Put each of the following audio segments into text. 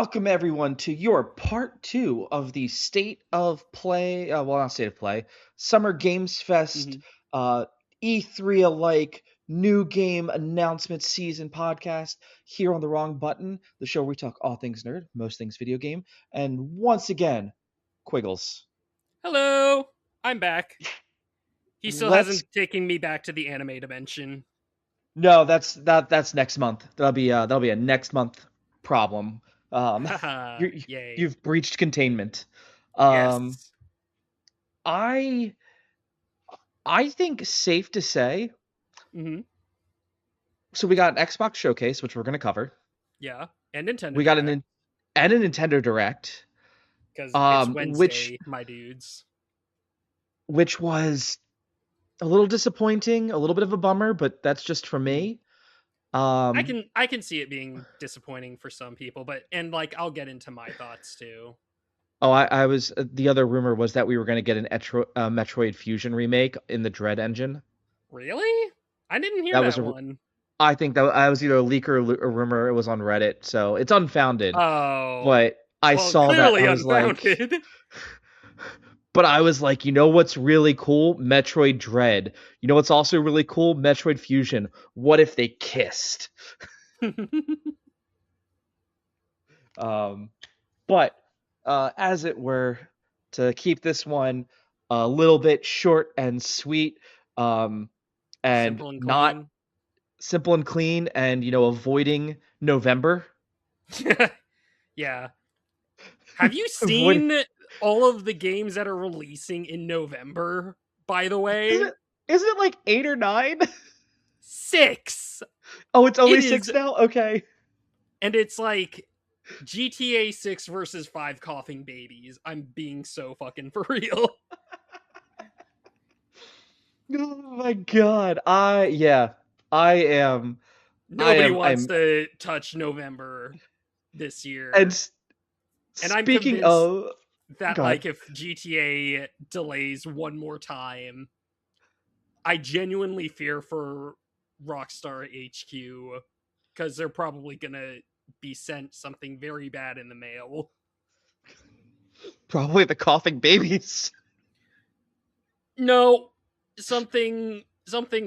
Welcome everyone to your part two of the State of Play, not State of Play, Summer Games Fest, Mhm. uh, E3 alike, new game announcement season podcast here on the Wrong Button, the show where we talk all things nerd, most things video game, and once again, Quiggles. Hello, I'm back. He still Let's hasn't taken me back to the anime dimension. no, that's next month. That'll be a next month problem. Um, Haha, you yay. you've breached containment. Um, Yes. I I think safe to say. hmm So we got an Xbox showcase, which we're going to cover. Yeah. And Nintendo We got Direct, and a Nintendo Direct, because it's which Wednesday, my dudes. was a little disappointing, a little bit of a bummer, but that's just for Mhm. me. I Um, can I can see it being disappointing for some people, but I'll get into my thoughts too. I was the other rumor was that we were going to get an Metroid Fusion remake in the Dread engine. Really? I didn't hear That was that a one. I think that I was either a leak or a rumor. It was on Reddit, so it's unfounded. Oh, But I well, saw that clearly I was like, unfounded. But I was like, you know what's really cool? Metroid Dread. You know what's also really cool? Metroid Fusion. What if they kissed? Um, but as it were, to keep this one a little bit short and sweet, and Simple and not clean. simple and clean, and avoiding November. Yeah. Have you Avoiding seen all of the games that are releasing in November, by the isn't way? it isn't it like 8 or 9? Six. Oh, it's It only is, six now. Okay. and it's like GTA 6 versus 5 coughing babies. I'm being so fucking for real. Oh my god. I am. I Nobody am. wants I'm. to touch November this And year. And I'm speaking convinced of, that God, like if GTA delays one more time, I genuinely fear for Rockstar HQ because they're probably gonna be sent something very bad in the mail. probably the coughing babies. No, something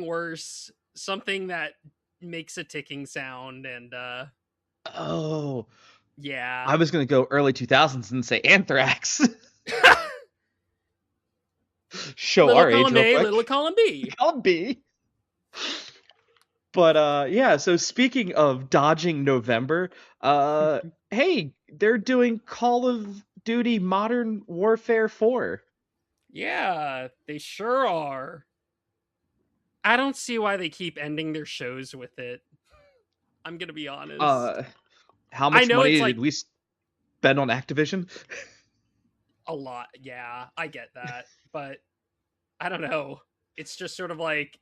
worse, something that makes a ticking sound, and Oh, yeah. I was gonna go early 2000s and say Anthrax. Show Little our age column real A, little quick. column B. Column B. But yeah. So speaking of dodging November, hey, they're doing Call of Duty Modern Warfare 4. Yeah, they sure are. I don't see why they keep ending their shows with it. I'm gonna be honest. Uh, how I much know it's money like did we spend on Activision? a lot. Yeah, I get that. But I don't know. It's just sort of like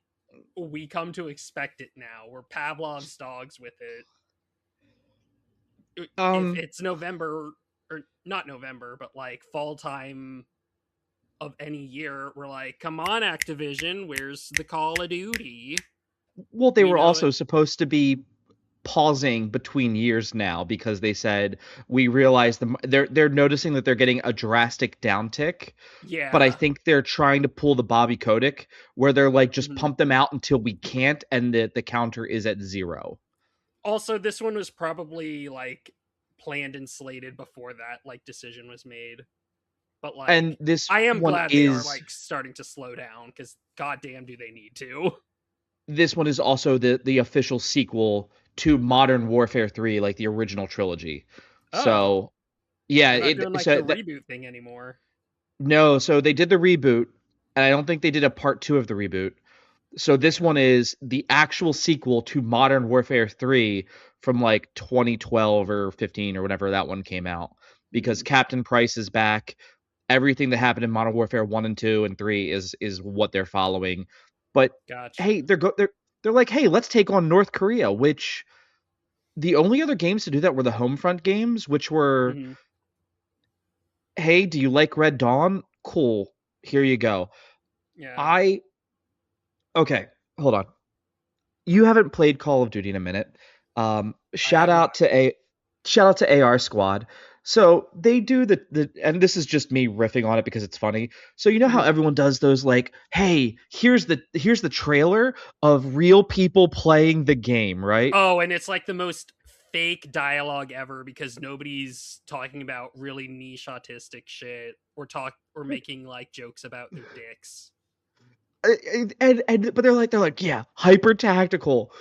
we come to expect it now. We're Pavlov's dogs with it. If Um, it's November or not November, but like fall time of any year, we're like, come on, Activision, where's the Call of Duty? well, they We were know it. also supposed to be pausing between years now because they said we realize they're noticing that they're getting a drastic downtick, but I Yeah. think they're trying to pull the Bobby Kotick where they're like just Mhm. pump them out until we can't and the counter is at 0. Also, this one was probably like planned and slated before that like decision was made. But And like, this I am one glad they are is like starting to slow down because goddamn, do they need to? this one is also the official sequel to Modern Warfare 3, like the original trilogy. Oh, So, yeah, they're not it doing like the so reboot thing anymore. no, so they did the reboot, and I don't think they did a part 2 of the reboot. So this Yeah. one is the actual sequel to Modern Warfare 3 from like 2012 or 15 or whenever that one came out. Because Mhm. Captain Price is back. Everything that happened in Modern Warfare 1 and 2 and 3 is what they're following. But hey, Gotcha. they're like, "Hey, let's take on North Korea," which the only other games to do that were the Homefront games, which were, hmm "Hey, do you like Red Dawn? Cool. Here you go." Yeah. I Okay, hold on. You haven't played Call of Duty in a minute. I Shout have out not. to a shout out to AR Squad. So they do and this is just me riffing on it because it's funny. So you know how Mhm. everyone does those like, hey, here's the trailer of real people playing the game, right? Oh, and it's like the most fake dialogue ever because nobody's talking about really niche autistic shit or making like jokes about their dicks. And but they're like, yeah, hyper tactical.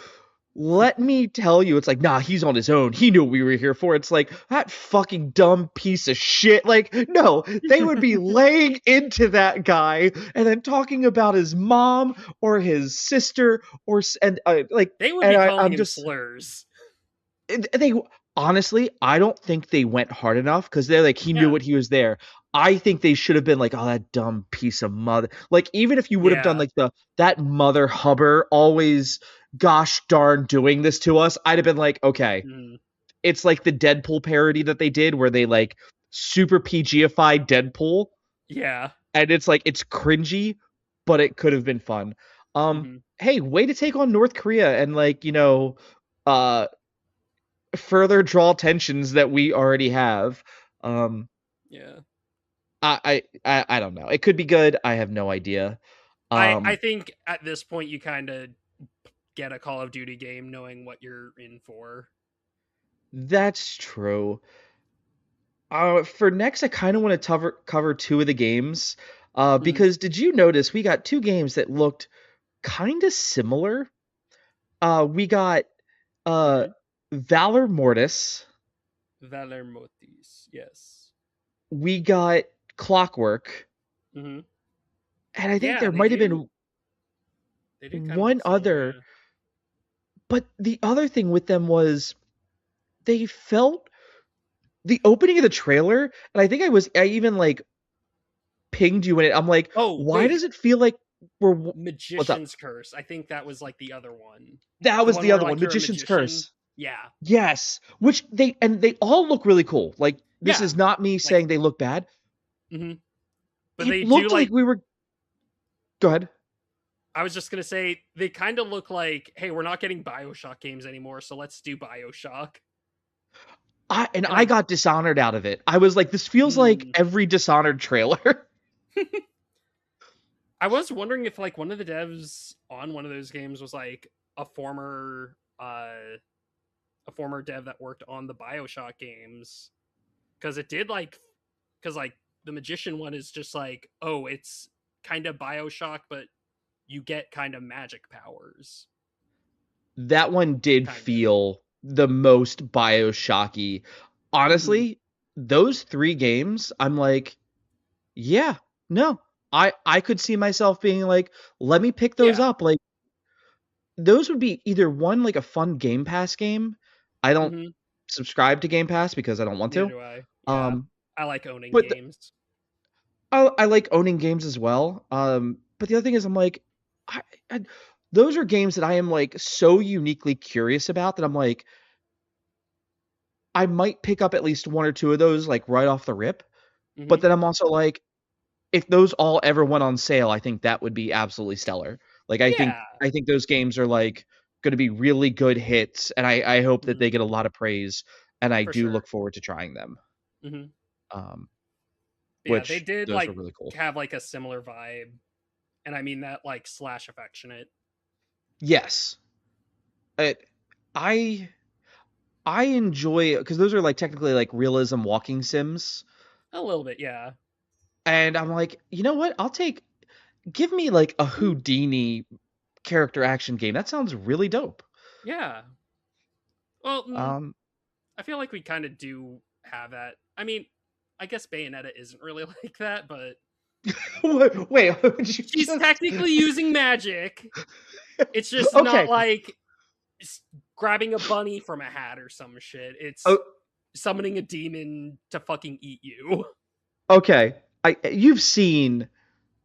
Let me tell you, it's like, nah, he's on his own. He knew what we were here for. It's like that fucking dumb piece of shit. Like, no, they would be laying into that guy and then talking about his mom or his sister and like, They would and be calling I'm him just slurs. they honestly, I don't think they went hard enough because they're like, he knew Yeah. what he was there. I think they should have been like, oh, that dumb piece of mother. Like, even if you would have done Yeah. like that mother hubber always, gosh darn, doing this to us, I'd have been like, okay, Mm. it's like the Deadpool parody that they did where they like super PGified Deadpool, Yeah. and it's like it's cringy, but it could have been fun. Hmm. Hey, way to take on North Korea and like uh further draw tensions that we already have. Um, Yeah. I don't know. It could be good. I have no idea. I Um, think at this point you kind of get a Call of Duty game knowing what you're in for. that's true. For next, I kind of want to cover two of the games. Mm. Because did you notice we got two games that looked kind of similar? We got uh Okay. Valor Mortis. Valer Motis. Yes. We got Clockwork, Hmm. and I think Yeah, there they might have do. been They do kind of one look similar. other. Yeah. But the other thing with them was they felt the opening of the trailer, and I even like pinged you in it. I'm like, Oh why wait, does it feel like we're what's up? Magician's Curse. I think that was like the other one. That The was one the where other one, like you're a Magician's magician. Curse. Yeah. Yes, which they all look really cool. Like this Yeah. is not me Like. saying they look bad. Hmm. But It they do looked like like. we were. Go ahead. I was just gonna say they kind of look like, hey, we're not getting Bioshock games anymore, so let's do Bioshock. And I I. got Dishonored out of it. I was like, this feels like Hmm. every Dishonored trailer. I was wondering if like one of the devs on one of those games was like a former a former dev that worked on the Bioshock games because it did like because like the magician one is just like, oh, it's kind of Bioshock, but you get kind of magic powers, That one did kind feel the most Bioshocky. of. Hmm. Honestly, those three games, I'm like, yeah, no. I could see myself being like, let me pick those Yeah. up. Like those would be either one like a fun Game Pass game. I don't Hmm. subscribe to Game Pass because I don't want Neither to. do I. Yeah, Um, I like owning but games. I like owning games as well. But the other thing is, I'm like, I, I, those are games that I am like so uniquely curious about that I'm like, I might pick up at least one or two of those like right off the rip. But Hmm. then I'm also like, if those all ever went on sale, I think that would be absolutely stellar. Like Yeah. I think those games are like going to be really good hits, and I hope that Hmm. they get a lot of praise, and I For do sure. look forward to trying them. Hmm. Um, Yeah, they which did those were like really cool. have like a similar vibe, and I mean that like slash affectionate Yes, it, I I enjoy because those are like technically like realism walking sims, a little bit. Yeah. and I'm like, you know what? Give me like a Houdini character action game. That sounds really dope. Yeah. Well, Um, I feel like we kind of do have that. I mean, I guess Bayonetta isn't really like that, but wait, would you she's just technically using magic. It's just not okay? like grabbing a bunny from a hat or some shit. Oh, It's summoning a demon to fucking eat you. okay. You have seen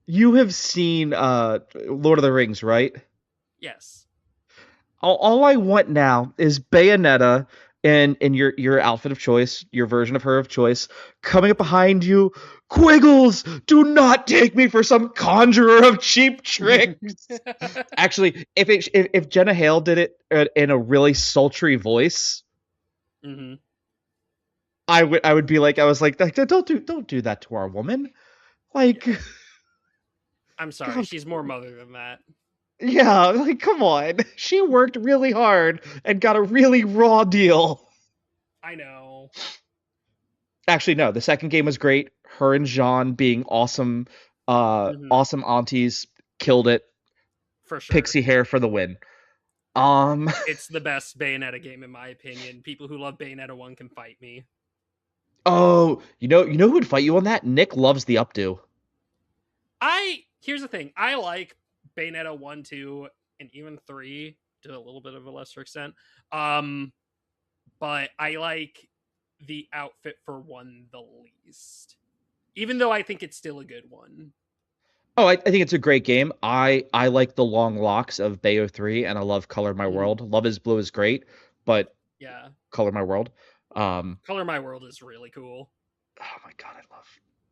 Lord of the Rings, right? Yes. All I want now is Bayonetta in your outfit of choice, your version of her of choice, coming up behind you. Quiggles, do not take me for some conjurer of cheap tricks. Actually, if Jenna Hale did it in a really sultry voice, Hmm. I would be like, I was like, don't do that to our woman. Like, Yeah. I'm sorry, God, she's more mother than that. yeah, like come on. She worked really hard and got a really raw deal. I know. Actually, no, the second game was great. Her and Jean being awesome, Hmm. awesome aunties killed it. For sure. Pixie hair for the win. Um, It's the best Bayonetta game in my opinion. People who love Bayonetta 1 can fight me. oh, you know who would fight you on that? Nick loves the updo. I Here's the thing. I like Bayonetta 1, 2, and even 3 to a little bit of a lesser extent. Um, but I like the outfit for 1 the least. Even though I think it's still a good one. Oh, I think it's a great game. I like the long locks of Bayo 3, and I love Color My Mhm. World. Love is Blue is great, but Yeah. Color My World. Color My World is really cool. Oh my god,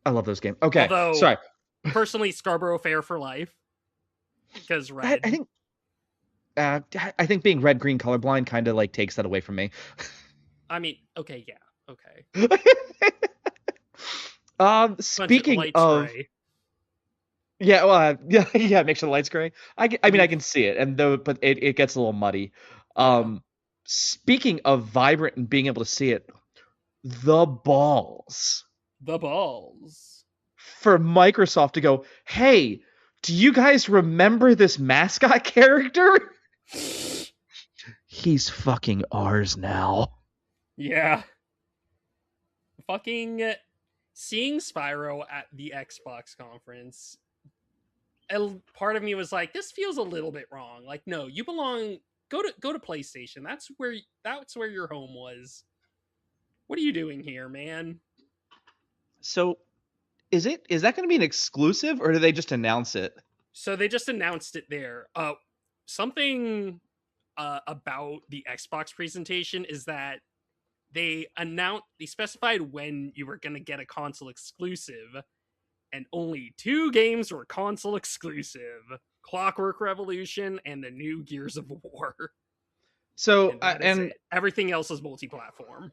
I love those games. Okay, Although sorry. personally Scarborough Fair for life because I, I red. think uh, I think being red green colorblind kind of like takes that away from me. I mean, okay, yeah. Okay. Punch it the Speaking lights of gray. yeah, well, yeah, make sure the lights gray. I mean, Mhm. I can see it, and though, but it gets a little muddy. Yeah. Speaking of vibrant and being able to see it, the balls The balls. for Microsoft to go, hey, do you guys remember this mascot character? He's fucking ours now. Yeah. Fucking seeing Spyro at the Xbox conference. Part of me was like, this feels a little bit wrong. Like, no, you belong. Go to PlayStation. That's where your home was. What are you doing here, man? So is that going to be an exclusive, or do they just announce it? So they just announced it there. Something about the Xbox presentation is that they specified when you were going to get a console exclusive, and only 2 games were console exclusive: Clockwork Revolution and the new Gears of War. So And that is and it. Everything else is multi-platform.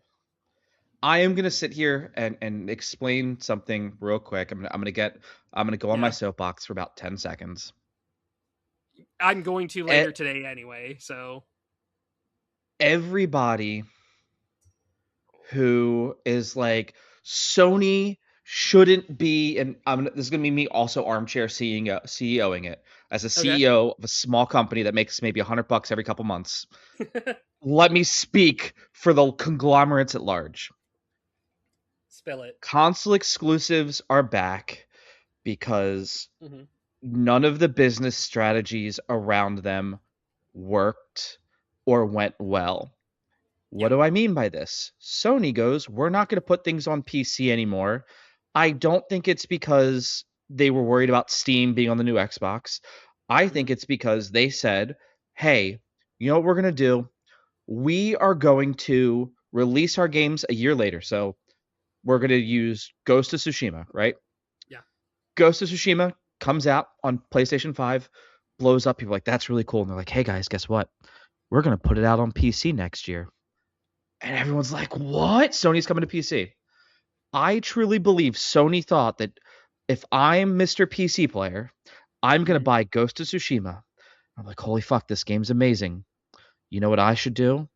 I am gonna sit here and explain something real quick. I'm gonna go on my Yeah, soapbox for about 10 seconds. I'm going to E- later today anyway. So Everybody who is like Sony shouldn't be, and this is gonna be me also armchair CEOing it as a okay, CEO of a small company that makes maybe $100 every couple months. Let me speak for the conglomerates at large. spill it. Console exclusives are back because Hmm. none of the business strategies around them worked or went well. What Yep. do I mean by this? Sony goes, we're not going to put things on PC anymore. I don't think it's because they were worried about Steam being on the new Xbox. I Hmm. think it's because they said, hey, you know what we're going to do? We are going to release our games a year later. So we're going to use Ghost of Tsushima, right? Yeah. Ghost of Tsushima comes out on PlayStation 5, blows up. People are like, that's really cool. And they're like, hey guys, guess what? We're going to put it out on PC next year. And everyone's like, what? Sony's coming to PC. I truly believe Sony thought that if I'm Mr. PC player, I'm going to Hmm. buy Ghost of Tsushima. I'm like, holy fuck, this game's amazing. You know what I should do?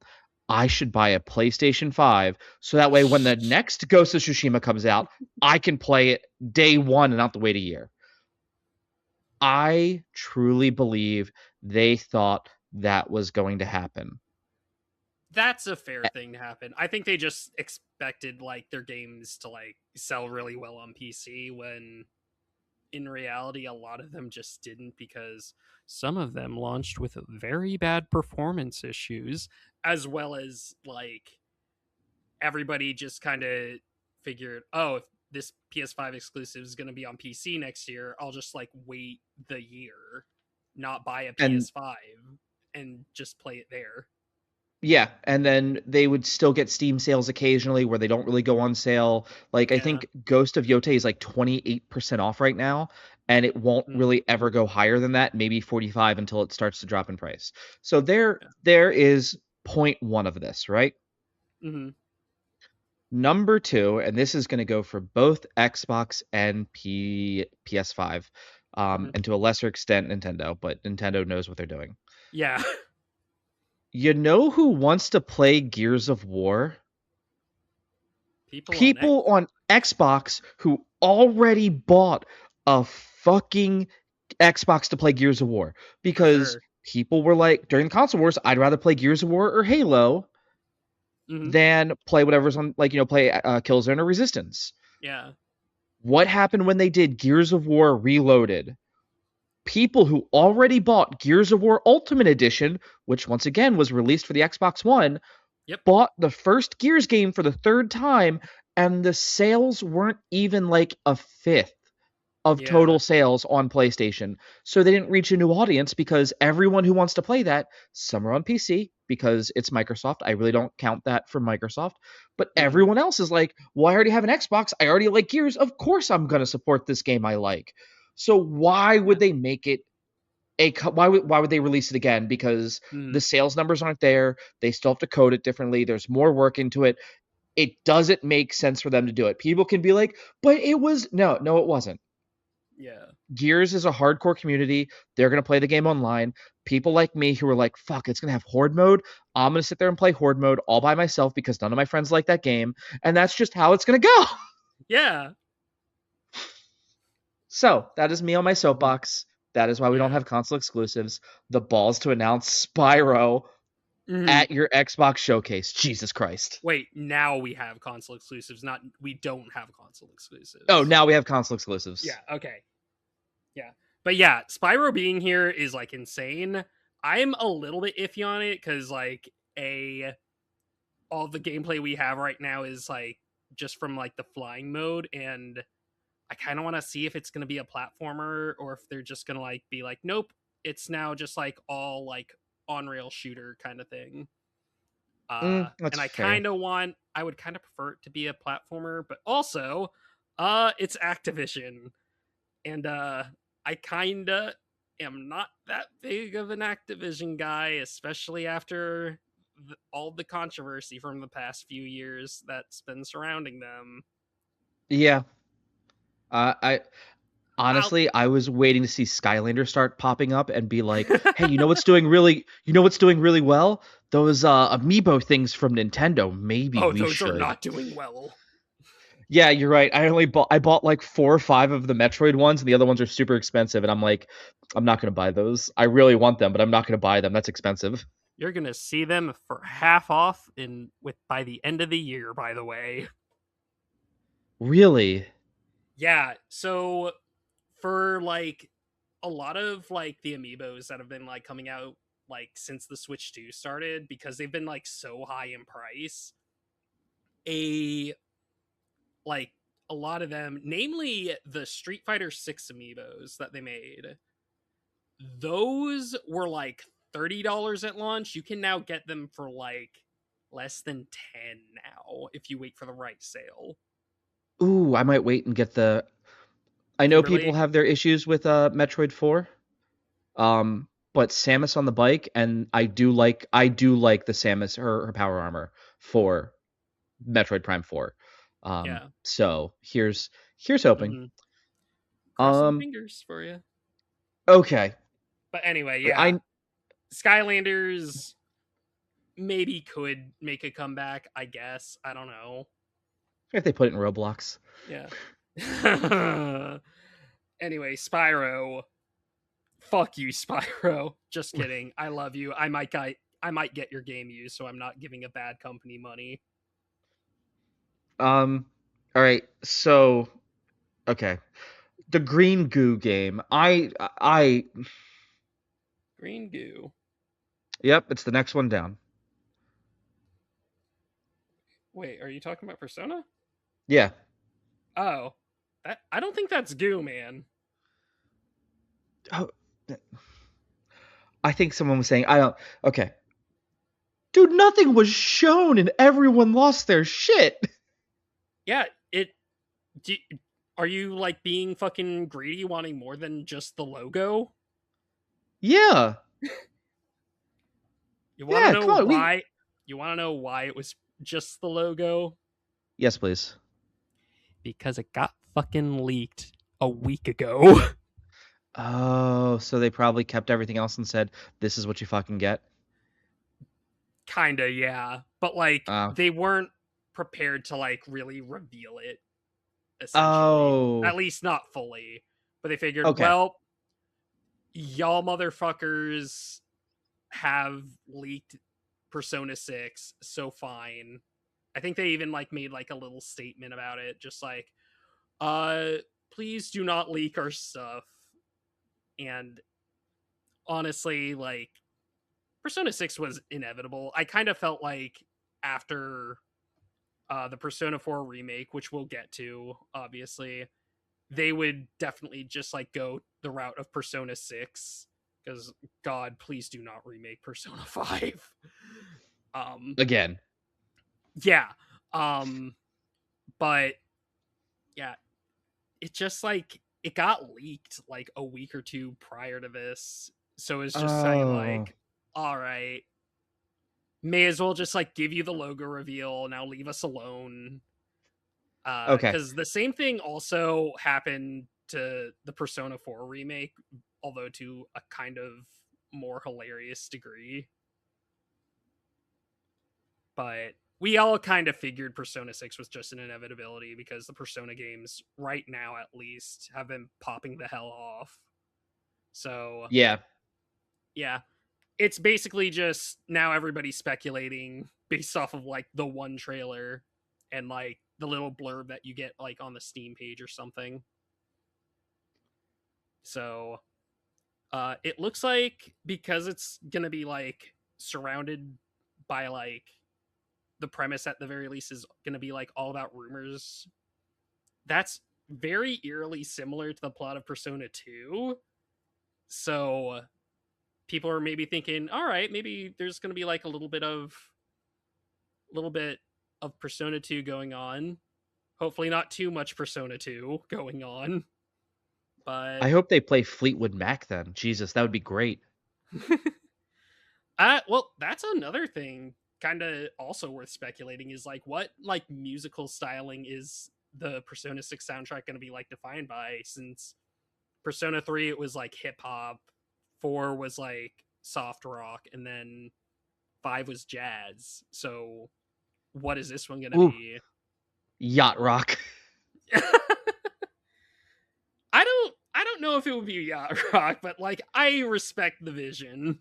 I should buy a PlayStation 5 so that way when the next Ghost of Tsushima comes out, I can play it day one and not have to wait a year. I truly believe they thought that was going to happen. That's a fair thing to happen. I think they just expected like their games to like sell really well on PC when in reality a lot of them just didn't, because some of them launched with very bad performance issues, as well as like everybody just kind of figured, oh, if this PS5 exclusive is going to be on PC next year, I'll just like wait the year, not buy a And PS5 and just play it there. yeah, and then they would still get Steam sales occasionally where they don't really go on sale. Like I Yeah. think Ghost of Yote is like 28% off right now, and it won't Mm, really ever go higher than that, maybe 45 until it starts to drop in price. So there yeah. there is point one of this, right? Hmm. Number two, and this is going to go for both Xbox and PS5, Mhm. and to a lesser extent Nintendo, but Nintendo knows what they're doing. Yeah. You know who wants to play Gears of War? People on X People on Xbox who already bought a fucking Xbox to play Gears of War for because sure. people were like during the console wars, I'd rather play Gears of War or Halo Hmm. than play whatever's on, like, play Killzone or Resistance. Yeah. What happened when they did Gears of War Reloaded? People who already bought Gears of War Ultimate Edition, which once again was released for the Xbox One, Yep. bought the first Gears game for the third time, and the sales weren't even like a fifth of Yeah. total sales on PlayStation. So they didn't reach a new audience because everyone who wants to play that, some are on PC because it's Microsoft. I really don't count that for Microsoft. But Hmm. everyone else is like, well, I already have an Xbox. I already like Gears. Of course I'm going to support this game I like. So why Yeah. would they make it why would they release it again? Because Mm. the sales numbers aren't there. They still have to code it differently. There's more work into it. It doesn't make sense for them to do it. People can be like, but it was no, it wasn't. Yeah. Gears is a hardcore community. They're going to play the game online. People like me who are like, fuck, it's going to have horde mode. I'm going to sit there and play horde mode all by myself because none of my friends like that game. And that's just how it's going to go. Yeah. So that is me on my Hmm. soapbox. That is why we don't Yeah. have console exclusives. The balls to announce Spyro Hmm. at your Xbox showcase. Jesus Christ. Wait, now we have console exclusives, not we don't have console Oh, exclusives. now we have console Yeah, exclusives. okay. Yeah. But yeah, Spyro being here is like insane. I'm a little bit iffy on it because like a all the gameplay we have right now is like just from like the flying mode, and I kind of want to see if it's going to be a platformer or if they're just going to like be like, nope, it's now just like all like on rail shooter kind of thing. That's And fair. I would kind of prefer it to be a platformer, but also, it's Activision, and I kind of am not that big of an Activision guy, especially after all the controversy from the past few years that's been surrounding them. Yeah. I I'll honestly, I was waiting to see Skylander start popping up and be like, "Hey, you know what's doing really well? Those amiibo things from Nintendo. Maybe oh, we those are should." not doing well. Yeah, you're right. I bought like 4 or 5 of the Metroid ones and the other ones are super expensive and I'm like, I'm not going to buy those. I really want them, but I'm not going to buy them. That's expensive. You're gonna see them for half off in with by the end of the year, by the way. Really? Yeah, so for like a lot of like the amiibos that have been like coming out like since the Switch 2 started, because they've been like so high in price, a like a lot of them, namely the Street Fighter 6 amiibos that they made, those were like $30 at launch. You can now get them for like less than 10 now if you wait for the right sale. Ooh, I might wait and get the I know people Kimberly? have their issues with Metroid 4. But Samus on the bike, and I do like the Samus her power armor for Metroid Prime 4. Yeah. So here's hoping. Hmm. Crossing Um, fingers for you. okay. But anyway, yeah. I Skylanders maybe could make a comeback, I guess. I don't know. if they put it in Roblox. Yeah. Anyway, Spyro. Fuck you, Spyro. Just kidding. I love you. I might get your game used, so I'm not giving a bad company money. Um, all right. So okay, the Green Goo game. Green goo. Yep, it's the next one down. Wait, are you talking about Persona? Yeah. Oh. I don't think that's goo, man. Oh, I think someone was saying I don't. Okay, dude, nothing was shown and everyone lost their shit. Yeah, it do, are you like being fucking greedy wanting more than just the logo? Yeah. You want to Yeah, know come on. We why? You want to know why it was just the logo? Yes, please. Because it got fucking leaked a week ago. Oh, so they probably kept everything else and said, "This is what you fucking get." Kinda, yeah. But like Oh. they weren't prepared to like really reveal it, essentially. At Oh. least not fully. But they figured, Okay. well, y'all motherfuckers have leaked Persona 6, so fine. I think they even like made like a little statement about it, just like, uh, please do not leak our stuff. And honestly, like Persona 6 was inevitable. I kind of felt like after the Persona 4 remake, which we'll get to, obviously, they would definitely just like go the route of Persona 6 because God, please do not remake Persona 5. um Again. yeah. um but yeah, it just like it got leaked like a week or two prior to this, so it's just saying Oh. like, all right, may as well just like give you the logo reveal now, leave us alone. Okay. Because the same thing also happened to the Persona 4 remake, although to a kind of more hilarious degree. But we all kind of figured Persona 6 was just an inevitability because the Persona games, right now at least, have been popping the hell off. So, Yeah. yeah, it's basically just now everybody's speculating based off of like the one trailer and like the little blurb that you get like on the Steam page or something. So, it looks like because it's gonna be like surrounded by like the premise at the very least is gonna be like all about rumors. That's very eerily similar to the plot of Persona 2. So people are maybe thinking, all right, maybe there's gonna be like a little bit of Persona 2 going on. Hopefully not too much Persona 2 going on. But I hope they play Fleetwood Mac then. Jesus, that would be great. well, that's another thing kind of also worth speculating is like what like musical styling is the Persona 6 soundtrack going to be like defined by, since Persona 3 it was like hip hop, 4 was like soft rock, and then 5 was jazz. So what is this one going to Ooh, be? yacht rock. I don't know if it would be yacht rock, but like I respect the vision.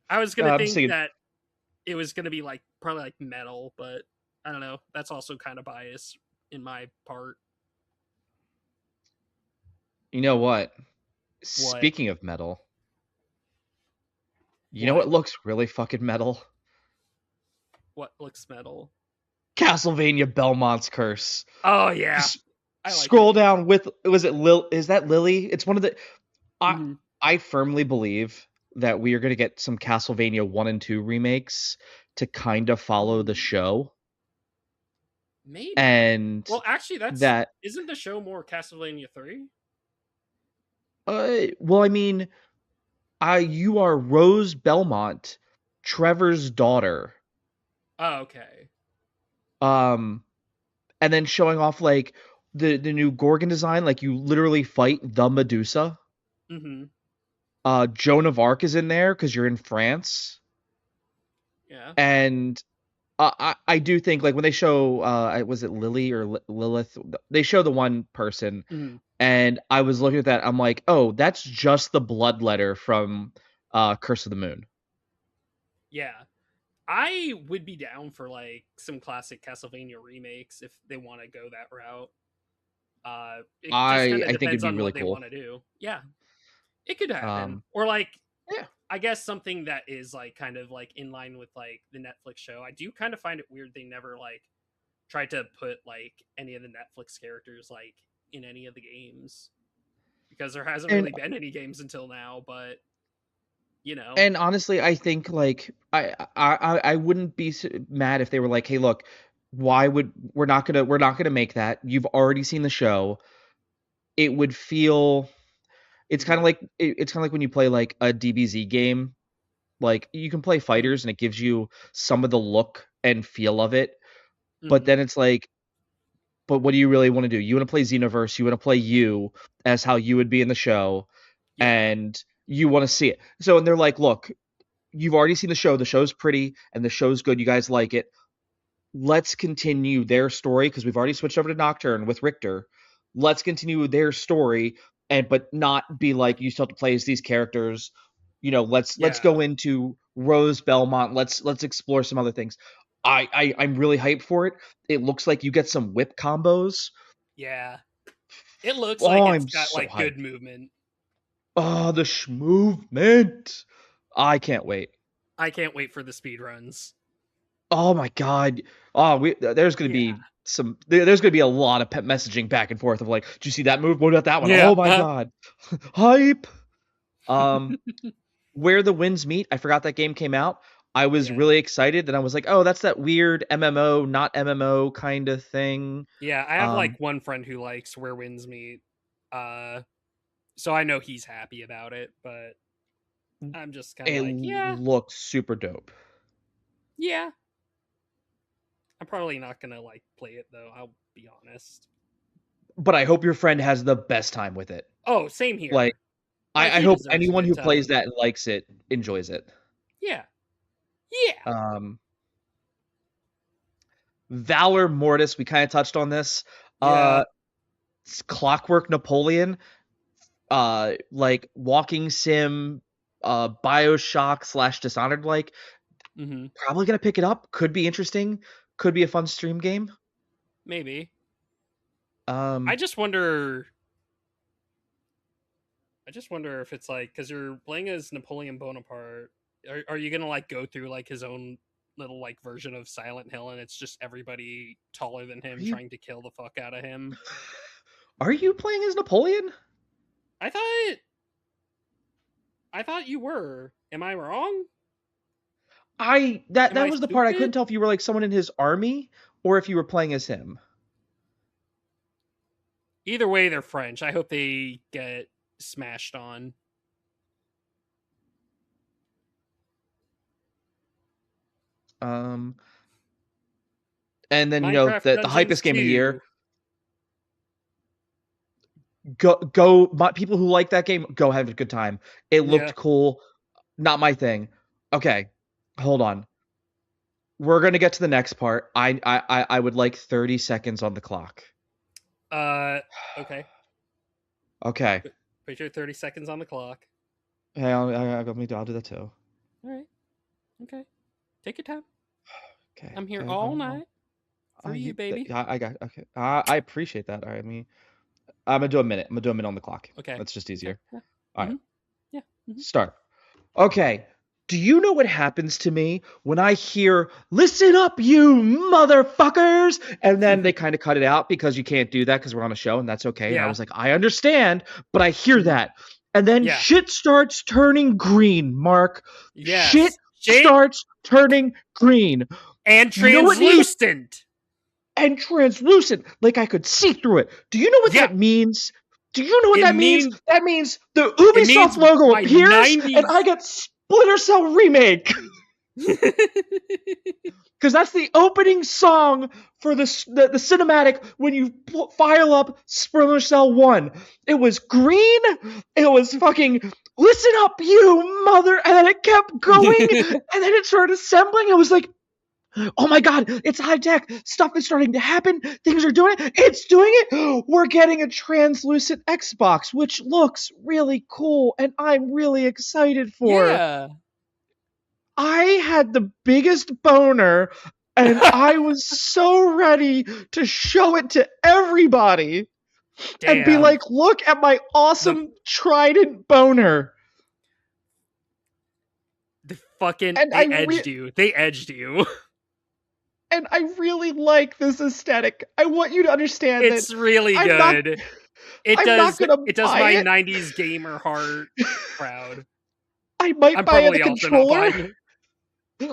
I was going to I'm think seeing. that it was going to be like probably like metal, but I don't know. That's also kind of biased in my part. You know what? What? Speaking of metal, you know What? what looks really fucking metal? What looks metal? Castlevania Belmont's Curse. Oh yeah, Just I like it. scroll down with, was it Lil? Is that Lily? It's one of the. I Mm-hmm. I firmly believe that we are going to get some Castlevania 1 and 2 remakes to kind of follow the Ooh, show, maybe. and Well, actually, that's that isn't the show more Castlevania 3? well, I mean, I you are Rose Belmont, Trevor's daughter. Oh, okay. Um and then showing off like the new Gorgon design, like you literally fight the Medusa. Mm-hmm. Joan of Arc is in there because you're in France, Yeah. and I do think like when they show was it Lily or Lilith, they show the one person, Mm-hmm. and I was looking at that, I'm like, oh, that's just the bloodletter from Curse of the Moon. Yeah. I would be down for like some classic Castlevania remakes if they want to go that route. It just kind of I think it'd depends be on really what they cool. want to do. Yeah, it could happen. Um, Or like yeah. I guess something that is like kind of like in line with like the Netflix show. I do kind of find it weird they never like tried to put like any of the Netflix characters like in any of the games because there hasn't And really been any games until now, but you know. and honestly, I think like I wouldn't be mad if they were like, hey, look, why would we're not gonna make that. You've already seen the show. It would feel it's kind Mhm, of like it's kind of like when you play like a DBZ game. Like you can play mhm, fighters and it gives you some of the look and feel of it, but Mhm. then it's like, but what do you really want to do? You want to play Xenoverse, you want to play you as how you would be in the show, Yeah. and you want to see it. So, and they're like, look, you've already seen the show's pretty, and the show's good, you guys like it. Let's continue their story because we've already switched over to Nocturne with Richter. Let's continue their story and but not be like you still have to play as these characters. Let's Yeah. go into Rose Belmont. Let's explore some other things. I'm really hyped for it. It looks like you get some whip combos. Yeah. It looks like Oh, it's I'm got so like good hyped. movement. Oh, the movement. I can't wait. I can't wait for the speed runs. Oh my god. Oh, there's gonna Yeah. be there's gonna be a lot of pet messaging back and forth of like, did you see that move? What about that one? Yeah. Oh my god. Hype. Um, Where the Winds Meet, I forgot that game came out. I was Yeah. really excited. Then I was like, oh, that's that weird MMO, not MMO kind of thing. Yeah. I have Um, like one friend who likes Where Winds Meet. So I know he's happy about it, but I'm just kind of it like, yeah, looks super dope. yeah. I'm probably not gonna like play it though. I'll be honest. But I hope your friend has the best time with it. Oh, same Like, here. I He hope deserves a anyone good who plays time. that and likes it enjoys it. Yeah. Yeah. Um, Valor Mortis, we kind of touched on this. Yeah. Uh, Clockwork Napoleon, like walking sim, Bioshock slash Dishonored, like Mm-hmm. probably gonna pick it up. Could be interesting. Could be a fun stream game. Maybe. I Um, just wonder. I just wonder if it's like because you're playing as Napoleon Bonaparte. Are you gonna like go through like his own little like version of Silent Hill, and it's just everybody taller than are him you trying to kill the fuck out of him? are you playing as Napoleon? I thought. I thought you were. Am I wrong? I that Am that I was the part I couldn't stupid? tell if you were like someone in his army or if you were playing as him. Either way, they're French. I hope they get smashed on. Um, and then Minecraft the Dungeons hypest game of the year. 2. People who like that game, go have a good time. It Yeah. looked cool. Not my thing. Okay, hold on. We're gonna get to the next part. I would like 30 seconds on the clock. Uh. Okay. Okay. Put your 30 seconds on the clock. Hey, I'll do that too. All right. Okay. Take your time. Okay. I'm here Okay. all night for you, baby. I got. Okay. I appreciate that. I mean, I'm gonna do a minute. I'm gonna do a minute on the clock. Okay. That's just Okay. easier. Yeah. All right. Mm-hmm. Yeah. Mm-hmm. Start. Okay. Do you know what happens to me when I hear, listen up, you motherfuckers? And then they kind of cut it out because you can't do that because we're on a show and that's okay. And I Yeah. was like, I understand, but I hear Mm-hmm. that. And then Yeah. shit starts turning green, Mark. Shit Yes. Shit starts turning green. and You know what needs translucent. and translucent, like I could see through it. Do you know what Yeah. that means? Do you know what It that means? means That means the it Ubisoft means logo my appears and 90s. I get Splinter Cell Remake. Because that's the opening song for the cinematic when you file up Splinter Cell 1. It was green. It was fucking, listen up, you mother. And then it kept going. And then it started assembling. I was like, oh my god, it's high tech. Stuff is starting to happen. Things are doing it. It's doing it. We're getting a translucent Xbox, which looks really cool and I'm really excited for. Yeah. I had the biggest boner and I was so ready to show it to everybody and be Damn. like, look at my The awesome trident boner. the fucking And they edged you. They edged you. I really like this aesthetic. I want you to understand that It's really I'm not good. It I'm not does gonna it does buy my it. 90s gamer heart proud. I might I'm buy the probably also not controller. buying it.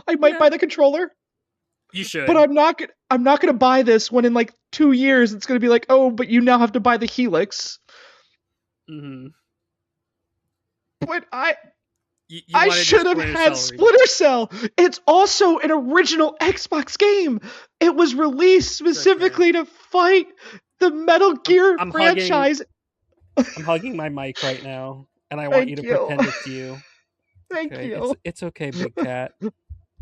I might Yeah. buy the controller, You but should. I'm not gonna buy this when in like 2 years it's gonna be like, oh, but you now have to buy the Helix. Mm-hmm. But I You I wanted your should have Splinter had Cell remake. Splinter Cell. It's also an original Xbox game. It was released Sure. specifically to fight the Metal I'm Gear I'm hugging franchise. I'm hugging my mic right now, and I want you Thank to you. pretend it's you. Thank Okay, you. it's okay, big cat.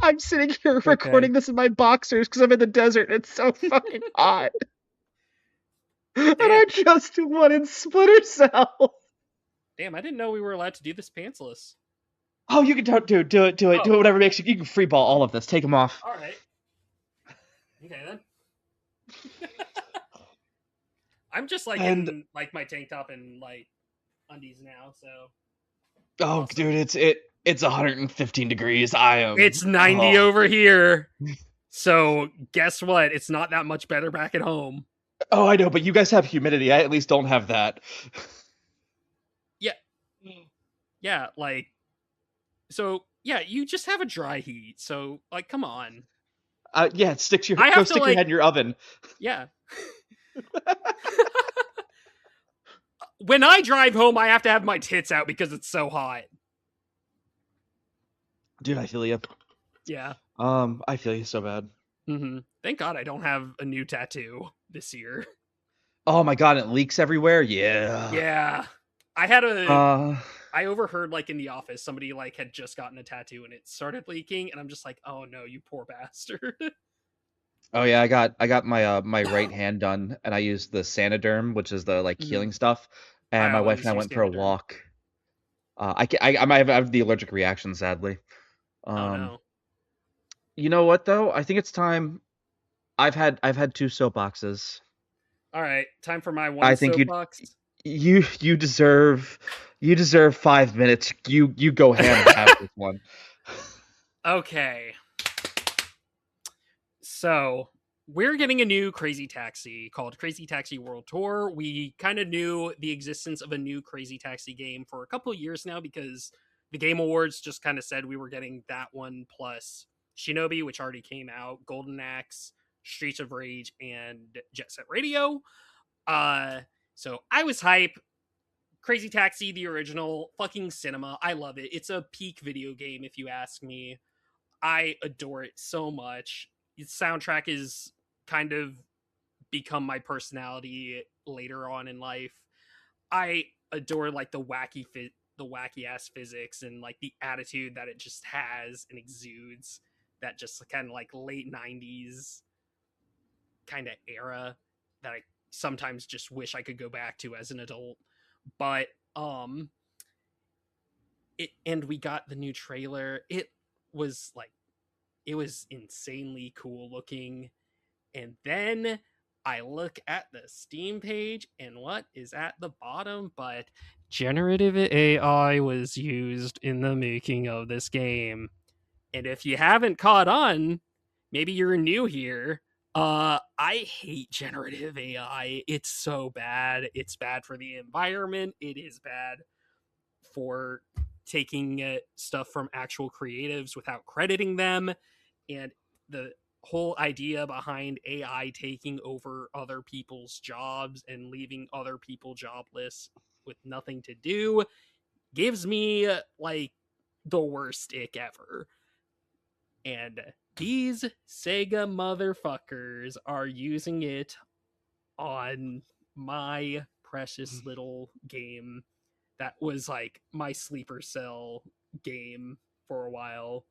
I'm sitting here It's okay. recording this in my boxers because I'm in the desert. It's so fucking hot. And Damn, I just wanted Splinter Cell. damn! I didn't know we were allowed to do this pantsless. Oh, you can do it, Oh, whatever makes you. You can free ball all of this. Take them off. all right. Okay then. I'm just like And in like my tank top and like undies now, so oh, awesome. dude, it's 115 degrees. I am. It's 90 Oh, over here. So guess what? It's not that much better back at home. oh, I know, but you guys have humidity. I at least don't have that. Yeah. Yeah, like so yeah, you just have a dry heat. So like come on. Yeah, I go have to stick your like head in your oven. yeah. When I drive home, I have to have my tits out because it's so hot. Dude, I feel you. Yeah. I feel you so bad. Thank God I don't have a new tattoo this year. Oh my god, it leaks everywhere. Yeah. Yeah. I had a Uh, I overheard like in the office somebody like had just gotten a tattoo and it started leaking and I'm just like, "Oh no, you poor bastard." oh yeah, I got my my right hand done, and I used the Sanoderm, which is the like Mhm. healing stuff. And I my wife and always I use went for a Standard. walk. I might have the allergic reaction, sadly. Oh Um, no. you know what though? I think it's time. I've had two soapboxes. All right, time for my one I think soapbox. you deserve 5 minutes. You go ham and have this one. Okay. So, we're getting a new Crazy Taxi called Crazy Taxi World Tour. We kind of knew the existence of a new Crazy Taxi game for a couple of years now because the Game Awards just kind of said we were getting that one plus Shinobi, which already came out, Golden Axe, Streets of Rage, and Jet Set Radio. Uh, so I was hype. Crazy Taxi, the original, fucking cinema. I love it. It's a peak video game, if you ask me. I adore it so much. Its soundtrack is kind of become my personality later on in life. I adore like the wacky ass physics and like the attitude that it just has and exudes. That just kind of like late '90s kind of era that I sometimes just wish I could go back to as an adult. But um and we got the new trailer. Was like it was insanely cool looking. And then I look at the Steam page, and what is at the bottom but generative AI was used in the making of this game. And if you haven't caught on, maybe you're new here. I hate generative AI. It's so bad. It's bad for the environment. It is bad for taking stuff from actual creatives without crediting them. And the whole idea behind AI taking over other people's jobs and leaving other people jobless with nothing to do gives me like the worst ick ever. And these Sega motherfuckers are using it on my precious little game that was like my sleeper cell game for a while,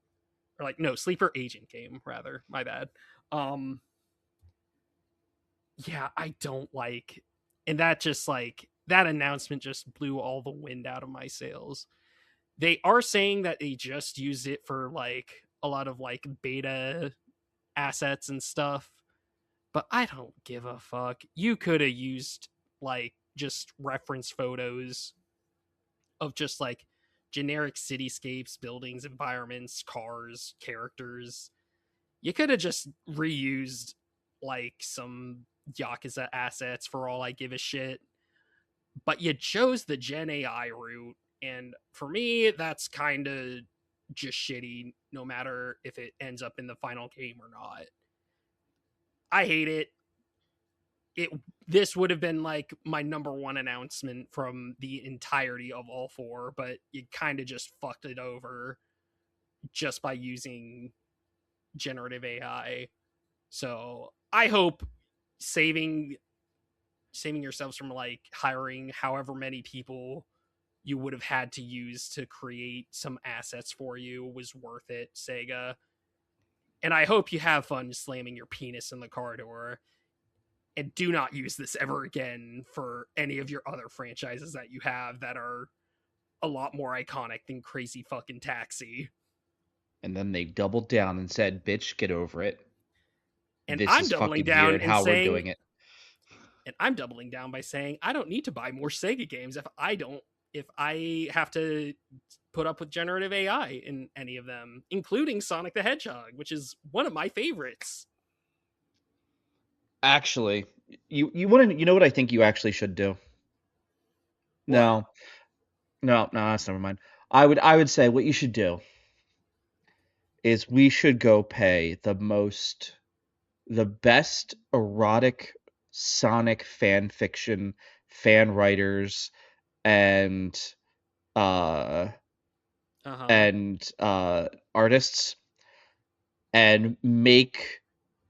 or like no, sleeper agent game rather, my bad. um yeah, I don't like, and that just like that announcement just blew all the wind out of my sails. They are saying that they just use it for like a lot of like beta assets and stuff, but I don't give a fuck. You could have used like just reference photos of just like generic cityscapes, buildings, environments, cars, characters. You could have just reused like some Yakuza assets for all I give a shit, but you chose the Gen AI route. And for me, that's kind of just shitty, no matter if it ends up in the final game or not. I hate it. it this would have been like my number one announcement from the entirety of all four, but you kind of just fucked it over just by using generative AI. So I hope saving yourselves from like hiring however many people you would have had to use to create some assets for you was worth it, Sega. And I hope you have fun slamming your penis in the car door. And do not use this ever again for any of your other franchises that you have that are a lot more iconic than Crazy Fucking Taxi. And then they doubled down and said, "Bitch, get over it. And This I'm is doubling fucking here down and and how we're saying, doing it." by saying I don't need to buy more Sega games if I have to put up with generative AI in any of them, including Sonic the Hedgehog, which is one of my favorites. Actually, you want to you know what I think you actually should do? What? No. No, no, that's never mind. I would say what you should do is we should go pay the best erotic Sonic fan fiction fan writers and uh Uh-huh. artists and make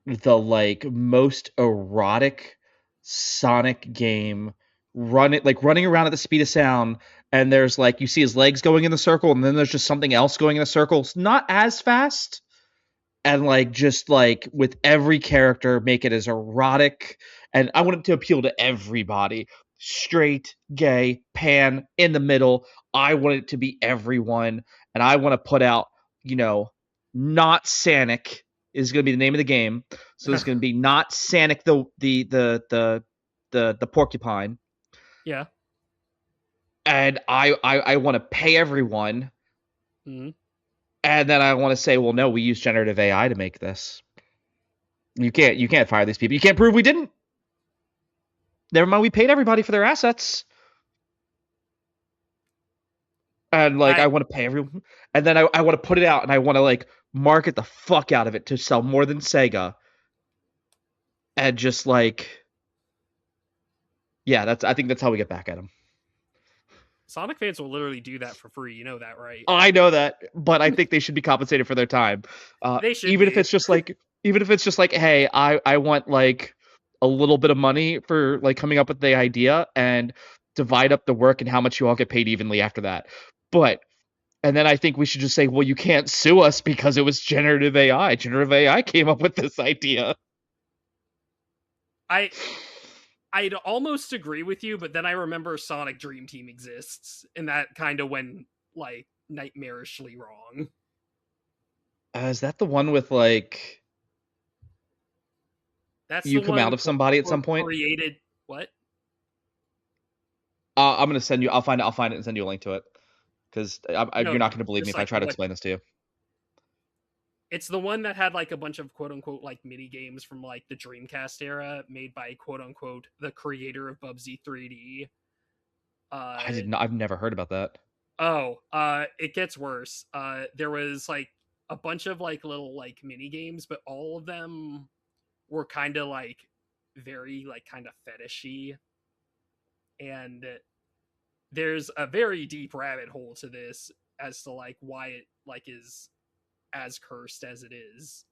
the like most erotic Sonic game running around at the speed of sound, and there's like you see his legs going in the circle and then there's just something else going in the circle. It's not as fast, and like just like with every character make it as erotic, and I want it to appeal to everybody, straight, gay, pan, in the middle. I want it to be everyone, and I want to put out, you know, not Sanic is going to be the name of the game. So it's going to be not Sanic the porcupine, Yeah. and I want to pay everyone, Mm-hmm. and then I want to say, well, no, we use generative AI to make this. You can't fire these people. You can't prove we didn't. Never mind, we paid everybody for their assets. And like I I want to pay everyone, and then I want to put it out, and I want to like market the fuck out of it to sell more than Sega, and just like yeah, I think that's how we get back at them. Sonic fans will literally do that for free. You know that, right? I know that, but I think they should be compensated for their time. They should Even if be. it's just like, hey, I want like a little bit of money for like coming up with the idea and divide up the work and how much you all get paid evenly after that. But and then I think we should just say, well, you can't sue us because it was generative AI. Generative AI came up with this idea. I I'd almost agree with you, but then I remember Sonic Dream Team exists, and that kind of went like nightmarishly wrong. Is that the one with like That's you the come out one of somebody at some point? created what? I'm gonna send you. I'll find it and send you a link to it because No, you're not no, gonna believe me just if I like try to what? explain this to you. It's the one that had like a bunch of quote unquote like mini games from like the Dreamcast era, made by quote unquote the creator of Bubsy 3D. I Uh, did not. I've never heard about that. it gets worse. There was like a bunch of like little like mini games, but all of them were kind of like very like kind of fetishy, and there's a very deep rabbit hole to this as to like why it like is as cursed as it is.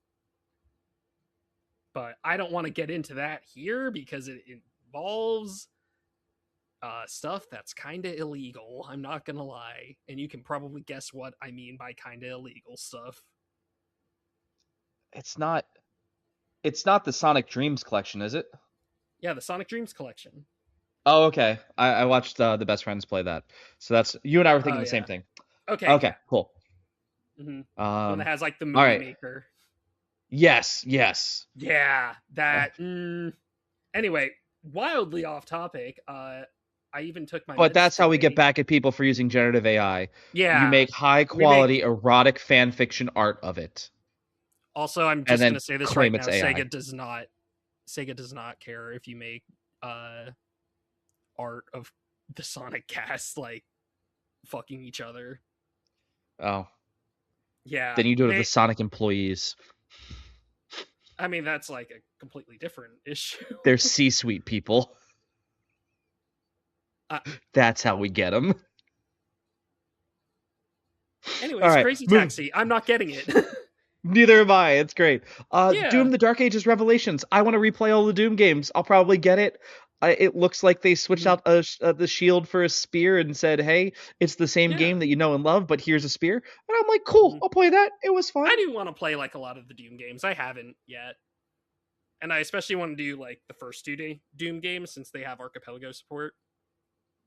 But I don't want to get into that here because it involves stuff that's kind of illegal. I'm not gonna lie, and you can probably guess what I mean by kind of illegal stuff. It's not. It's not the Sonic Dreams collection, is it? Yeah, the Sonic Dreams collection. Oh, okay. I watched the best friends play that. So that's you and I were thinking Oh the same yeah. thing. Okay, Okay, yeah. cool. The one that has like the All movie right. maker. Yes, yes. Yeah, Uh, that. Anyway, wildly off topic. I even took my but meds that's how we get today. back at people for using generative AI. You Yeah, make high we make. quality erotic fan fiction art of it, Also, I'm and just then gonna say this right claim now. it's AI. Sega does not care if you make uh art of the Sonic cast like fucking each other. Oh, Yeah, then you do it to the they. Sonic employees. I mean, that's like completely different issue. They're C-suite people. uh, That's how we get them. All anyways, right, Crazy move. Taxi. I'm not getting it. Neither am I. It's great. Yeah. Doom: The Dark Ages Revelations. I want to replay all the Doom games. I'll probably get it. It looks like they switched Mhm. out the shield for a spear and said, "Hey, it's the same Yeah. game that you know and love, but here's a spear." And I'm like, "Cool, Mhm. I'll play that. It was I fun." do want to play like a lot of the Doom games. I haven't yet. And I especially want to do like the first two Doom games since they have Archipelago support.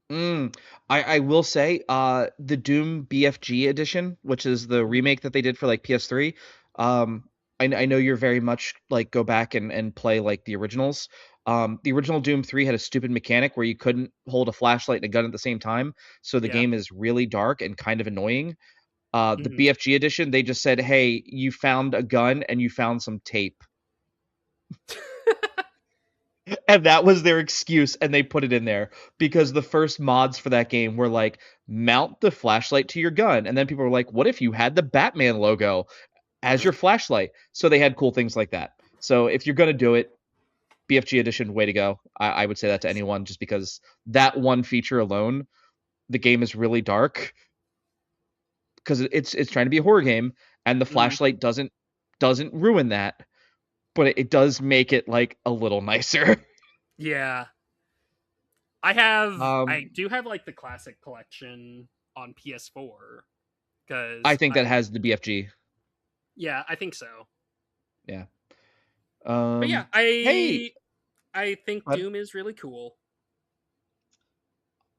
Mm. I will say, the Doom BFG edition, which is the Mhm. remake that they did for like PS3. Um, I know you're very much like go back and play like the originals. The original Doom 3 had a stupid mechanic where you couldn't hold a flashlight and a gun at the same time, so the Yeah. game is really dark and kind of annoying. The Mhm. BFG edition, they just said, "Hey, you found a gun and you found some tape." And that was their excuse, and they put it in there because the first mods for that game were like, mount the flashlight to your gun. And then people were like, what if you had the Batman logo as your flashlight? So they had cool things like that. So if you're going to do it, BFG edition, way to go. I would say that to Nice. anyone just because that one feature alone, the game is really dark because it's trying to be a horror game, and the Mhm. flashlight doesn't ruin that, but it does make it like a little nicer. Yeah. I um do have like the classic collection on PS4 I because think that I has the BFG. yeah, I think so. Yeah. But yeah, Hey, I think bud. Doom is really cool.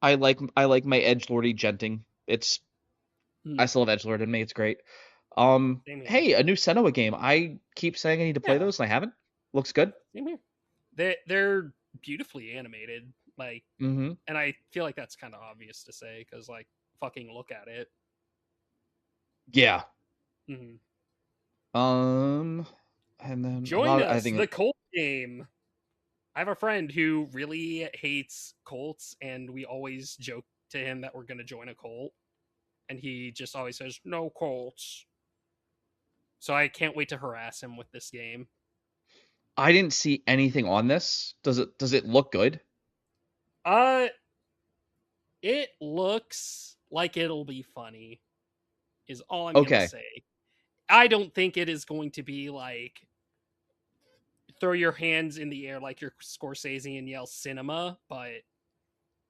I like my edgelordy genting. It's I Mhm. still have edgelord in me. It's great. Same here. Hey, a new Senua game. I keep saying I need to play Yeah, those, and I haven't. Looks good. same here. They're beautifully animated, like, Mm-hmm. and I feel like that's kind of obvious to say because like fucking look at it. Yeah. Mhm. Um, and then a Join lot. I us, think the Colt game. I have a friend who really hates Colts, and we always joke to him that we're going to join a Colt, and he just always says no Colts. So I can't wait to harass him with this game. I didn't see anything on this. Does it look good? Uh, it looks like it'll be funny. Is all I'm gonna Okay. say. I don't think it is going to be like throw your hands in the air like you're Scorsese and yell cinema, but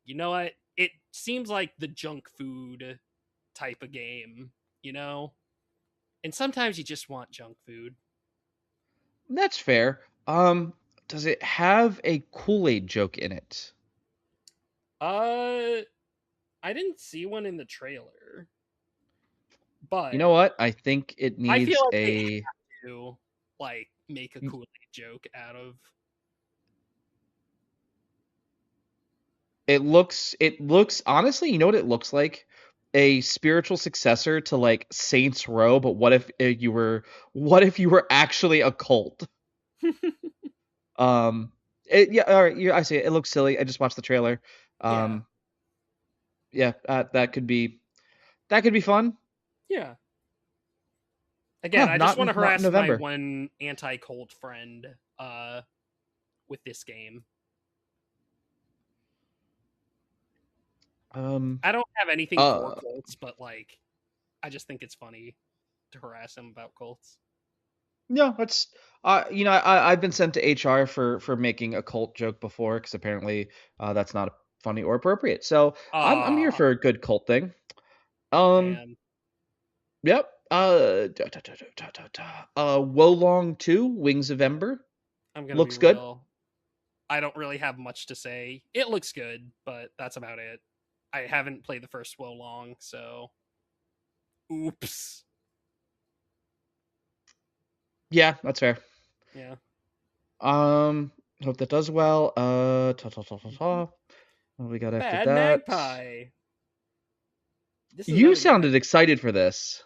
you know what? It seems like the junk food type of game, you know? And sometimes you just want junk food. That's fair. Does it have a Kool-Aid joke in it? Uh, I didn't see one in the trailer, You know but what? I think it I feel needs like they a. have to like make a Kool-Aid joke out of. It looks honestly, you know what it looks like? A spiritual successor to like Saints Row, but what if you were actually a cult? Um yeah, all right, I see it. It looks silly. I just watched the trailer. Yeah, Um yeah, that could be fun. yeah. Again, Huh, I just not want in, to not in harass my November. one anti-Colt friend with this game. Um I don't have anything for uh Colts, but like I just think it's funny to harass him about Colts. no, it's I've been sent to HR for making a cult joke before because apparently that's not funny or appropriate. So I'm here Ah, for a good cult thing. Um, man, yep. Wolong 2, Wings of Ember. I'm gonna be Looks good. real. I don't really have much to say. It looks good, but that's about it. I haven't played the first Wo Long, so oops. Yeah, that's fair. Yeah. Um, hope that does well. What do we got after Bad that? Magpie. This is You another game I sounded excited for this.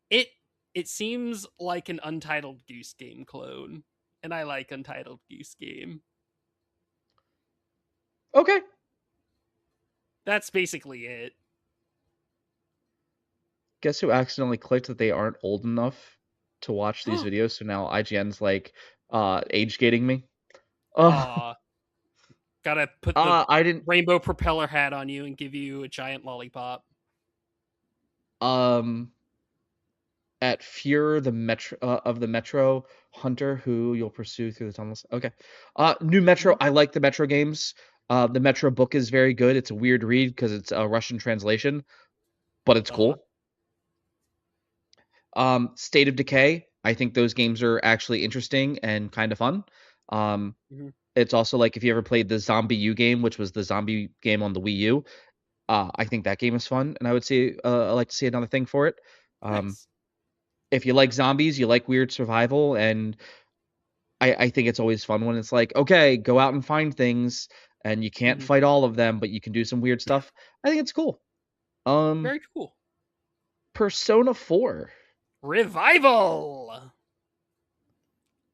it it seems like an Untitled Goose Game clone, and I like Untitled Goose Game. Okay. That's basically it. Guess who accidentally clicked that they aren't old enough to watch these videos? So now IGN's like, age gating me. Uh, Aw, gotta put the I didn't. rainbow propeller hat on you and give you a giant lollipop. Um, at Fear the Metro of the Metro Hunter, who you'll pursue through the tunnels. Okay. New Metro. Mhm. I like the Metro games. The Metro book is very good. It's a weird read because it's a Russian translation, but it's Uh-huh. cool. State of Decay. I think those games are actually interesting and kind of fun. Um, Mhm. it's also like if you ever played the Zombie U game, which was the zombie game on the Wii U. I think that game is fun, and I would say I like to see another thing for it. Um, Nice. if you like zombies, you like weird survival, and I think it's always fun when it's like, okay, go out and find things, and you can't Mhm. fight all of them, but you can do some weird stuff. I think it's cool. Very cool. Persona 4. Revival.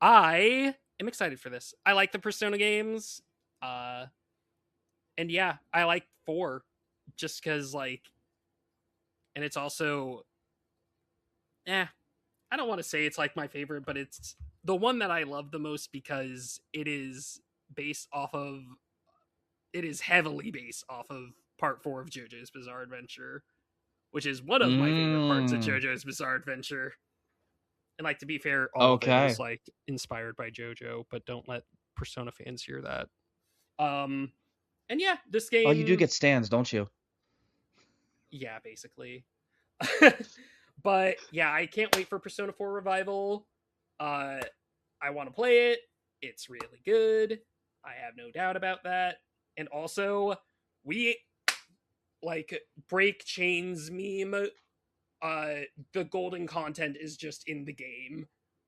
I am excited for this. I like the Persona games. Uh and yeah, I like 4 just cuz like and it's also eh I don't want to say it's like my favorite, but it's the one that I love the most because based off of it is heavily based off of part 4 of JoJo's Bizarre Adventure, which is one of my favorite parts of Mm, JoJo's Bizarre Adventure. And like to be fair, all of it is okay. like inspired by JoJo, but don't let Persona fans hear that. Um and yeah, this Oh, you do game, get stands, don't you? yeah, basically. But yeah, I can't wait for Persona 4 Revival. Uh I want to play it. It's really good. I have no doubt about that. And also, we like break chains meme. Uh, the golden content is just in the game.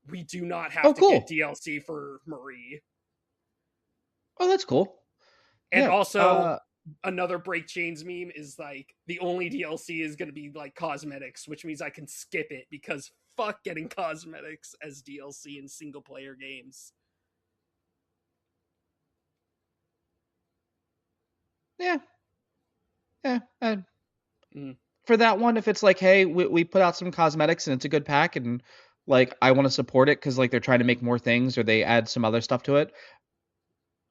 We do not Oh, have to get cool. DLC for Marie. Oh, that's cool. And Yeah. also, another break chains meme is like the only DLC is going to be like cosmetics, which means I can skip it because fuck getting cosmetics as DLC in single player games. Yeah. Yeah. Mm, For that one, if it's like, hey, we put out some cosmetics and it's a good pack, and like I want to support it because like they're trying to make more things or they add some other stuff to it,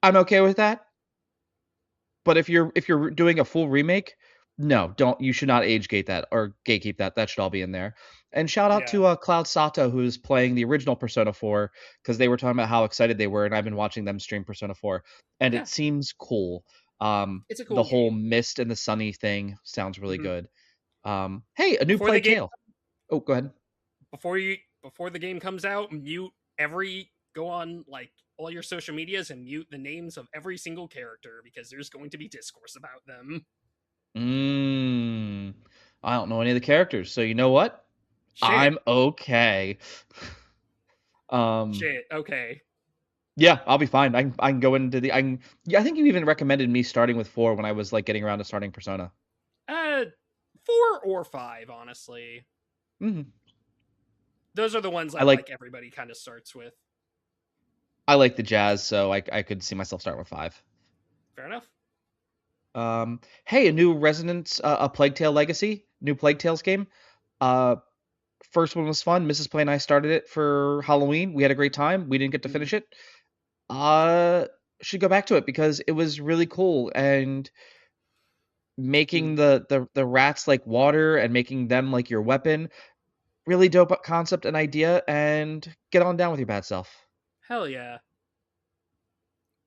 I'm okay with that. But if you're doing a full remake, no, don't you should not age gate that or gatekeep that. That should all be in there. And shout out yeah, to Cloud Sato who's playing the original Persona 4 because they were talking about how excited they were, and I've been watching them stream Persona 4, and yeah, it seems cool. it's a The cool whole game. mist and the sunny thing sounds really Mhm. good. Hey, a new Before the Plague game Tale. Oh, go ahead. before the game comes out, mute every go on like all your social medias and mute the names of every single character because there's going to be discourse about them. Mm, I don't know any of the characters, so you know what? Shit. I'm okay. Um, Shit. Okay. yeah, I'll be fine. I can go into the I can yeah, I think you even recommended me starting with 4 when I was like getting around to starting Persona. Uh 4 or 5, honestly. Mhm. Those are the ones I that like like everybody kind of starts with. I like the jazz, so I could see myself starting with 5. Fair enough. Hey, a new Resonance, a Plague Tale Legacy, new Plague Tales game. Uh, First one was fun. Mrs. Play and I started it for Halloween. We had a great time. We didn't get to Mhm. finish it. Uh, should go back to it because it was really cool, and making Mhm. the rats like water and making them like your weapon, really dope concept and idea, and get on down with your bad self. Hell yeah.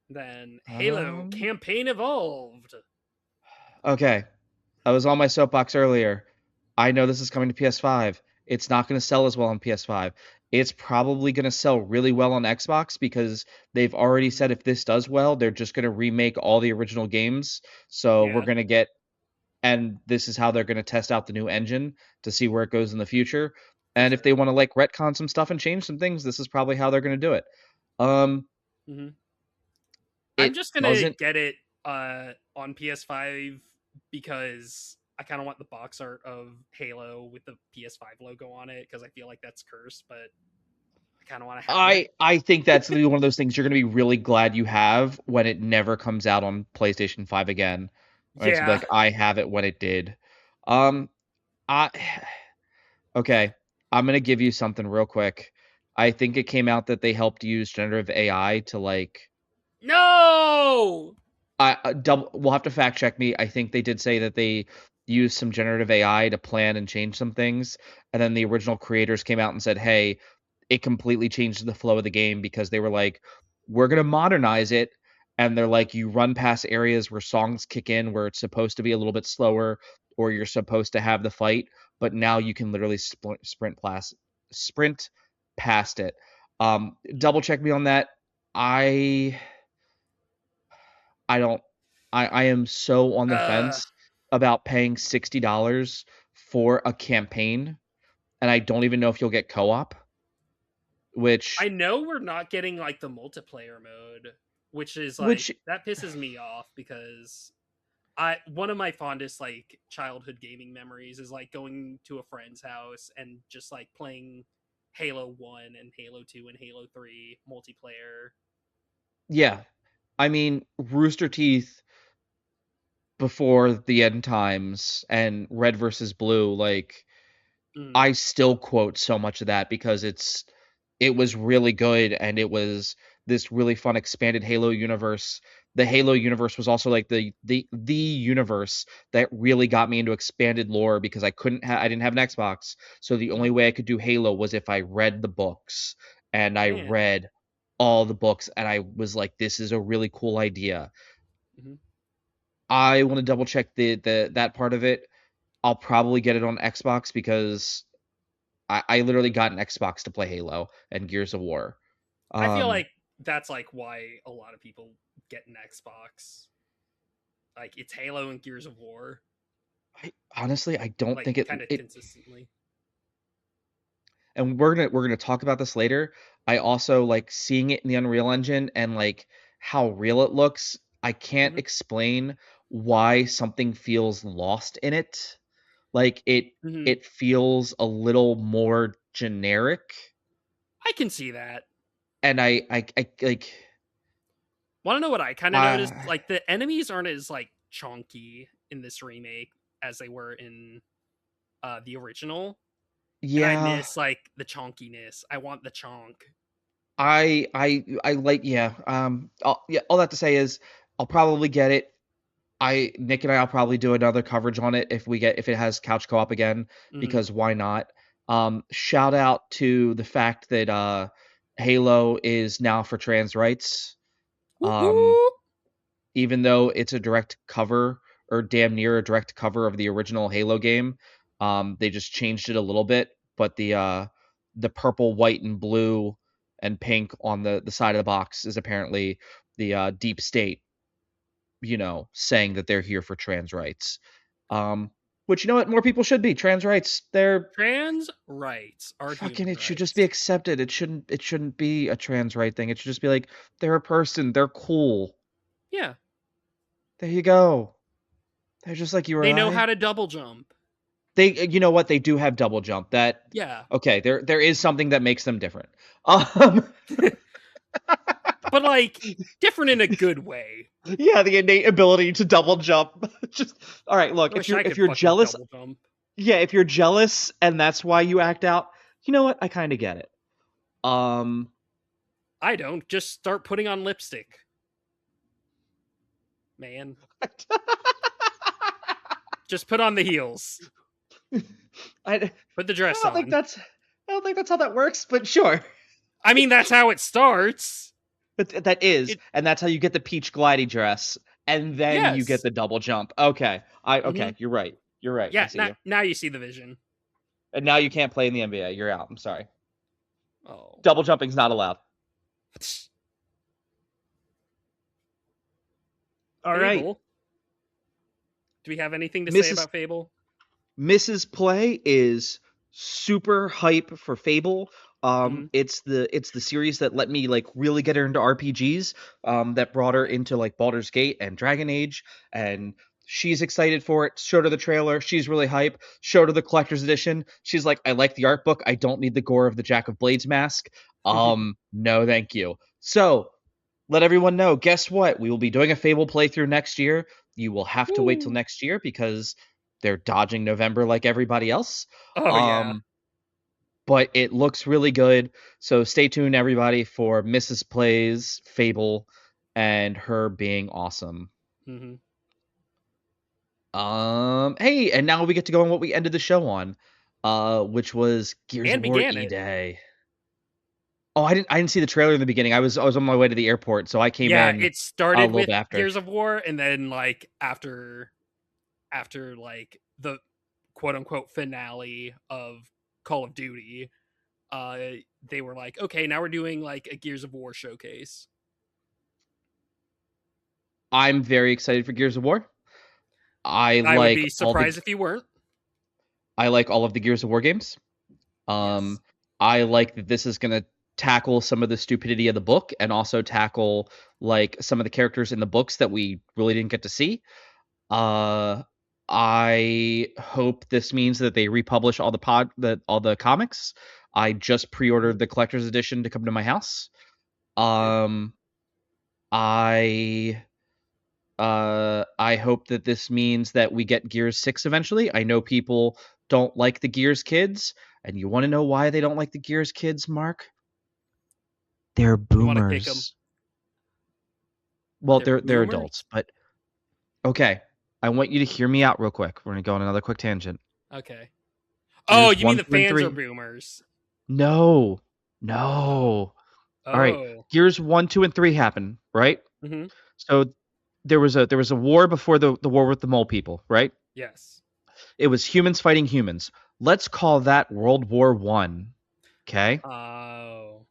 Then Halo Um, campaign evolved. okay. I was on my soapbox earlier. I know this is coming to PS5. It's not going to sell as well on PS5. It's probably going to sell really well on Xbox because they've already said if this does well, they're just going to remake all the original games. So we're Yeah, going to get, and this is how they're going to test out the new engine to see where it goes in the future. for And if sure. they want to like retcon some stuff and change some things, this is probably how they're going to do it. Um, Hmm. I'm it just gonna doesn't. get it on PS5 because I kind of want the box art of Halo with the PS5 logo on it because I feel like that's cursed, but I kind of want to have it. I think that's gonna be one of those things you're gonna be really glad you have when it never comes out on PlayStation 5 again. Or it's gonna be Yeah. like, I have it when it did. Um, I okay. I'm gonna give you something real quick. I think it came out that they helped use generative AI to like No. double. We'll have to fact check me. I think they did say that they used some generative AI to plan and change some things, and then the original creators came out and said, "Hey, it completely changed the flow of the game because they were like, we're gonna modernize it." And they're like, you run past areas where songs kick in where it's supposed to be a little bit slower, or you're supposed to have the fight, but now you can literally sprint past it. Double check me on that. I I don't. I am so on the Uh, fence about paying $60 for a campaign, and I don't even know if you'll get co-op. I Which, know we're not getting like the multiplayer mode, which is like which, that pisses me off because I one of my fondest like childhood gaming memories is like going to a friend's house and just like playing Halo 1 and Halo 2 and Halo 3 multiplayer. yeah. I mean, Rooster Teeth before the end times and Red versus Blue, like Mm, I still quote so much of that because it was really good and it was this really fun expanded Halo universe. The Halo universe was also like the universe that really got me into expanded lore because I didn't have an Xbox. So the only mhm. way I could do Halo was if I read the books, and I Man. read all the books and I was like, this is a really cool idea. Mhm. I want to double check the that part of it. I'll probably get it on Xbox because I literally got an Xbox to play Halo and Gears of War. I feel Um, like that's like why a lot of people get an Xbox. Like it's Halo and Gears of War, honestly, I don't like think it kind of it. consistently. And we're gonna talk about this later. I also like seeing it in the Unreal Engine and like how real it looks. I can't Hmm. explain why something feels lost in it. Like Hmm. it feels a little more generic, I can see that. and I like. Want to know what I kind of noticed? Uh, Like the enemies aren't as like chunky in this remake as they were in the original, and I yeah, miss like the chunkiness. I want the chunk. I like, yeah. Yeah, all that to say is I'll probably get it. Nick and I'll probably do another coverage on it if it has couch co-op again, Hmm. because why not? Shout out to the fact that Halo is now for trans rights. Whoop Um, whoop. Even though it's a direct cover, or damn near a direct cover of the original Halo game. They just changed it a little bit, but the purple, white, and blue and pink on the side of the box is apparently the deep state, saying that they're here for trans rights. Um, which, you know what, more people should be trans rights. They're Trans rights are fucking. human It should just be rights. accepted. It shouldn't be a trans right thing. It should just be like they're a person. They're cool. Yeah, There you go. They're just like you or they know how I. to double jump. You know what? They do have double jump. That Yeah, okay? There is something that makes them different. Um, but like different in a good way. yeah, the innate ability to double jump. Just all right. Look, I if wish you're I if could you're fucking jealous, double jump. yeah, if you're jealous and that's why you act out, you know what? I kind of get it. Um, I don't. Just start putting on lipstick, man. Just put on the heels. I Put the dress don't think on. that's I don't think that's how that works, but sure. I mean, that's how it starts. That is, It and that's how you get the peach glidey dress, and then you get yes. the double jump. Okay, I Hmm. okay. You're right. You're right. I Yeah. see Now, you. now you see the vision. And now you can't play in the NBA. You're out. I'm sorry. Oh, Double jumping's not allowed. All right. Fable. Do we have anything to say Mrs. about Fable? Mrs. Play is super hype for Fable. Hmm. It's the series that let me like really get her into RPGs. That brought her into like Baldur's Gate and Dragon Age, and she's excited for it. Showed her the trailer. She's really hype. Showed her the collector's edition. She's like, I like the art book. I don't need the gore of the Jack of Blades mask. No, thank you. So let everyone know. Guess what? We will be doing a Fable playthrough next year. You will have to wait till Woo. next year because they're dodging November like everybody else. Oh yeah. Um, but it looks really good. So stay tuned, everybody, for Mrs. Plays Fable and her being awesome. Hmm. Hey, and now we get to go on what we ended the show on, which was Gears of And War began E it. Day. Oh, I didn't see the trailer in the beginning. I was on my way to the airport, so I came Yeah, in it a started little with bit after. Gears of War, and then like after like the quote unquote finale of Call of Duty, uh they were like, okay, now we're doing like a Gears of War showcase. I'm very excited for Gears of War. I I would like be all the surprised if you weren't. I like all of the Gears of War games. Yes. Um, I like that this is gonna tackle some of the stupidity of the book and also tackle like some of the characters in the books that we really didn't get to see. Uh, I hope this means that they republish all the comics. I just Mhm. pre-ordered the collector's edition to come to my house. Okay. Um, I I hope that this means that we get Gears 6 eventually. I know people don't like the Gears kids, and you want to know why they don't like the Gears kids, Mark? They're You want to kick them? boomers. Well, They're they're adults, boomers. but okay. I want you to hear me out real quick. We're gonna go on another quick tangent. Okay. Oh, Gears you mean 1, the 2, and fans are 3. boomers? No. Oh. No. All right. Oh. Gears 1, 2, and 3 happen, right? Hmm. So there was a war before the war with the mole people, right? Yes. It was humans fighting humans. Let's call that World War One. Okay. Oh.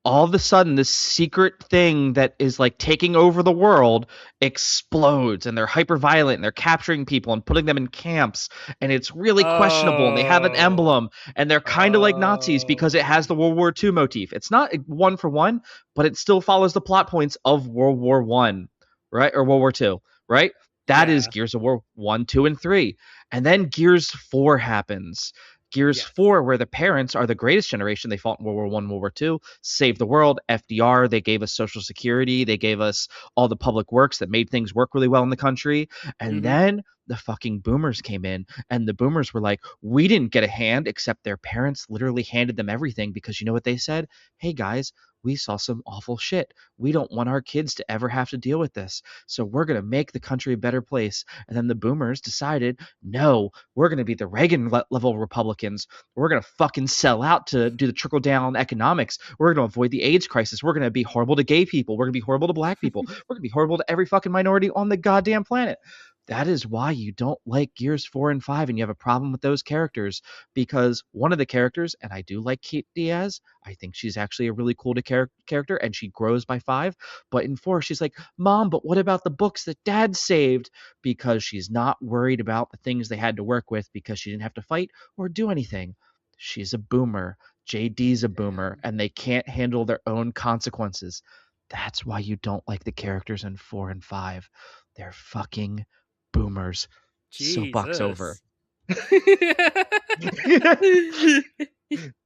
All of a sudden, this secret thing that is like taking over the world explodes, and they're hyper violent, and they're capturing people and putting them in camps, and it's really questionable. And they have an Oh. emblem, and they're kind of like Nazis because it Oh. has the World War II motif. It's not one for one, but it still follows the plot points of World War One, right, or World War Two, right? That is Yeah. Gears of War 1, 2, and 3. And then Gears 4 happens. Gears Yes. 4, where the parents are the greatest generation. They fought in World War One, World War Two, saved the world. FDR, they gave us Social Security. They gave us all the public works that made things work really well in the country. And Hmm. then the fucking boomers came in, and the boomers were like, we didn't get a hand, except their parents literally handed them everything because you know what they said? Hey guys, we saw some awful shit. We don't want our kids to ever have to deal with this. So we're going to make the country a better place. And then the boomers decided, no, we're going to be the Reagan level Republicans. We're going to fucking sell out to do the trickle down economics. We're going to avoid the AIDS crisis. We're going to be horrible to gay people. We're going to be horrible to black people. We're going to be horrible to every fucking minority on the goddamn planet. That is why you don't like Gears 4 and 5 and you have a problem with those characters, because one of the characters, and I do like Kate Diaz, I think she's actually a really cool character and she grows by 5, but in 4 she's like, "Mom, but what about the books that dad saved?" Because she's not worried about the things they had to work with because she didn't have to fight or do anything. She's a boomer. JD's a boomer Damn. and they can't handle their own consequences. That's why you don't like the characters in 4 and 5. They're fucking boomers. Soapbox over. Jesus.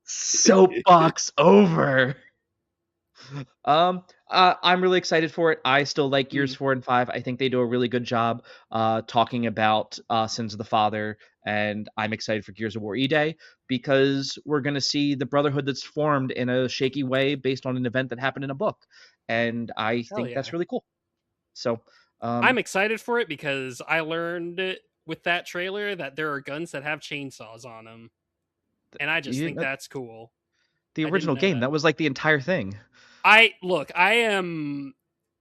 Soapbox over. I'm really excited for it. I still like Gears Mm, 4 and 5. I think they do a really good job talking about Sins of the Father, and I'm excited for Gears of War E Day because we're going to see the brotherhood that's formed in a shaky way based on an event that happened in a book, and I hell think that's yeah. really cool. So, I'm um, excited for it because I learned with that trailer that there are guns that have chainsaws on them, and I just think you, that's cool. the I didn't original know game, that. that was like the entire thing. I am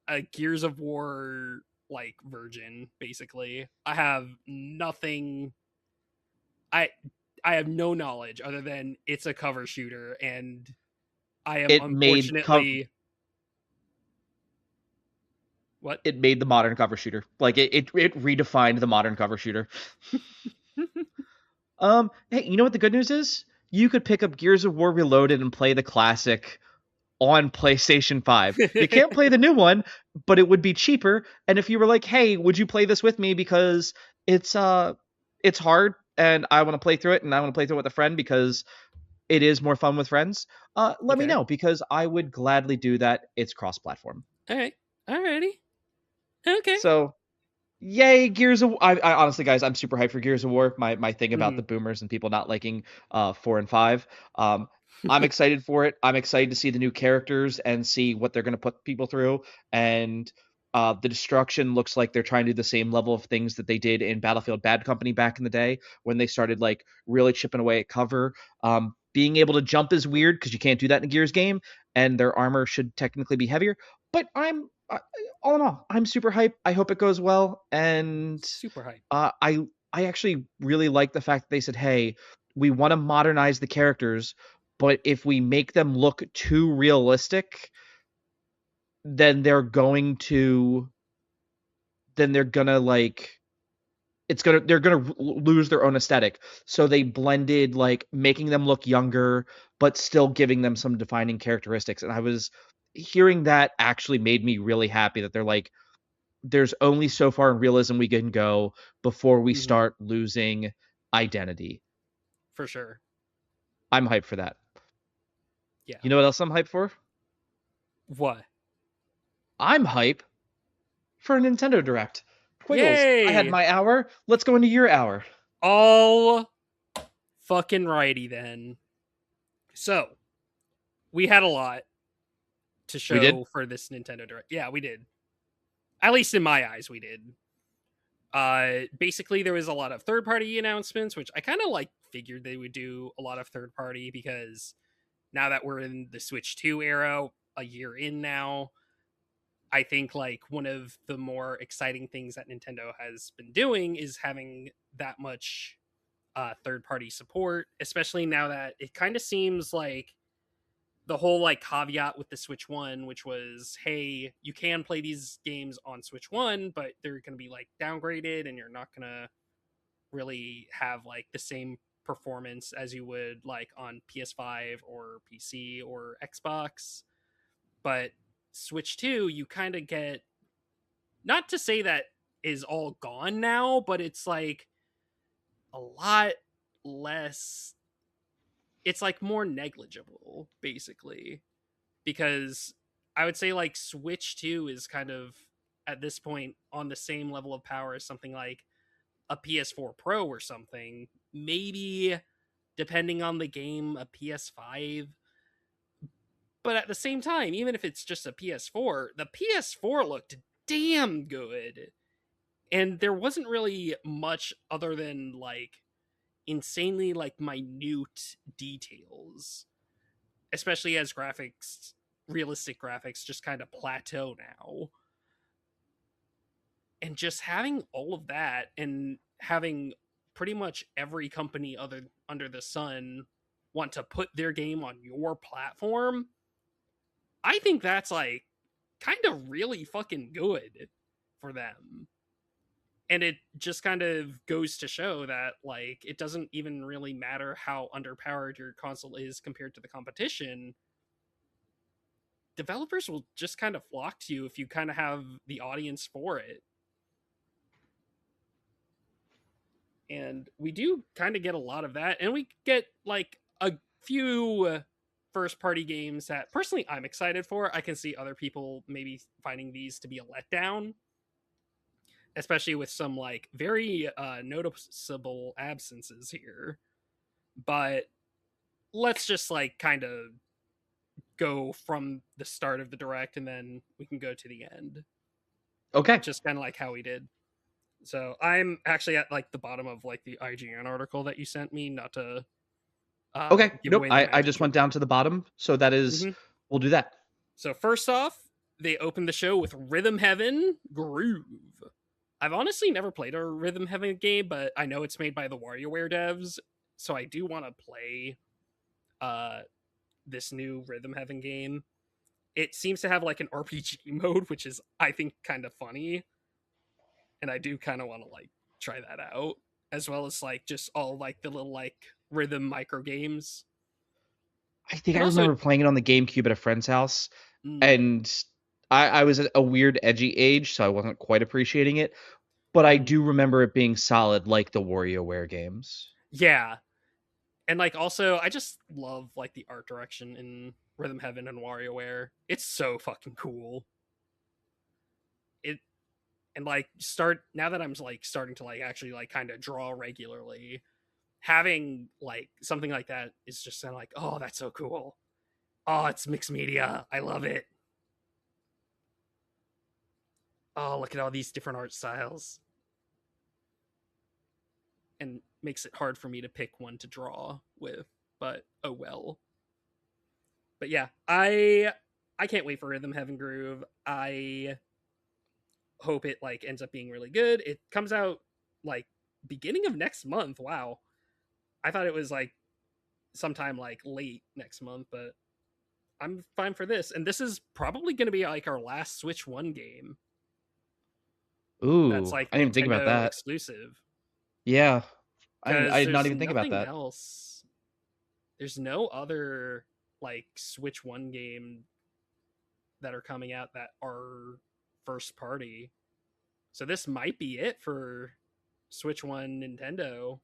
a Gears of War like virgin basically. I have nothing. I I have no knowledge other than it's a cover shooter, and I am It made unfortunately what? it made the modern cover shooter. Like it redefined the modern cover shooter. Hey, you know what the good news is? You could pick up Gears of War Reloaded and play the classic on PlayStation 5. You can't play the new one, but it would be cheaper. And if you were like, "Hey, would you play this with me because it's it's hard and I want to play through it and I want to play through it with a friend because it is more fun with friends." Let me Okay. know because I would gladly do that. It's cross-platform. All right. Alrighty. Okay. So, Yay, Gears of I honestly, guys, I'm super hyped for Gears of War. My thing about the Mhm. boomers and people not liking 4 and 5. Um, I'm excited for it. I'm excited to see the new characters and see what they're gonna put people through. And the destruction looks like they're trying to do the same level of things that they did in Battlefield Bad Company back in the day when they started like really chipping away at cover. Being able to jump is weird because you can't do that in a Gears game, and their armor should technically be heavier. But all in all, I'm super hyped. I hope it goes well, and Super hype. uh, I I actually really like the fact that they said, "Hey, we want to modernize the characters, but if we make them look too realistic, then they're gonna like they're gonna lose their own aesthetic." So they blended like making them look younger, but still giving them some defining characteristics. And I was hearing that actually made me really happy that they're like, there's only so far in realism we can go before we Mhm. start losing identity. For sure. I'm hyped for that. Yeah. You know what else I'm hyped for? What? I'm hype for a Nintendo Direct. Quiggles, I had Yay! my hour. Let's go into your hour. All fucking righty then. So, we had a lot to We did? show for this Nintendo Direct. Yeah, we did. At least in my eyes, we did. Basically, there was a lot of third party announcements, which I kind of like figured they would do a lot of third party because now that we're in the Switch 2 era, a year in now, I think like one of the more exciting things that Nintendo has been doing is having that much third party support, especially now that it kind of seems like the whole like caveat with the Switch 1, which was, hey, you can play these games on Switch 1, but they're going to be like downgraded and you're not going to really have like the same performance as you would like on PS5 or PC or Xbox. But Switch 2, you kind of get, not to say that is all gone now, but it's like a lot less, it's like more negligible basically, because I would say like Switch 2 is kind of at this point on the same level of power as something like a PS4 Pro or something. Maybe depending on the game, a PS5. But at the same time, even if it's just a PS4, the PS4 looked damn good. And there wasn't really much other than like insanely like minute details, especially as graphics, realistic graphics just kind of plateau now. And just having all of that and having pretty much every company other under the sun want to put their game on your platform, I think that's like kind of really fucking good for them. And it just kind of goes to show that like it doesn't even really matter how underpowered your console is compared to the competition. Developers will just kind of flock to you if you kind of have the audience for it. And we do kind of get a lot of that, and we get like a few first party games that personally I'm excited for. I can see other people maybe finding these to be a letdown, especially with some like very noticeable absences here. But let's just like kind of go from the start of the direct and then we can go to the end, Okay. just kind of like how we did. So I'm actually at like the bottom of like the IGN article that you sent me, not to Okay. give Nope. away the I magic just went trick. down to the bottom. So that is, Hmm. we'll do that. So first off, they opened the show with Rhythm Heaven Groove. I've honestly never played a Rhythm Heaven game, but I know it's made by the WarioWare devs, so I do want to play uh, this new Rhythm Heaven game. It seems to have like an RPG mode, which is I think kind of funny, and I do kind of want to like try that out, as well as like just all like the little like rhythm micro games. I think I And also, remember playing it on the GameCube at a friend's house, mm, and I was at a weird edgy age, so I wasn't quite appreciating it. But I mm, do remember it being solid, like the WarioWare games. yeah, and like also I just love like the art direction in Rhythm Heaven and WarioWare. It's so fucking cool. It And like start now that I'm like starting to like actually like kind of draw regularly, having like something like that is just kind of like, oh, that's so cool. Oh, it's mixed media. I love it. Oh, look at all these different art styles. And makes it hard for me to pick one to draw with, but oh well. But yeah, I can't wait for Rhythm Heaven Groove. I hope it like ends up being really good. It comes out like beginning of next month. Wow. I thought it was like sometime like late next month, but I'm fine for this. And this is probably going to be like our last Switch 1 game that's Ooh, like I didn't even think about Nintendo that. exclusive, Yeah, I cuz did not there's even think about nothing that. else. There's no other like Switch 1 game that are coming out that are first party. So this might be it for Switch 1 Nintendo,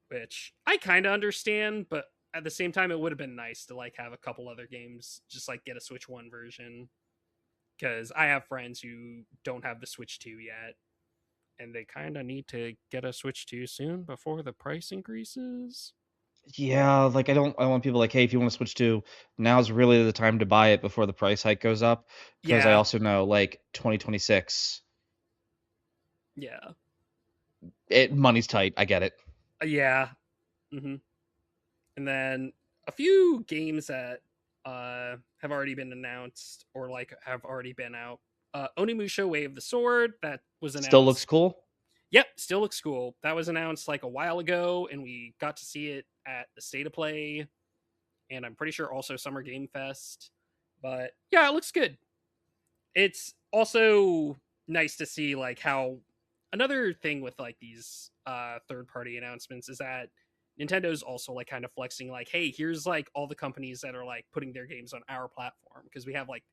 which I kind of understand, but at the same time it would have been nice to like have a couple other games just like get a Switch 1 version, cuz I have friends who don't have the Switch 2 yet and they kind of need to get a Switch 2 soon before the price increases. Yeah, like I want people like, hey, if you want to switch to, now's really the time to buy it before the price hike goes up. Because I Yeah. also know like 2026, Yeah. money's tight. I get it. Yeah. Mhm. And then a few games that have already been announced or like have already been out. Onimusha Way of the Sword that was Still looks announced. cool. Yep, still looks cool. That was announced like a while ago, and we got to see it at the State of Play, and I'm pretty sure also Summer Game Fest. But yeah, it looks good. It's also nice to see like how another thing with like these third party announcements is that Nintendo's also like kind of flexing like, hey, here's like all the companies that are like putting their games on our platform, because we have like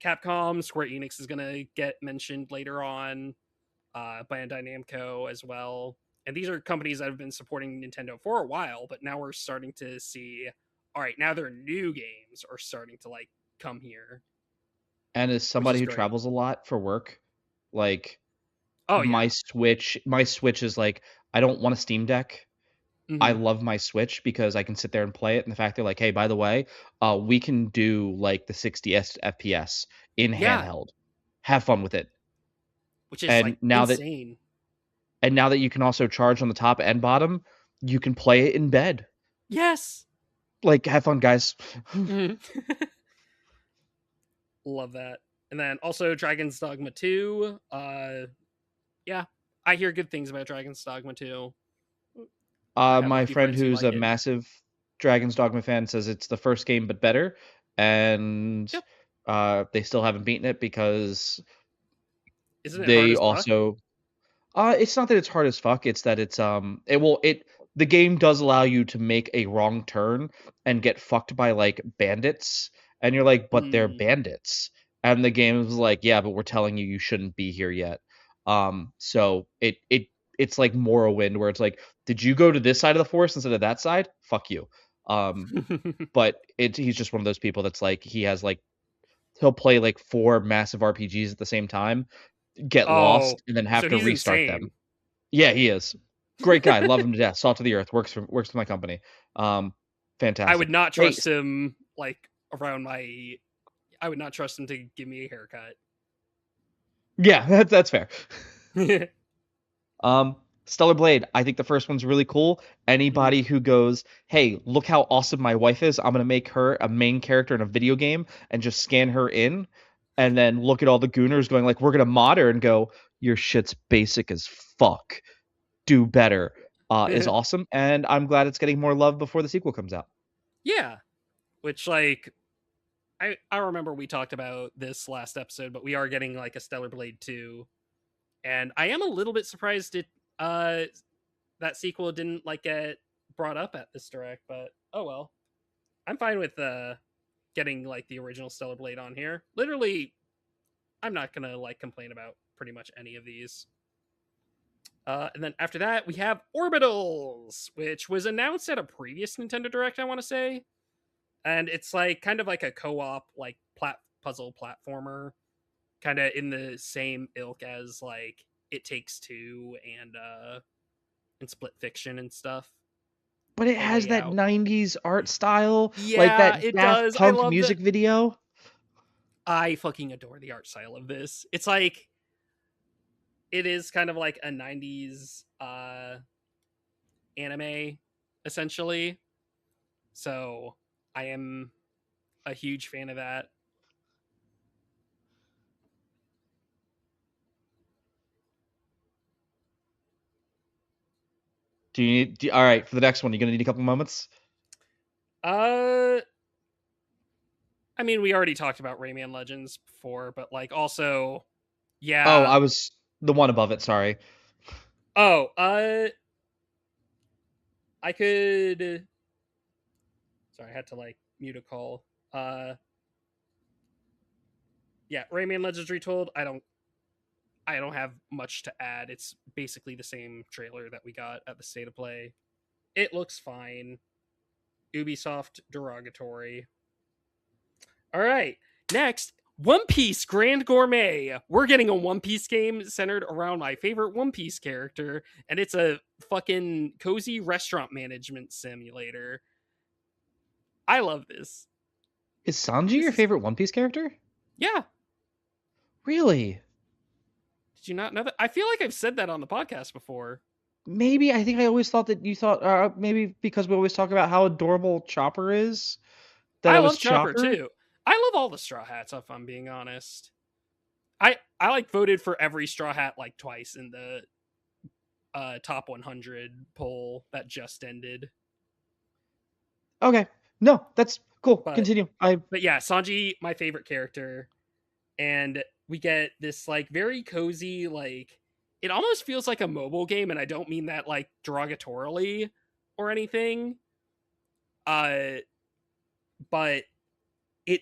Capcom, Square Enix is gonna get mentioned later on, Bandai Namco as well. And these are companies that have been supporting Nintendo for a while, but now we're starting to see, all right, now their new games are starting to like come here, And as which somebody is who great. travels a lot for work, like Oh yeah. My Switch is like, I don't want a Steam Deck. I Hmm. love my Switch because I can sit there and play it, and the fact they're like, "Hey, by the way, we can do like the 60 FPS in Yeah, handheld. Have fun with it." which is And like insane. now that you can also charge on the top and bottom, you can play it in bed. Yes. Like, have fun, guys. Mhm. Love that. And then also Dragon's Dogma 2. Yeah. I hear good things about Dragon's Dogma 2. I have a My few friend friends who who's like a it. massive Dragon's Dogma fan says it's the first game but better, and Yep. they still haven't beaten it because Isn't it hard they as fuck? also it's not that it's hard as fuck, it's that it the game does allow you to make a wrong turn and get fucked by, like, bandits, and you're like, "But they're Mm. bandits." And the game is like, "Yeah, but we're telling you you shouldn't be here yet." So it's like Morrowind where it's like, "Did you go to this side of the forest instead of that side? Fuck you." Um, but he's just one of those people that's like, he has, like, he'll play, like, 4 massive RPGs at the same time, get Oh, lost, and then have so to he's restart insane. them. Yeah, he is. Great guy, love him to death, salt to the earth, works for my company. Um, I Fantastic. would not Hey, trust him like around my I would not trust him to give me a haircut. yeah, that's fair. Um, Stellar Blade, I think the first one's really cool. Mhm. Anybody who goes, "Hey, look how awesome my wife is. I'm gonna make her a main character in a video game and just scan her in," and then look at all the gooners going like, "We're gonna mod her," and go, "Your shit's basic as fuck. Do better." Is awesome, and I'm glad it's getting more love before the sequel comes out. Yeah, which like I remember we talked about this last episode, but we are getting like a Stellar Blade 2, and I am a little bit surprised it uh that sequel didn't like get brought up at this direct, but oh well. I'm fine with getting like the original Stellar Blade on here. Literally, I'm not gonna like complain about pretty much any of these. And then after that, we have Orbitals, which was announced at a previous Nintendo Direct, I want to say, and it's like kind of like a co-op like puzzle platformer. kind of in the same ilk as like It Takes Two and Split Fiction and stuff. But it The has that layout. 90s art style, like Yeah, that it Daft does. I Punk love the music video. I fucking adore the art style of this. It's like it is kind of like a 90s anime essentially. So, I am a huge fan of that. All right, for the next one, you're gonna need a couple moments. Uh I mean, we already talked about Rayman Legends before, but like also Oh, yeah. I was the one above it. Sorry. Oh, I could sorry, I had to like mute a call. Uh yeah, Rayman Legends Retold. I don't have much to add. It's basically the same trailer that we got at the State of Play. It looks fine. Ubisoft derogatory. All right. Next, One Piece Grand Gourmet. We're getting a One Piece game centered around my favorite One Piece character, and it's a fucking cozy restaurant management simulator. I love this. Is Sanji This your is favorite One Piece character? yeah. Really? Did you not know that? I feel like I've said that on the podcast before. Maybe I think I always thought that you thought maybe because we always talk about how adorable Chopper is that I it was love Chopper Chopper. too. I love all the Straw Hats, if I'm being honest. I like voted for every Straw Hat like twice in the top 100 poll that just ended. Okay, no, that's cool. But Continue. I but yeah, Sanji, my favorite character, and we get this like very cozy like it almost feels like a mobile game, and I don't mean that like derogatorily or anything. Uh, but it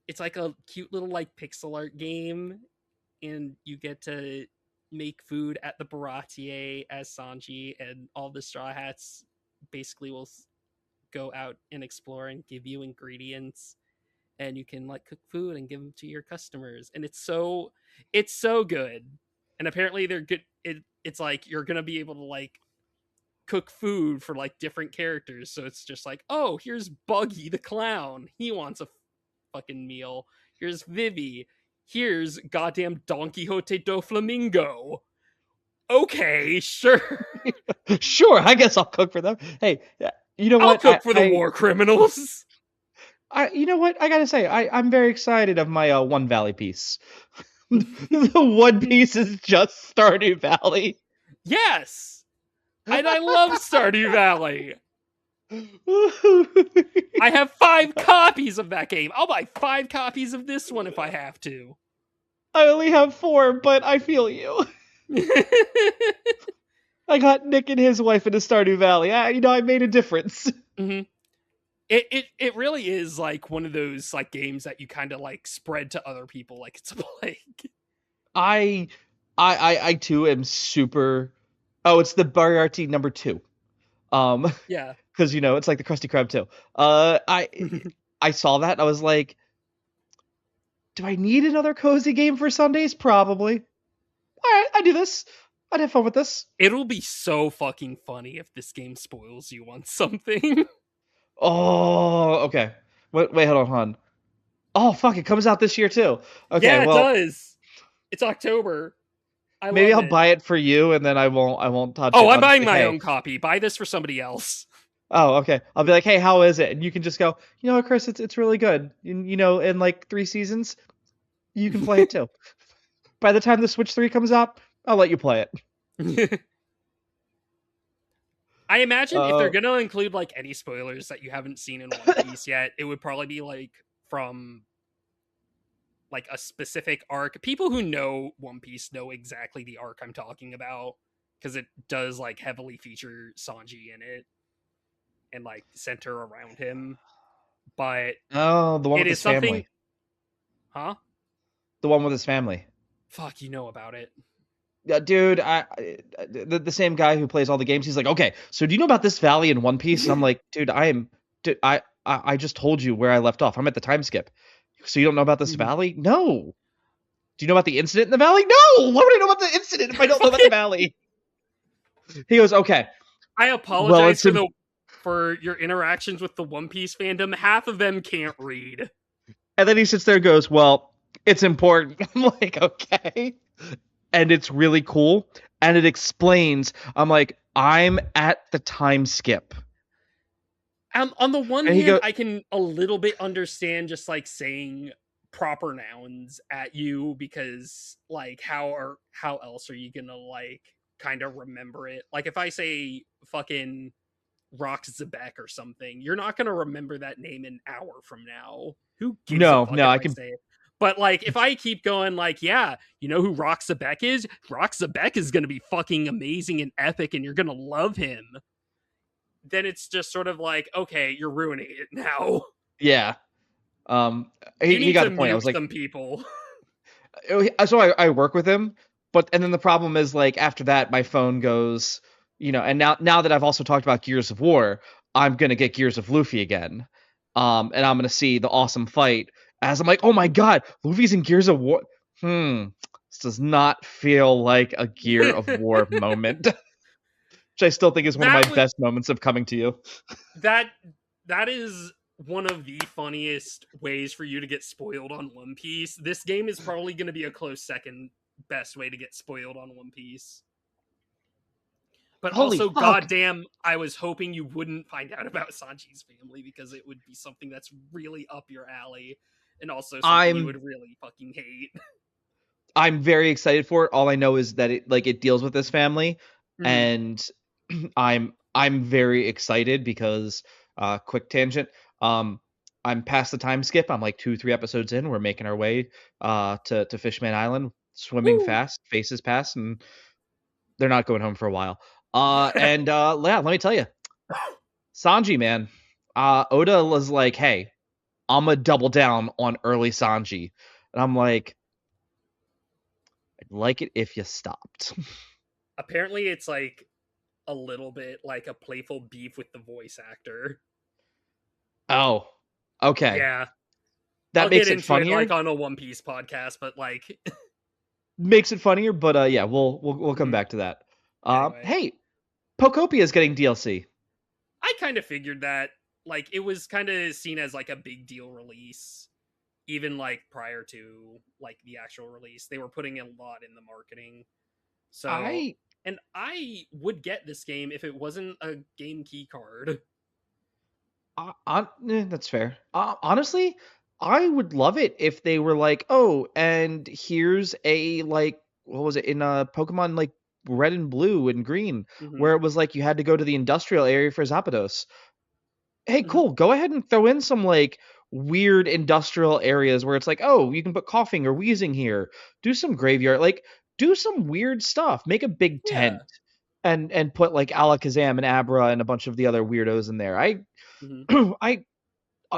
it's like a cute little like pixel art game, and you get to make food at the Baratier as Sanji, and all the Straw Hats basically will go out and explore and give you ingredients, and you can like cook food and give them to your customers, and it's so good. And apparently they're good. It's like you're gonna be able to like cook food for like different characters, so it's just like, oh, here's Buggy the clown, he wants a fucking meal. Here's Vivi, here's goddamn Don Quixote do Flamingo. Okay, sure. sure. I guess I'll cook for them. Hey, you know I'll what? cook for the war criminals. You know what? I gotta say, I'm very excited of my One Valley piece. The One Piece is just Stardew Valley. Yes, and I love Stardew Valley. I have 5 copies of that game. I'll buy 5 copies of this one if I have to. I only have 4, but I feel you. I got Nick and his wife into Stardew Valley. I made a difference. Mm-hmm. It really is like one of those like games that you kind of like spread to other people like it's a plague. I, I too am super. Oh, it's the Bariarty number 2. Yeah. Because it's like the Krusty Krab too. I saw that and I was like, do I need another cozy game for Sundays? Probably. All right, I do this. I'd have fun with this. It'll be so fucking funny if this game spoils you on something. Oh, okay. Wait, hold on. Oh, fuck! It comes out this year too. Okay, Yeah, it well, does. It's October. I maybe love I'll it. buy it for you, and then I won't touch Oh, it. I'm I'll just buying say, my hey. own copy. Buy this for somebody else. Oh, okay. I'll be like, hey, how is it? And you can just go, you know what, Chris? It's really good. In like 3 seasons, you can play it too. By the time the Switch 3 comes out, I'll let you play it. I imagine if they're Uh, gonna include like any spoilers that you haven't seen in One Piece yet, it would probably be like from like a specific arc. People who know One Piece know exactly the arc I'm talking about because it does like heavily feature Sanji in it and like center around him. But oh, the one it with is his something, family. huh? The one with his family. Fuck, you know about it. Yeah, dude, the same guy who plays all the games. He's like, okay, so do you know about this valley in One Piece? And I'm like, dude, I just told you where I left off. I'm at the time skip. So you don't know about this valley? No. Do you know about the incident in the valley? No! Why would I know about the incident if I don't know about the valley? He goes, okay, I well, apologize for your interactions with the One Piece fandom. Half of them can't read. and then he sits there and goes, well, it's important. I'm like, okay. And it's really cool. And it explains, I'm like, I'm at the time skip. On the one And he hand, goes, I can a little bit understand just like saying proper nouns at you because like how else are you gonna like kind of remember it? Like if I say fucking Rock Zebek or something, you're not gonna remember that name an hour from now. Who gives a no, fuck no, if I I can, say it? But like if I keep going like, yeah, you know who Rock Zebek is? Rock Zebek is gonna be fucking amazing and epic and you're gonna love him. Then it's just sort of like, okay, you're ruining it now. yeah. Um, You he need got to the point. I mute was like, some people. so I work with him, but and then the problem is like after that my phone goes, and now that I've also talked about Gears of War, I'm gonna get Gears of Luffy again, and I'm gonna see the awesome fight as I'm like, oh my god, Luffy's in Gears of War. This does not feel like a Gear of War moment, which I still think is one of my that would best moments of coming to you. that that is one of the funniest ways for you to get spoiled on One Piece. This game is probably going to be a close second best way to get spoiled on One Piece. But Holy also, fuck! goddamn, I was hoping you wouldn't find out about Sanji's family because it would be something that's really up your alley, and also something you I'm would really fucking hate. I'm very excited for it. All I know is that it deals with this family, Mhm. and I'm very excited because quick tangent. Um, I'm past the time skip. I'm like 2-3 episodes in. We're making our way to Fishman Island, swimming Woo! fast, faces past, and they're not going home for a while. And yeah, let me tell you, Sanji, man, Oda was like, hey, I'm gonna double down on early Sanji, and I'm like, I'd like it if you stopped. Apparently, it's like a little bit like a playful beef with the voice actor. Oh, okay. Yeah, That I'll get makes it into it like funnier. on a One Piece podcast, but like, Makes it funnier, but yeah, we'll come mhm. back to that. Anyway, Hey, Pokopia is getting DLC. I kind of figured that like it was kind of seen as like a big deal release, even like prior to like the actual release. They were putting a lot in the marketing. So, I, and I would get this game if it wasn't a game key card. that's fair. Honestly, I would love it if they were like, oh, and here's a like, what was it in Pokemon like Red and Blue and Green, where Hmm. it was like you had to go to the industrial area for Zapdos. Hey, Hmm. cool. Go ahead and throw in some like weird industrial areas where it's like, oh, you can put coughing or wheezing here. Do some graveyard, like do some weird stuff. Make a big tent Yeah. and put like Alakazam and Abra and a bunch of the other weirdos in there. I Hmm. I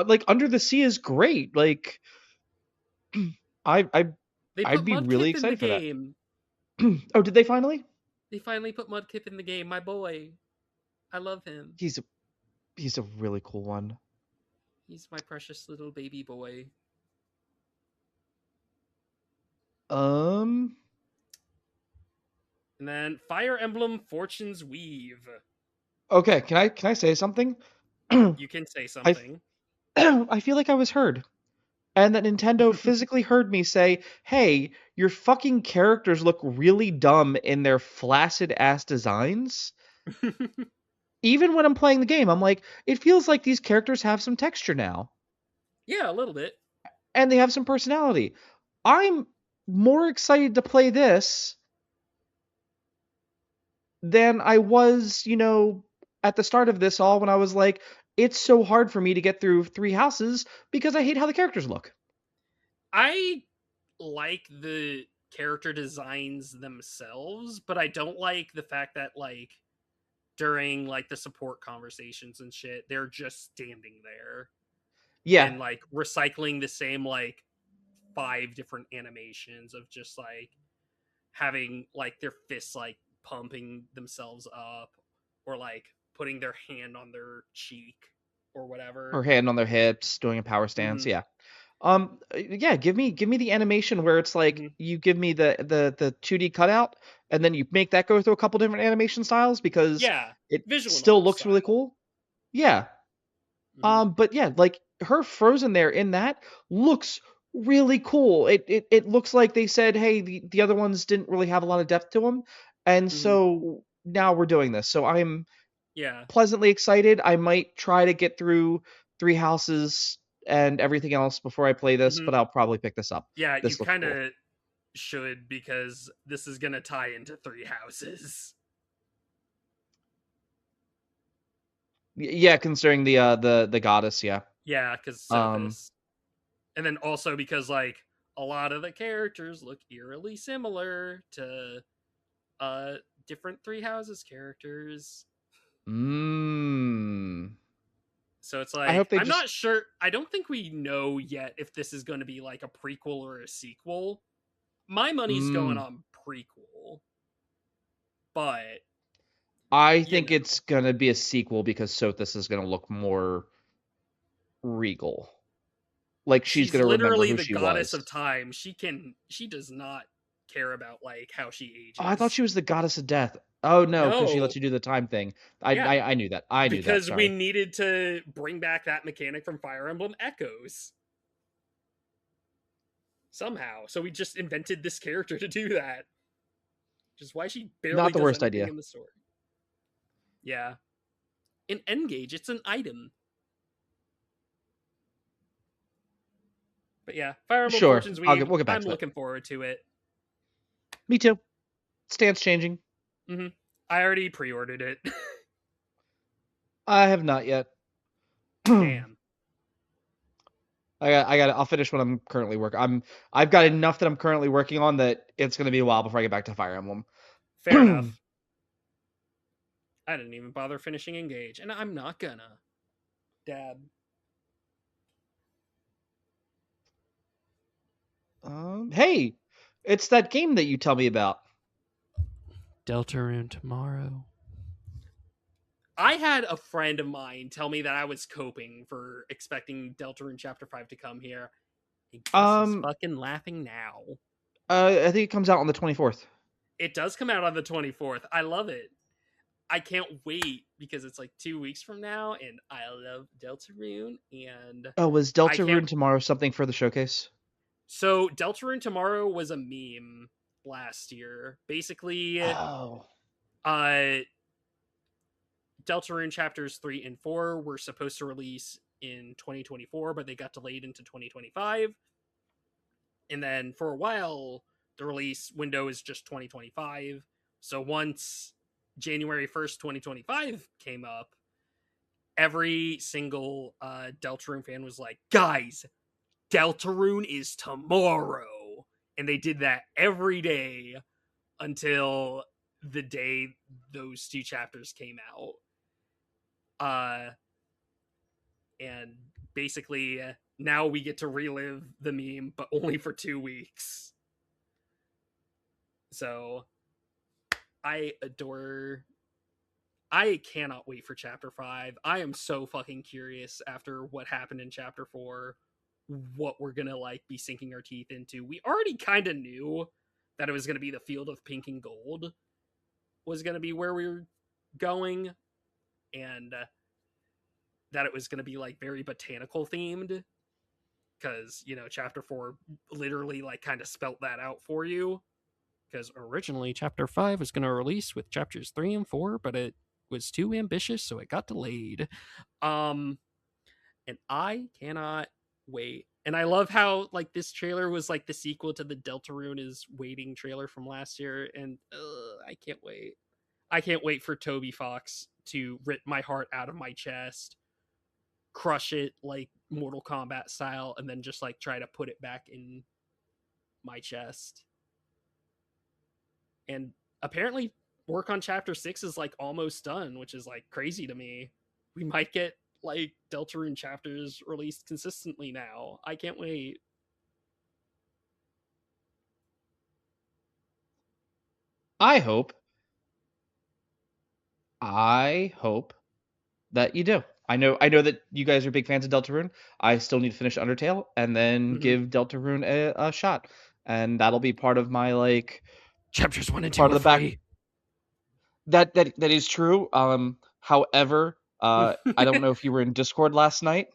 like Under the Sea is great. Like I I They I'd put be really Mudkip in the excited for that. game. Oh, did they finally? They finally put Mudkip in the game. My boy. I love him. He's a he's a really cool one. He's my precious little baby boy. Um And then Fire Emblem Fortune's Weave. okay, can I say something? You can say I something. I feel like I was heard. And that Nintendo physically heard me say, "Hey, your fucking characters look really dumb in their flaccid ass designs." Even when I'm playing the game, I'm like, it feels like these characters have some texture now Yeah, a little bit. and they have some personality. I'm more excited to play this than I was, at the start of this all when I was like, it's so hard for me to get through 3 houses because I hate how the characters look. I like the character designs themselves, but I don't like the fact that like during like the support conversations and shit, they're just standing there Yeah, and like recycling the same like five different animations of just like having like their fists like pumping themselves up or like putting their hand on their cheek or or whatever. hand on their hips, doing a power stance. Hmm. Yeah. Yeah, give me the animation where it's like Hmm. you give me the 2D cutout and then you make that go through a couple different animation styles because Yeah, it visual still novel looks really style. cool. Yeah. Hmm. But yeah, like her frozen there in that looks really cool. It looks like they said, "Hey, the other ones didn't really have a lot of depth to them." And Hmm. so now we're doing this. So I'm Yeah. pleasantly excited. I might try to get through Three Houses and everything else before I play this, Hmm. but I'll probably pick this up. Yeah, you This looks kind cool. of should, because this is gonna tie into Three Houses. Yeah, considering the goddess, yeah. Yeah, because Um, Sothis. And then also because like a lot of the characters look eerily similar to uh different Three Houses characters. mm, So it's I like hope they I'm just not sure. I don't think we know yet if this is going to be like a prequel or a sequel. My money's going mm, on prequel, but I you think know, it's gonna be a sequel because Sothis is gonna look more regal. Like she's she's gonna remember literally who the she goddess of was. time. She does not care about like how she Oh, I thought ages. she was the goddess of death. Oh no, because she lets No. you do the time thing. Yeah, I knew that. I knew that. because we Sorry. needed to bring back that mechanic from Fire Emblem Echoes somehow. So we just invented this character to do that, which is why she Not barely the does worst anything idea. in the story. Yeah. In Engage, it's an item. But yeah, Fire Emblem Sure, Fortunes I'll get. Week. We'll get back I'm to it. looking forward to it. Me too. Stance changing. Hmm. I already pre-ordered it. I have not yet. I Damn. got. I'll finish what I'm currently working. I've got enough that I'm currently working on that it's gonna be a while before I get back to Fire Emblem. Fair enough. I didn't even bother finishing Engage, and I'm not gonna. Dad. Hey, it's that game that you tell me about. Deltarune tomorrow. I had a friend of mine tell me that I was coping for expecting Deltarune Chapter 5 to come here. And guess he's Um, fucking laughing now. I think it comes out on the 24th. It does come out on the 24th. I love it. I can't wait because it's like 2 weeks from now, and I love Deltarune, and Oh, was I can't. Deltarune tomorrow something for the showcase? So Deltarune tomorrow was a meme last year. Basically, Oh. uh, Deltarune chapters 3 and 4 were supposed to release in 2024, but they got delayed into 2025. And then for a while, the release window is just 2025. So once January 1st, 2025 came up, every single Deltarune fan was like, guys, Deltarune is tomorrow. And they did that every day until the day those two chapters came out. And basically, now we get to relive the meme, but only for 2 weeks. So I adore. I cannot wait for chapter 5. I am so fucking curious after what happened in chapter 4, what we're gonna like be sinking our teeth into. We already kind of knew that it was gonna be the field of pink and gold was gonna be where we were going, and that it was gonna be like very botanical themed, because chapter 4 literally like kind of spelt that out for you, because originally chapter 5 was going to release with chapters 3 and 4, but it was too ambitious, so it got delayed. um and I cannot wait. And I love how like this trailer was like the sequel to the Deltarune is Waiting trailer from last year, and I can't wait. I can't wait for Toby Fox to rip my heart out of my chest, crush it like Mortal Kombat style, and then just like try to put it back in my chest. And apparently work on chapter 6 is like almost done, which is like crazy to me. We might get like Deltarune chapters released consistently now. I can't wait. I hope. I hope that you do. I know that you guys are big fans of Deltarune. I still need to finish Undertale and then Hmm. give Deltarune a shot, and that'll be part of my like Chapters 1 and 2 part of are the back. free. That is true. However, I don't know if you were in Discord last night.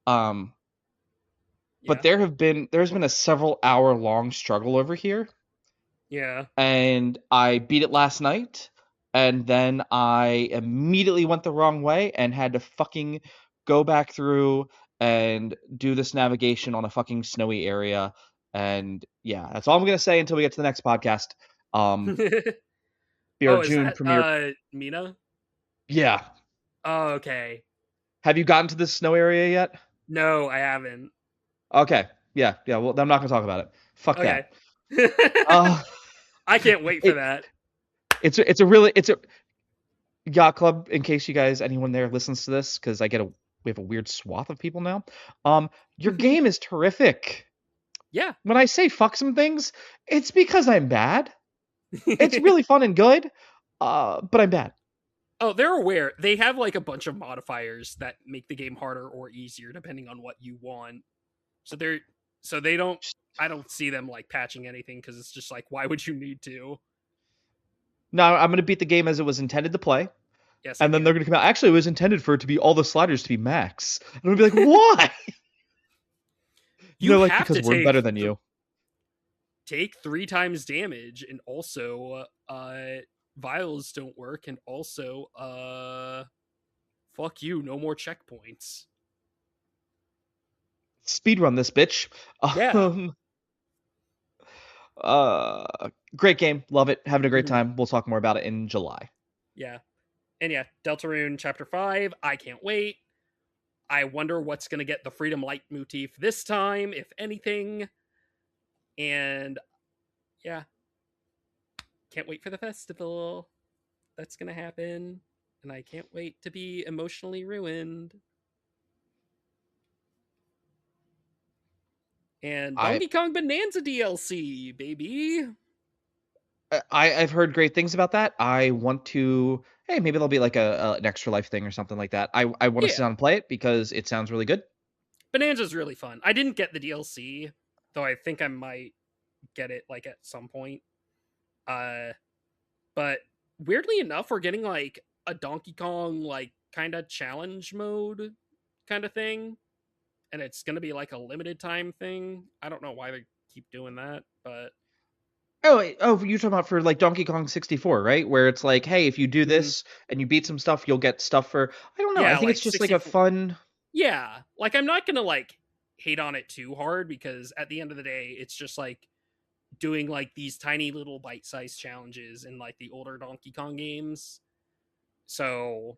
Um, but Yeah. there's been a several hour long struggle over here, Yeah. and I beat it last night, and then I immediately went the wrong way and had to fucking go back through and do this navigation on a fucking snowy area. And yeah, that's all I'm gonna say until we get to the next podcast. Be our Oh, is June that premiere. Mina? Yeah. Oh, okay. Have you gotten to this snow area yet? No, I haven't. Okay. Yeah, yeah. Well, I'm not gonna talk about it. Fuck Okay. that. Uh, I can't wait for it that. it's a yacht club. In case you guys, anyone there listens to this, because we have a weird swath of people now. Um, your game is terrific. Yeah. When I say fuck some things, it's because I'm bad. It's really fun and good. But I'm bad. Oh, they're aware. They have like a bunch of modifiers that make the game harder or easier depending on what you want. So they're so they don't I don't see them like patching anything because it's just like why would you need to? No, I'm gonna beat the game as it was intended to play, Yeah, same and then they're here. gonna come out. Actually, it was intended for it to be all the sliders to be max. And I'm gonna be like, why? And You they're like, have because to we're better than you. take 3 times damage, and also vials don't work, and also fuck you, no more checkpoints. Speedrun this bitch. Yeah. Um, great game. Love it. Having a great time. We'll talk more about it in July. Yeah. And yeah, Deltarune Chapter 5, I can't wait. I wonder what's going to get the Freedom Light motif this time, if anything. And yeah, can't wait for the festival that's going to happen. And I can't wait to be emotionally ruined. And I Donkey Kong Bonanza DLC, baby. I've heard great things about that. I want to. Hey, maybe there'll be like an extra life thing or something like that. I want to sit Yeah, down and play it because it sounds really good. Bonanza's really fun. I didn't get the DLC, though I think I might get it like at some point. Uh but weirdly enough, we're getting like a Donkey Kong like kind of challenge mode kind of thing, and it's going to be like a limited time thing. I don't know why they keep doing that, but Oh, you're talking about for like Donkey Kong 64, right? Where it's like, hey, if you do mhm. this and you beat some stuff, you'll get stuff for. I don't know. I Yeah, think like it's just like a 64. fun. Yeah, like I'm not going to like hate on it too hard because at the end of the day, it's just like doing like these tiny little bite-sized challenges in like the older Donkey Kong games. So,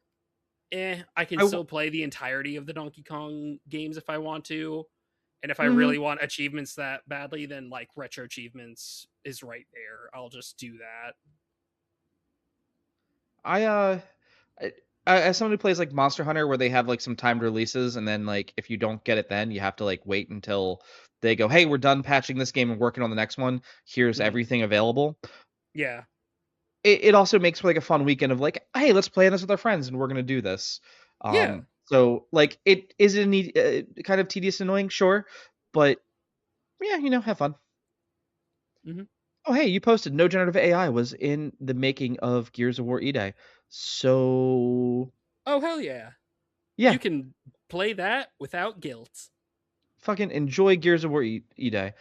I can I. still play the entirety of the Donkey Kong games if I want to. And if I Mhm. really want achievements that badly, then like retro achievements is right there. I'll just do that. I I, as someone who plays like Monster Hunter, where they have like some timed releases, and then like if you don't get it, then you have to like wait until they go, hey, we're done patching this game and working on the next one. Here's Mhm. everything available. Yeah. It also makes for like a fun weekend of like, hey, let's play this with our friends and we're gonna do this. Yeah. So like it is a kind of tedious, annoying, sure, but yeah, have fun. Hmm. Oh, hey, you posted no generative AI was in the making of Gears of War E-Day. So Oh, hell yeah. yeah, You can play that without guilt. fucking enjoy Gears of War E-Day.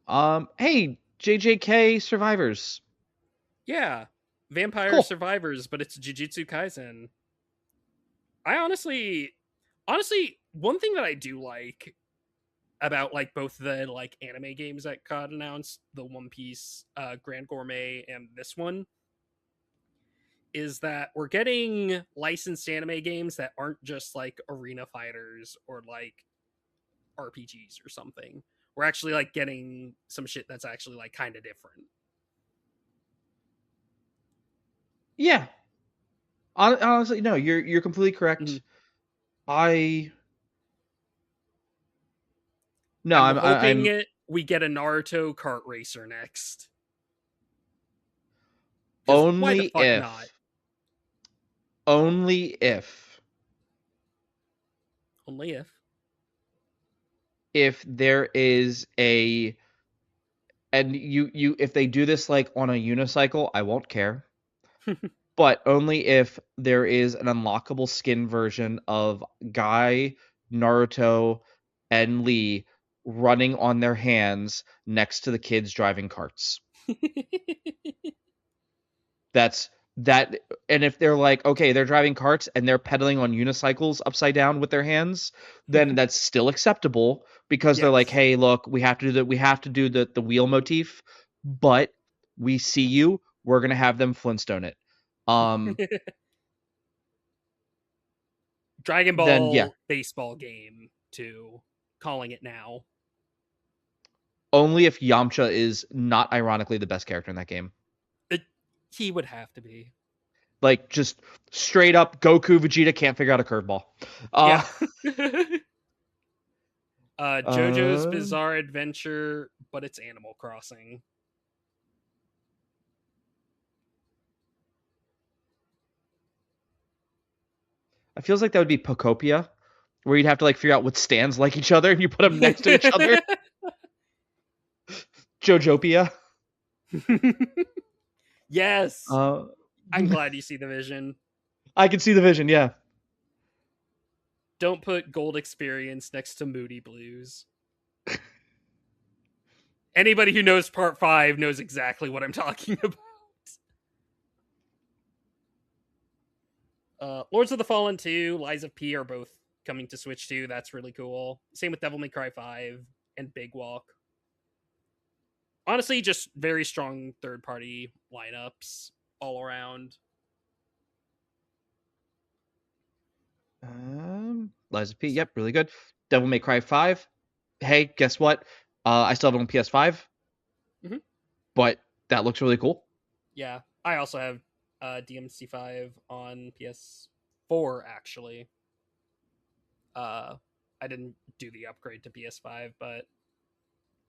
Hey, JJK Survivors. Yeah. Vampire Cool. Survivors, but it's Jujutsu Kaisen. I honestly, one thing that I do like about like both the like anime games that got announced, the One Piece, Grand Gourmet, and this one, is that we're getting licensed anime games that aren't just like arena fighters or like RPGs or something. We're actually like getting some shit that's actually like kind of different. Yeah. Honestly, no, you're completely Mhm. correct. I no, I'm I'm hoping we get a Naruto kart racer next. Because why the only fuck not? if only if Only if. If there is a and you if they do this like on a unicycle, I won't care. But only if there is an unlockable skin version of Guy, Naruto, and Lee running on their hands next to the kids driving carts. That's that. And if they're like, okay, they're driving carts and they're pedaling on unicycles upside down with their hands, then that's still acceptable because they're like, Yes. hey, look, we have to do the wheel motif, but we see you, we're gonna have them Flintstone it. Um, Dragon then yeah, Ball baseball game too. Calling it now. only if Yamcha is not ironically the best character in that game. It, he would have to be. Like just straight up Goku Vegeta can't figure out a curveball. Yeah. Uh, JoJo's uh Bizarre Adventure, but it's Animal Crossing. it feels like that would be Pocopia, where you'd have to like figure out what stands like each other and you put them next to each other. Jojopia. Yes. Uh, I'm glad you see the vision. I can see the vision. Yeah. Don't put Gold Experience next to Moody Blues. Anybody who knows Part 5 knows exactly what I'm talking about. Lords of the Fallen 2, Lies of P are both coming to Switch 2. That's really cool. Same with Devil May Cry 5 and Big Walk. Honestly, just very strong third party lineups all around. Lies of P. Yep, really good. Devil May Cry 5. Hey, guess what? I still have it on PS5, Mm-hmm. but that looks really cool. Yeah, I also have DMC5 on PS4 actually. Uh, I didn't do the upgrade to PS5, but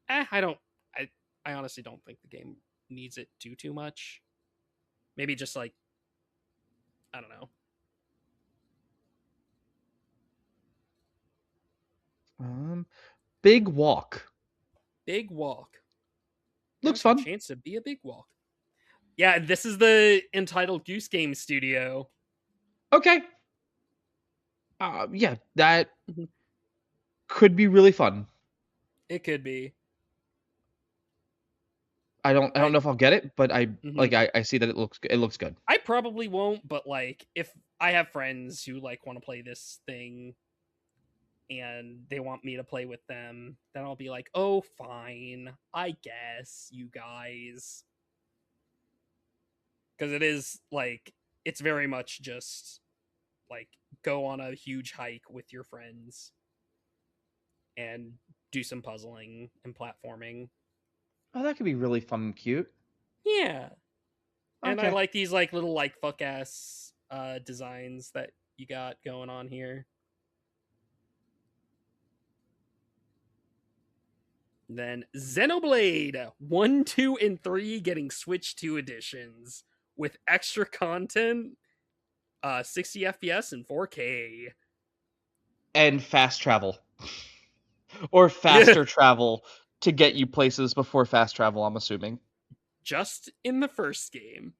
I don't. I I honestly don't think the game needs it too much. Maybe just like I don't know. Um, Big Walk Big Walk. looks Now's your fun. chance to be a big walk. Yeah, this is the Entitled Goose Game Studio. Okay. Yeah, that Mhm. could be really fun. It could be. I don't I know if I'll get it, but mhm. I see that it looks good. I probably won't, but like if I have friends who like want to play this thing and they want me to play with them, then I'll be like, "Oh, fine. I guess you guys." Cuz it is like it's very much just like go on a huge hike with your friends and do some puzzling and platforming. Oh, that could be really fun and cute. Yeah. And I Okay. like these like little like fuck ass designs that you got going on here. Then Xenoblade 1, 2, and 3 getting Switch 2 editions with extra content, 60 FPS and 4K. And fast travel or Yeah. faster travel to get you places before fast travel, I'm assuming. Just in the first game.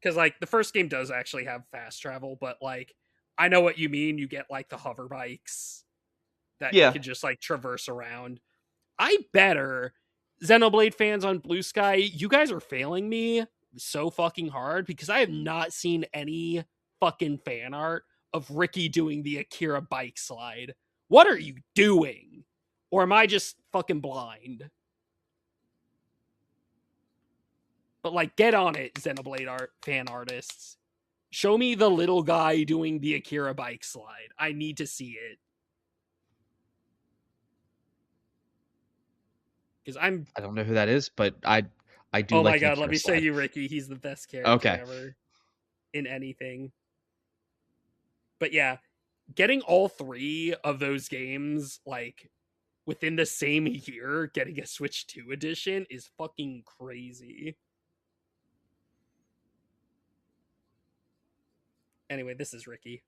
Because, like, the first game does actually have fast travel, but, like, I know what you mean. You get, like, the hover bikes that you Yeah. can just, like, traverse around. I better Xenoblade fans on Blue Sky, you guys are failing me so fucking hard because I have not seen any fucking fan art of Ricky doing the Akira bike slide. What are you doing? Or am I just fucking blind? But like, get on it, Xenoblade art fan artists. Show me the little guy doing the Akira bike slide. I need to see it. Because I'm I don't know who that is, but I do oh my like an god, let Akira me show slide. you Ricky. He's the best character Okay. ever in anything. But yeah, getting all three of those games like within the same year, getting a Switch 2 edition is fucking crazy. Anyway, this is Ricky.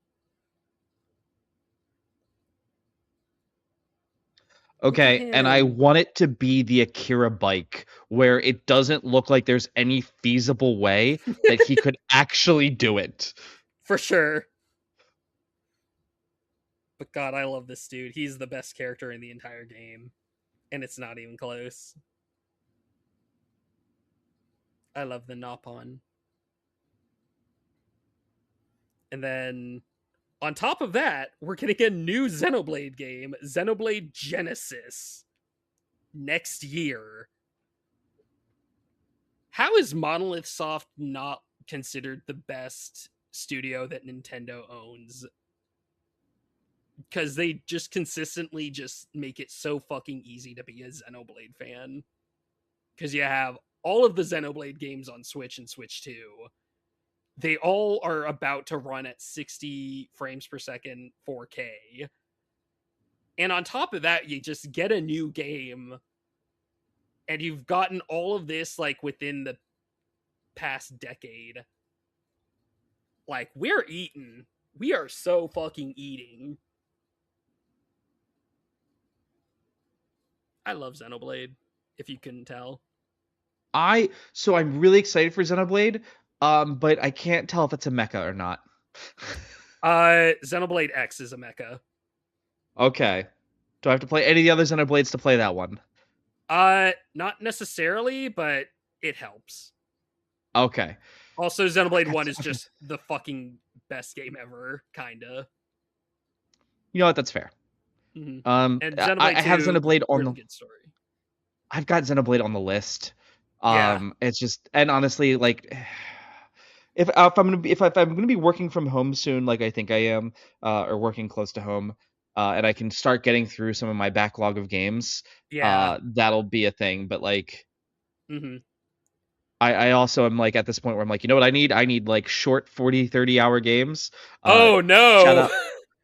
Look at Okay, and I him. want it to be the Akira bike, where it doesn't look like there's any feasible way that he could actually do it. For sure. But God, I love this dude. He's the best character in the entire game. And it's not even close. I love the Nopon. And then on top of that, we're getting a new Xenoblade game, Xenoblade Genesis, next year. How is Monolith Soft not considered the best studio that Nintendo owns? Because they just consistently just make it so fucking easy to be a Xenoblade fan. Because you have all of the Xenoblade games on Switch and Switch 2. They all are about to run at 60 frames per second 4K. And on top of that, you just get a new game and you've gotten all of this like within the past decade. Like, we're eating. We are so fucking eating. I love Xenoblade, if you couldn't tell. I'm really excited for Xenoblade, but I can't tell if it's a mecha or not. Xenoblade X is a mecha. Okay. Do I have to play any of the other Xenoblades to play that one? Not necessarily, but it helps. Okay. Also, Xenoblade That's 1 is okay. just the fucking best game ever, kinda. You know what? That's fair. Mm-hmm. Um, And I, Xenoblade I have 2, Xenoblade on really the. good story. I've got Xenoblade on the list. Yeah, It's just, and honestly, like, if I'm gonna be working from home soon, like I think I am, or working close to home, and I can start getting through some of my backlog of games, yeah. that'll be a thing. But like, Mm-hmm. I also am like at this point where I'm like, you know what I need? I need like short 40, 30 hour games. Uh, Oh, shout no! out.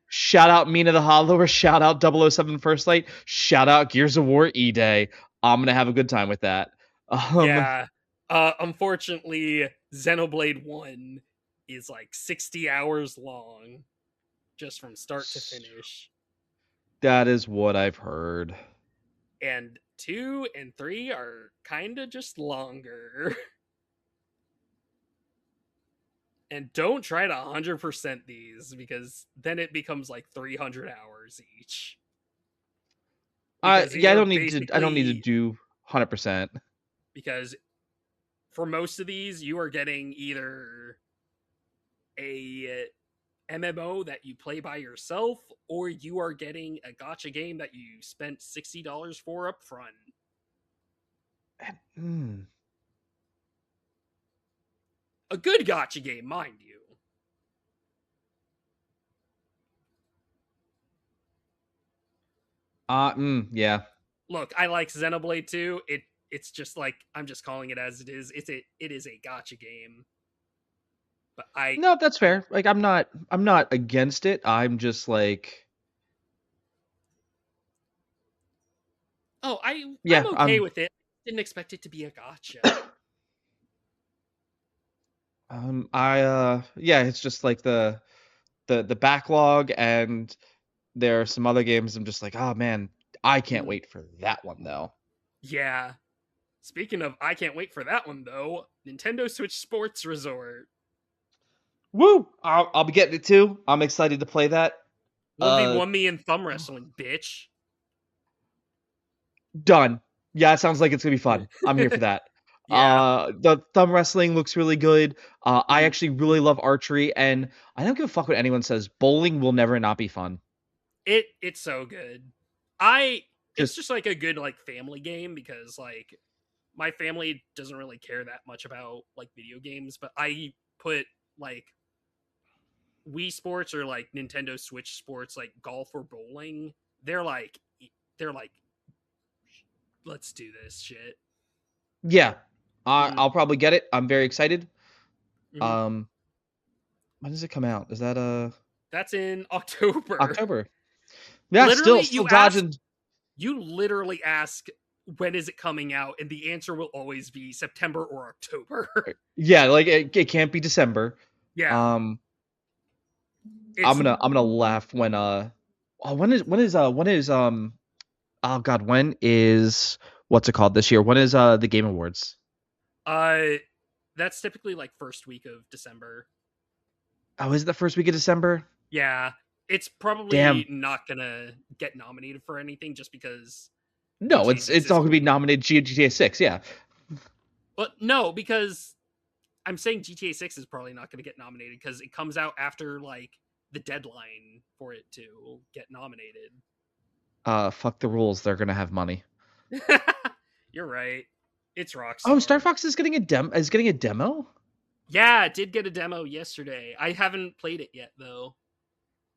Shout out Mina the Hollower, shout out 007 First Light, shout out Gears of War E-Day. I'm gonna have a good time with that. Um, Yeah. Unfortunately, Xenoblade 1 is like 60 hours long, just from start to finish. that is what I've heard. And 2 and 3 are kind of just longer. And don't try to 100% these because then it becomes like 300 hours each. Because these Yeah, are I don't need to basically, do 100%. because for most of these, you are getting either a MMO that you play by yourself, or you are getting a gotcha game that you spent $60 for up front. Hmm. A good gotcha game, mind you. Yeah. Look, I like Xenoblade 2. It's just like, I'm just calling it as it is. It is a gotcha game. But No, that's fair. Like I'm not against it. I'm just like I'm yeah, okay with it. Didn't expect it to be a gotcha. yeah, it's just like the backlog, and there are some other games I'm just like, "Oh man, I can't Mm, wait for that one though." yeah. Speaking of, I can't wait for that one though. Nintendo Switch Sports Resort. Woo! I'll be getting it too. I'm excited to play that. Uh 1v1 me in thumb wrestling, bitch. Done. Yeah, it sounds like it's gonna be fun. I'm here for that. Yeah. The thumb wrestling looks really good. I Mm. actually really love archery, and I don't give a fuck what anyone says. Bowling will never not be fun. It's so good. I it's Just just like a good like family game because like my family doesn't really care that much about like video games, but I put like Wii Sports or like Nintendo Switch Sports like golf or bowling. They're like let's do this shit. yeah. Mm-hmm. I'll probably get it. I'm very excited. Mm-hmm. Um, when does it come out? Is that That's in October. October? Yeah, Literally, still dodging. you literally ask when is it coming out, and the answer will always be September or October. Yeah, like it can't be December. Yeah, Um, I'm it's gonna I'm gonna laugh when oh, when is Oh God, when is what's it called this year? When is the Game Awards? Uh, that's typically like first week of December. Oh, is it the first week of December? Yeah, it's Damn. probably not gonna get nominated for anything just because No, GTA it's 6 it's is all gonna be coming. nominated GTA 6. Yeah. But no, because I'm saying GTA 6 is probably not gonna get nominated because it comes out after like the deadline for it to get nominated. Fuck the rules. They're gonna have money. You're right. It's Oh, Star Rockstar. Fox is getting a demo. Yeah, it did get a demo yesterday. I haven't played it yet though.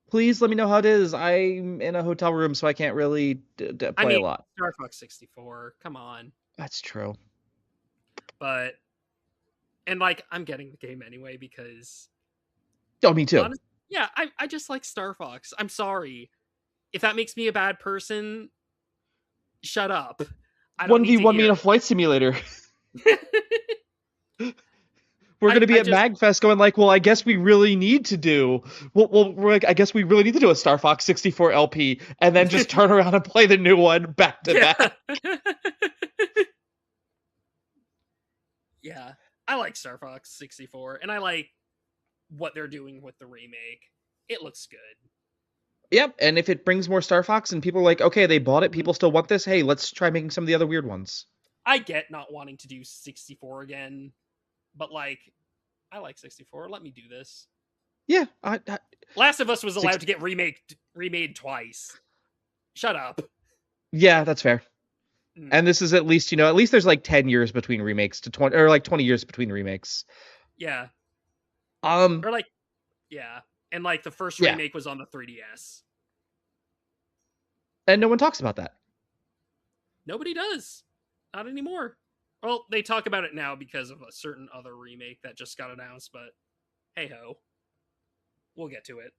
Please let me know how it is. I'm in a hotel room, so I can't really I play mean, a lot. Star Fox 64. Come on. That's true. But and like I'm getting the game anyway because Oh, me too. honest, yeah, I just like Star Fox. I'm sorry if that makes me a bad person. Shut up. I don't need to 1v1 me hear in a flight simulator. it. We're I gonna be I at just Magfest going like, well, I guess we really need to do. Well, we're like, I guess we really need to do a Star Fox 64 LP, and then just turn around and play the new one back to yeah. back. Yeah. I like Star Fox 64 and I like what they're doing with the remake. It looks good. Yep, and if it brings more Star Fox and people are like, okay, they bought it, Mhm. people still want this. Hey, let's try making some of the other weird ones. I get not wanting to do 64 again, but like I like 64. Let me do this. Yeah, Last of Us was six. allowed to get remade twice. Shut up. Yeah, that's fair. Mm, And this is at least there's like 10 years between remakes to 20 or like 20 years between remakes. yeah. Um, Or like yeah. And like the first yeah, remake was on the 3DS. and no one talks about that. Nobody does. Not anymore. Well, they talk about it now because of a certain other remake that just got announced, but hey ho. We'll get to it.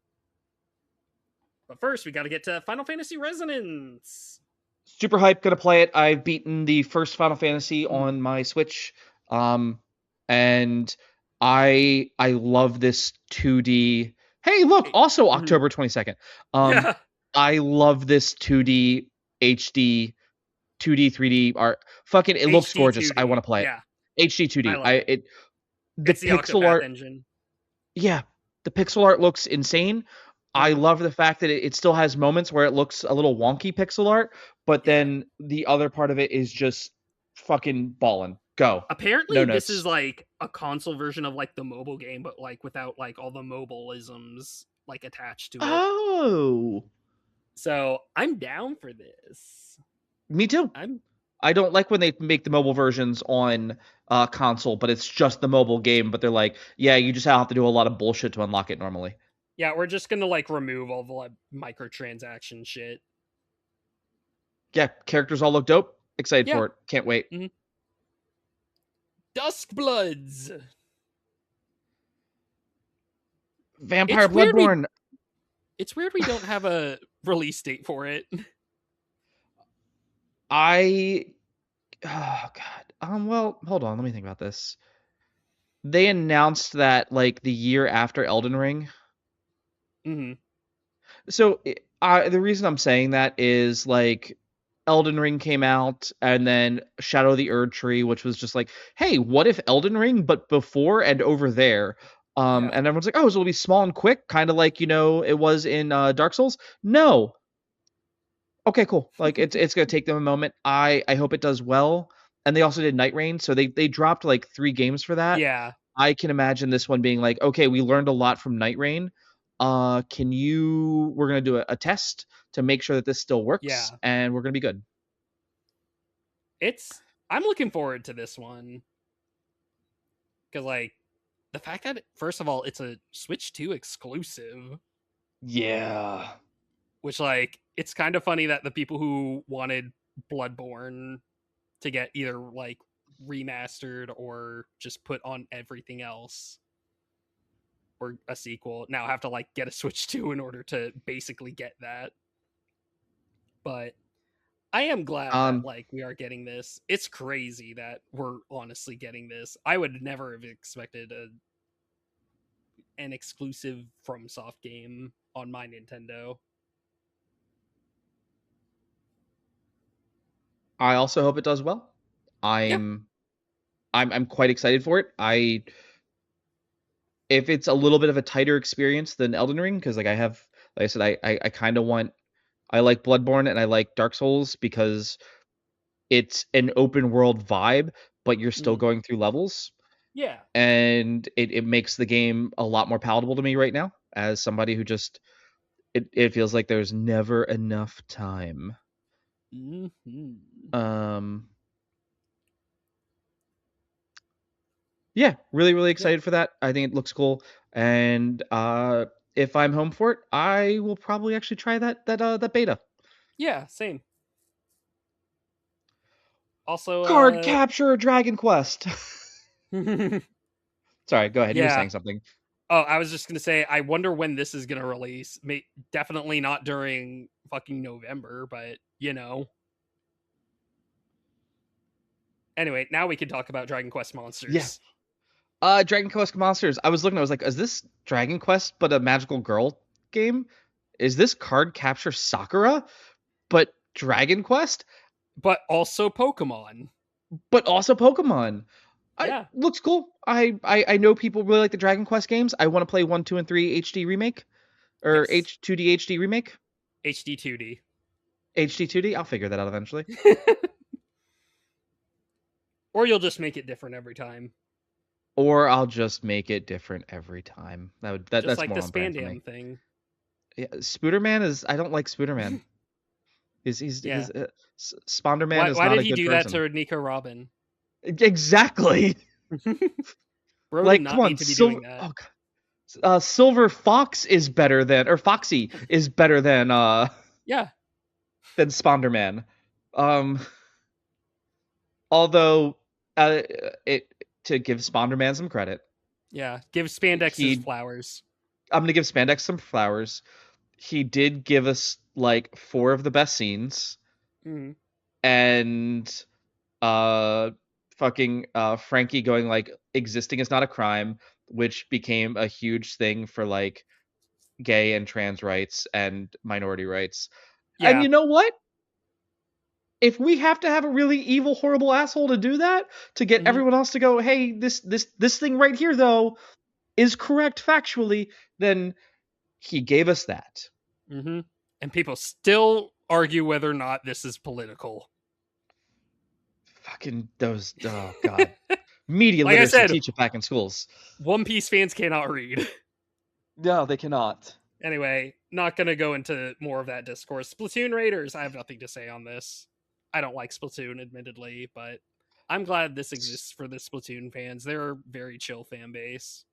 But first, we got to get to Final Fantasy Resonance. Super hype, gonna play it. I've beaten the first Final Fantasy Mhm. on my Switch, um, and I love this 2D. Hey, look, also Mhm. October 22nd. Um, Yeah. I love this 2D HD 2D 3D art. Fucking, it looks HD gorgeous. I want 2D. to play it. Yeah, HD I 2D. love it. The It's the pixel Octopath art. engine. Yeah, the pixel art looks insane. I Mhm. love the fact that it still has moments where it looks a little wonky pixel art, but Yeah. then the other part of it is just fucking ballin'. Go. No Apparently, this is notes. like a console version of like the mobile game, but like without like all the mobileisms like attached to it. Oh, So I'm down for this. me too. I'm I don't like when they make the mobile versions on console, but it's just the mobile game. But they're like, yeah, you just have to do a lot of bullshit to unlock it normally. yeah, we're just gonna like remove all the like microtransaction shit. Yeah, characters all look dope. Excited Yeah. for it. Can't wait. Mhm. Duskbloods. Vampire It's weird we Bloodborne. it's weird we don't have a release date for it. I Oh God. Well, hold on. Let me think about this. They announced that like the year after Elden Ring. Mhm. So the reason I'm saying that is like Elden Ring came out, and then Shadow of the Erd Tree, which was just like, hey, what if Elden Ring, but before and over there? Yeah. And everyone's like, oh, so it'll be small and quick, kind of like it was in Dark Souls. No, okay, cool. Like it's gonna take them a moment. I hope it does well. And they also did Night Rain, so they dropped like 3 games for that. Yeah. I can imagine this one being like, okay, we learned a lot from Night Rain. We're gonna do a test to make sure that this still works, Yeah. and we're gonna be good. It's I'm looking forward to this one cuz like the fact that first of all it's a Switch 2 exclusive, Yeah. which like it's kind of funny that the people who wanted Bloodborne to get either like remastered or just put on everything else or a sequel now have to like get a Switch 2 in order to basically get that. But I am glad that Um, like we are getting this. It's crazy that we're honestly getting this. I would never have expected an exclusive FromSoft game on my Nintendo. I also hope it does well. Yeah. I'm I'm quite excited for it. I if it's a little bit of a tighter experience than Elden Ring, because like I said, I kind of want I like Bloodborne and I like Dark Souls because it's an open world vibe, but you're still Mm. going through levels, Yeah. and it makes the game a lot more palatable to me right now as somebody who just it feels like there's never enough time. Mm-hmm. Um, yeah, really Yeah. excited for that. I think it looks cool, and if I'm home for it, I will probably actually try that beta. Yeah. Same. Also, Card capture Dragon Quest. Sorry, go ahead. You were yeah. saying something. Oh, I was just gonna say, I wonder when this is gonna release. Definitely not during fucking November, but you know. Anyway, now we can talk about Dragon Quest Yeah. monsters. Dragon Quest Monsters. I was looking. I was like, is this Dragon Quest but a magical girl game? Is this card capture Sakura but Dragon Quest But also Pokemon. but also Pokemon? I Yeah. looks cool. I know people really like the Dragon Quest games. I want to play 1, 2, and 3 HD remake or Yes. H2D HD remake. HD 2D. HD 2D. I'll figure that out eventually. Or you'll just make it different every time. Or I'll just make it different every time. Just That's like the more on brand for me. Spandam thing. Yeah, Spooderman is. I don't like Spooderman. Yeah. He's Sponderman is Why not did a he good do that person. to Nico Robin? Exactly. Bro did Like, come not on, need to be doing that. Silver Fox is better than, or Foxy is better Yeah. than Sponderman. Um, although, uh, it to give Sponderman some credit, Yeah. Give Spandex his he flowers. I'm gonna give Spandex some flowers. He did give us like four of the best scenes, Mm. and uh fucking Frankie going like existing is not a crime, which became a huge thing for like gay and trans rights and minority rights. And Yeah. you know what? If we have to have a really evil, horrible asshole to do that to get Hmm. everyone else to go, hey, this thing right here though is correct factually, then he gave us that. Hmm. And people still argue whether or not this is political. Fucking those, oh god, media Like I literacy, said, teach it back in schools. One Piece fans cannot read. No, they cannot. Anyway, not gonna go into more of that discourse. Splatoon Raiders, I have nothing to say on this. I don't like Splatoon, admittedly, but I'm glad this exists for the Splatoon fans. They're a very chill fan base.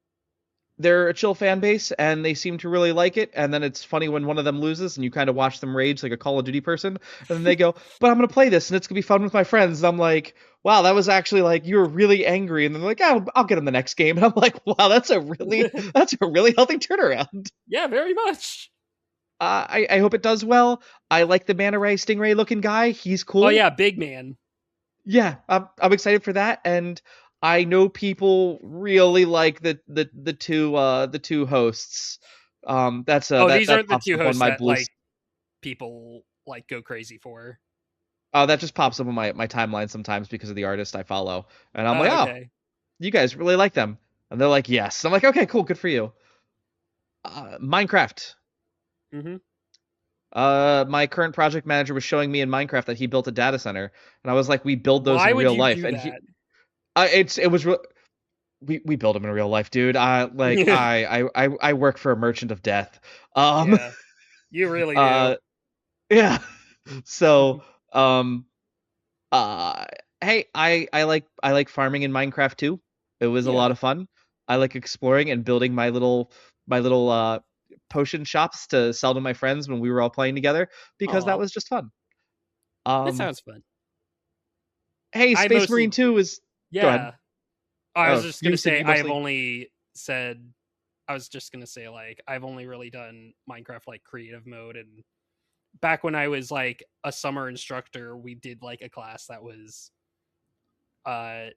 They're a chill fan base and they seem to really like it. And then it's funny when one of them loses and you kind of watch them rage like a Call of Duty person. And then they go, but I'm going to play this and it's going to be fun with my friends. And I'm like, wow, that was actually like, you were really angry. And then they're like, oh, I'll get him the next game. And I'm like, wow, that's a really healthy turnaround. Yeah, very much. I hope it does well. I like the Manta Ray Stingray looking guy. He's Oh cool. yeah, big man. Yeah, I'm excited for that. And I know people really like the two hosts. That's Oh, that these that aren't the pops two up on hosts my that blue. like people like go crazy for. That just pops up on my timeline sometimes because of the artist I follow, and I'm like, Oh, oh, okay. you guys really like them, and they're like, yes. I'm like, okay, cool, good for you. Minecraft. Mm-hmm. My current project manager was showing me in Minecraft that he built a data center, and I was like, we build those Why in would real you life, do and that? it was we build them in real life, dude. I work for a merchant of death. Um, Yeah, you really do. uh, yeah. So, um, uh, hey, I like farming in Minecraft too. It was a lot Yeah. of fun. I like exploring and building my little potion shops to sell to my friends when we were all playing together because that Aw, was just fun. that Um, sounds fun. hey, I Space Marine mostly, 2 is go ahead. yeah. I was Oh, just you gonna said say you mostly I was just gonna say like I've only really done Minecraft like creative mode, and back when I was like a summer instructor, we did like a class that was uh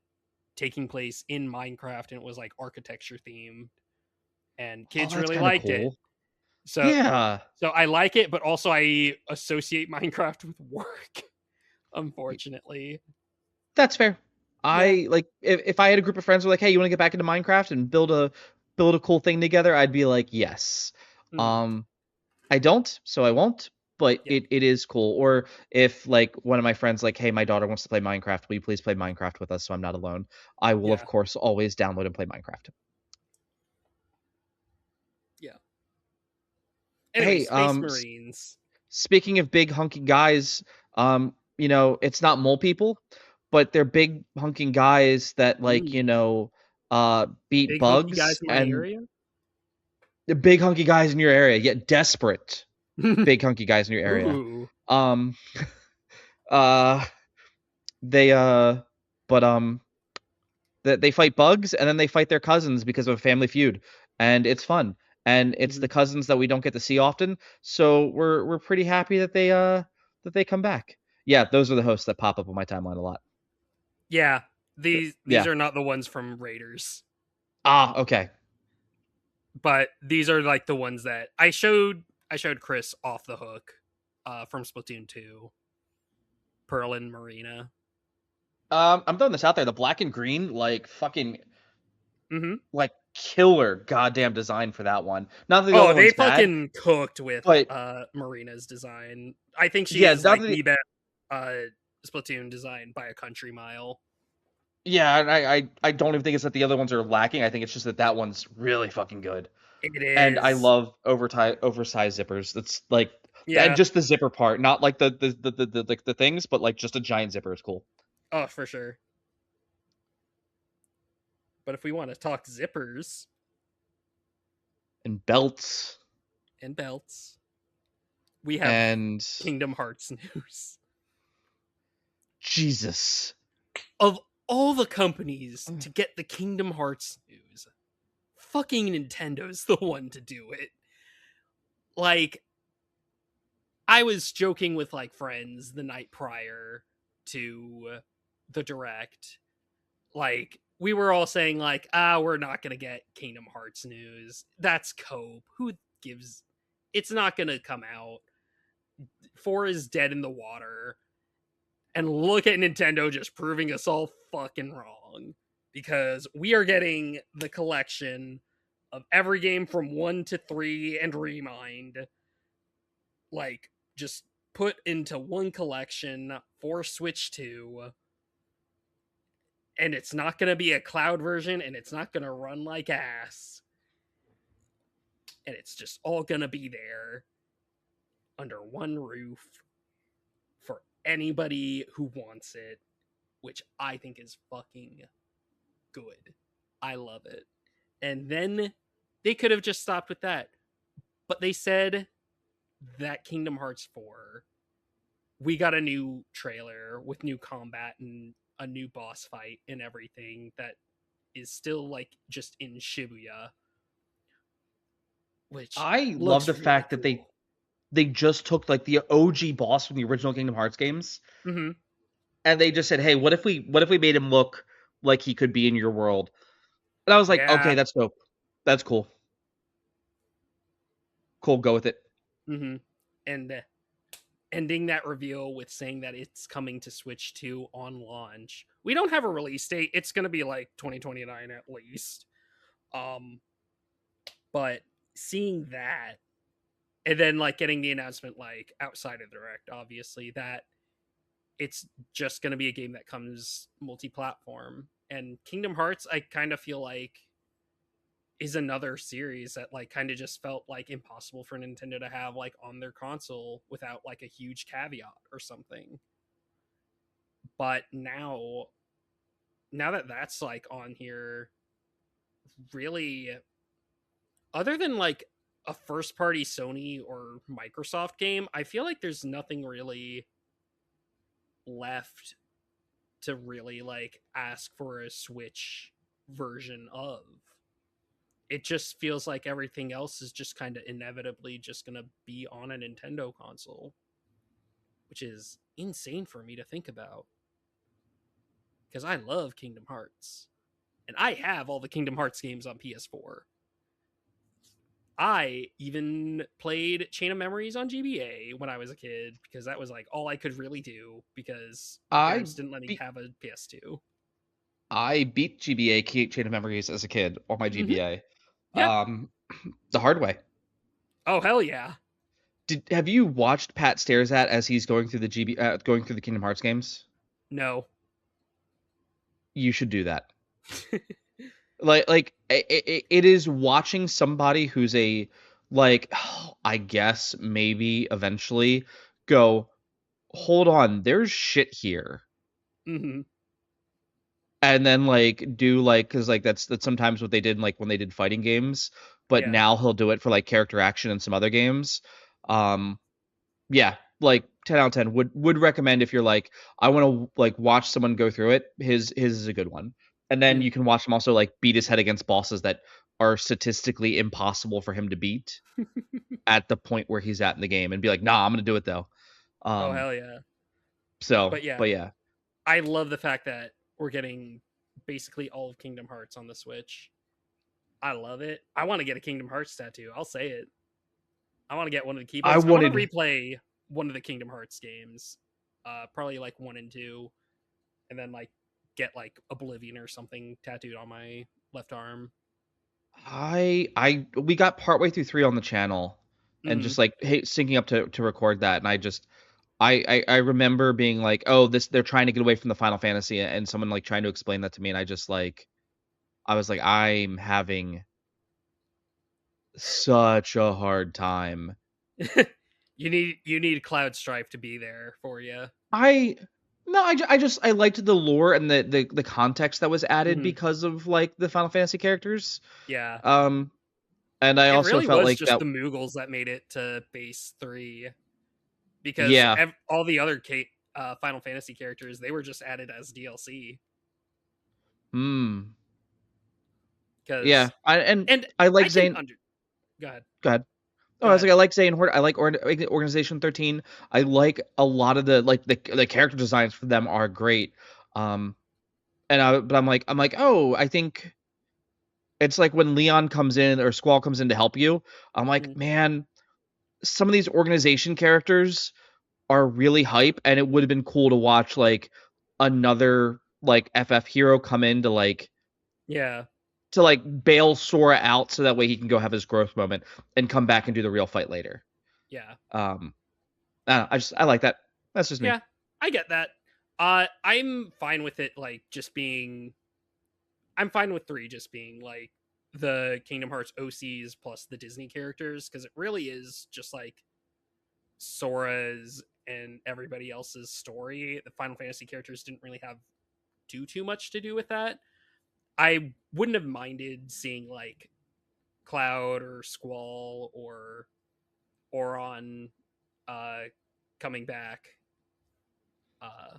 taking place in Minecraft, and it was like architecture themed, and oh, kids that's really kind of liked it. cool. So Yeah. so I like it, but also I associate Minecraft with work. Unfortunately. That's fair. Yeah. I like if I had a group of friends who were like, "Hey, you want to get back into Minecraft and build a cool thing together?" I'd be like, "Yes." Mhm. Um, I don't, so I won't. But Yeah. it is cool. Or if like one of my friends like, "Hey, my daughter wants to play Minecraft. Will you please play Minecraft with us so I'm not alone?" I will of Yeah. course always download and play Minecraft. Yeah. Anyway, Hey, Space Marines. speaking of big hunky guys, it's not mole people, but they're big hunking guys that like, Ooh. beat Big hunky guys bugs, in my and area? the big hunky guys in your area, yet desperate big hunky guys in your area. Ooh. Um, uh, they but they fight bugs and then they fight their cousins because of a family feud, and it's fun. And it's the Mhm. cousins that we don't get to see often, so we're pretty happy that they come back. Yeah, those are the hosts that pop up on my timeline a lot. Yeah. These Yeah. are not the ones from Raiders, Ah, okay. but these are like the ones that I showed Chris off the hook from Splatoon 2, Pearl and Marina. I'm throwing this out there. The black and green, like fucking Mhm. like killer goddamn design for that one. Not that the Oh, other they one's bad, fucking cooked with but Marina's design. I think she yeah, is not like that the best uh Splatoon design by a country mile. yeah, and I don't even think it's that the other ones are lacking. I think it's just that that one's really fucking good. It And I is. love oversized zippers. That's like and Yeah. just the zipper part, not like the like the things, but like just a giant zipper is cool. Oh, for sure. But if we want to talk zippers And belts and belts, we have and Kingdom Hearts news. Jesus. Of all the companies to get the Kingdom Hearts news, fucking Nintendo's the one to do it. Like, I was joking with like friends the night prior to the direct. Like, we were all saying like, we're not gonna get Kingdom Hearts news. That's cope. Who gives? It's not gonna come out. 4 is dead in the water. And look at Nintendo just proving us all fucking wrong. Because we are getting the collection of every game from 1 to 3 and Remind, like, just put into one collection for Switch 2. And it's not going to be a cloud version, and it's not going to run like ass. And it's just all going to be there under one roof for anybody who wants it, which I think is fucking good. I love it. And then they could have just stopped with that. But they said that Kingdom Hearts 4, we got a new trailer with new combat and a new boss fight and everything that is still like just in Shibuya, which I love looks the really fact that cool. they just took like the OG boss from the original Kingdom Hearts games, Mm-hmm. and they just said, "Hey, what if we made him look like he could be in your world?" And I was like, "Okay, Yeah. that's dope. That's cool. Cool, go with it." Mm-hmm. And ending that reveal with saying that it's coming to Switch 2 on launch. We don't have a release date. It's going to be like 2029 at least. Um, but seeing that and then like getting the announcement like outside of direct, obviously, that it's just going to be a game that comes multi-platform. And Kingdom Hearts, I kind of feel like is another series that like kind of just felt like impossible for Nintendo to have like on their console without like a huge caveat or something. But now that that's like on here, really, other than like a first party Sony or Microsoft game, I feel like there's nothing really left to really like ask for a Switch version of. It just feels like everything else is just kind of inevitably just going to be on a Nintendo console, which is insane for me to think about because I love Kingdom Hearts and I have all the Kingdom Hearts games on PS4. I even played Chain of Memories on GBA when I was a kid because that was like all I could really do because my I parents didn't let me beat have a PS2. I beat GBA Chain of Memories as a kid on my Mm-hmm. GBA, Yeah. the hard way. Oh hell yeah. Have you watched Pat stares at as he's going through the going through the Kingdom Hearts games? No. You should do that. Like it is watching somebody who's a like I guess maybe eventually go, hold on, there's shit here. Mm-hmm. And then like do like because like that's sometimes what they did like when they did fighting games, but Yeah. now he'll do it for like character action and some other games. um yeah, like 10 out of 10 would recommend if you're like I want to like watch someone go through it. His is a good one. And then Mm. you can watch him also like beat his head against bosses that are statistically impossible for him to beat at the point where he's at in the game and be like, nah, I'm gonna do it though. Oh um hell yeah. so But yeah, but yeah, I love the fact that we're getting basically all of Kingdom Hearts on the Switch. I love it. I want to get a Kingdom Hearts tattoo. I'll say it. I want to get one of the I keyblades. I want to wanted replay one of the Kingdom Hearts games. Probably like 1 and 2, and then like get like Oblivion or something tattooed on my left arm. I we got partway through 3 on the channel and Mm-hmm. just like hey syncing up to record that, and I just I remember being like, oh, this they're trying to get away from the Final Fantasy, and someone like trying to explain that to me, and I just like I was like, I'm having such a hard time. You need Cloud Strife to be there for you. I no, I just I liked the lore and the context that was added Mm-hmm. because of like the Final Fantasy characters. Yeah, Um, and I it also really felt was like just that. the Moogles that made it to base 3 because Yeah. all the other Final Fantasy characters they were just added as DLC. Hmm. Yeah. Because And and I like I can Zane. under Go ahead. Go ahead. Oh, Go I was ahead. like, I like Zane Horde. I like Organization 13. I like a lot of the like the character designs for them are great. Um, but I'm like, oh, I think it's like when Leon comes in or Squall comes in to help you. I'm like, Mm, man, some of these organization characters are really hype, and it would have been cool to watch like another like FF hero come in yeah, to like bail Sora out so that way he can go have his growth moment and come back and do the real fight later. yeah, Um, I don't know, I like that. That's just me. yeah. I get that. I'm fine with it. Like just being, I'm fine with 3 just being like the Kingdom Hearts OCs plus the Disney characters because it really is just like Sora's and everybody else's story. The Final Fantasy characters didn't really have too much to do with that. I wouldn't have minded seeing like Cloud or Squall or Oron uh coming back.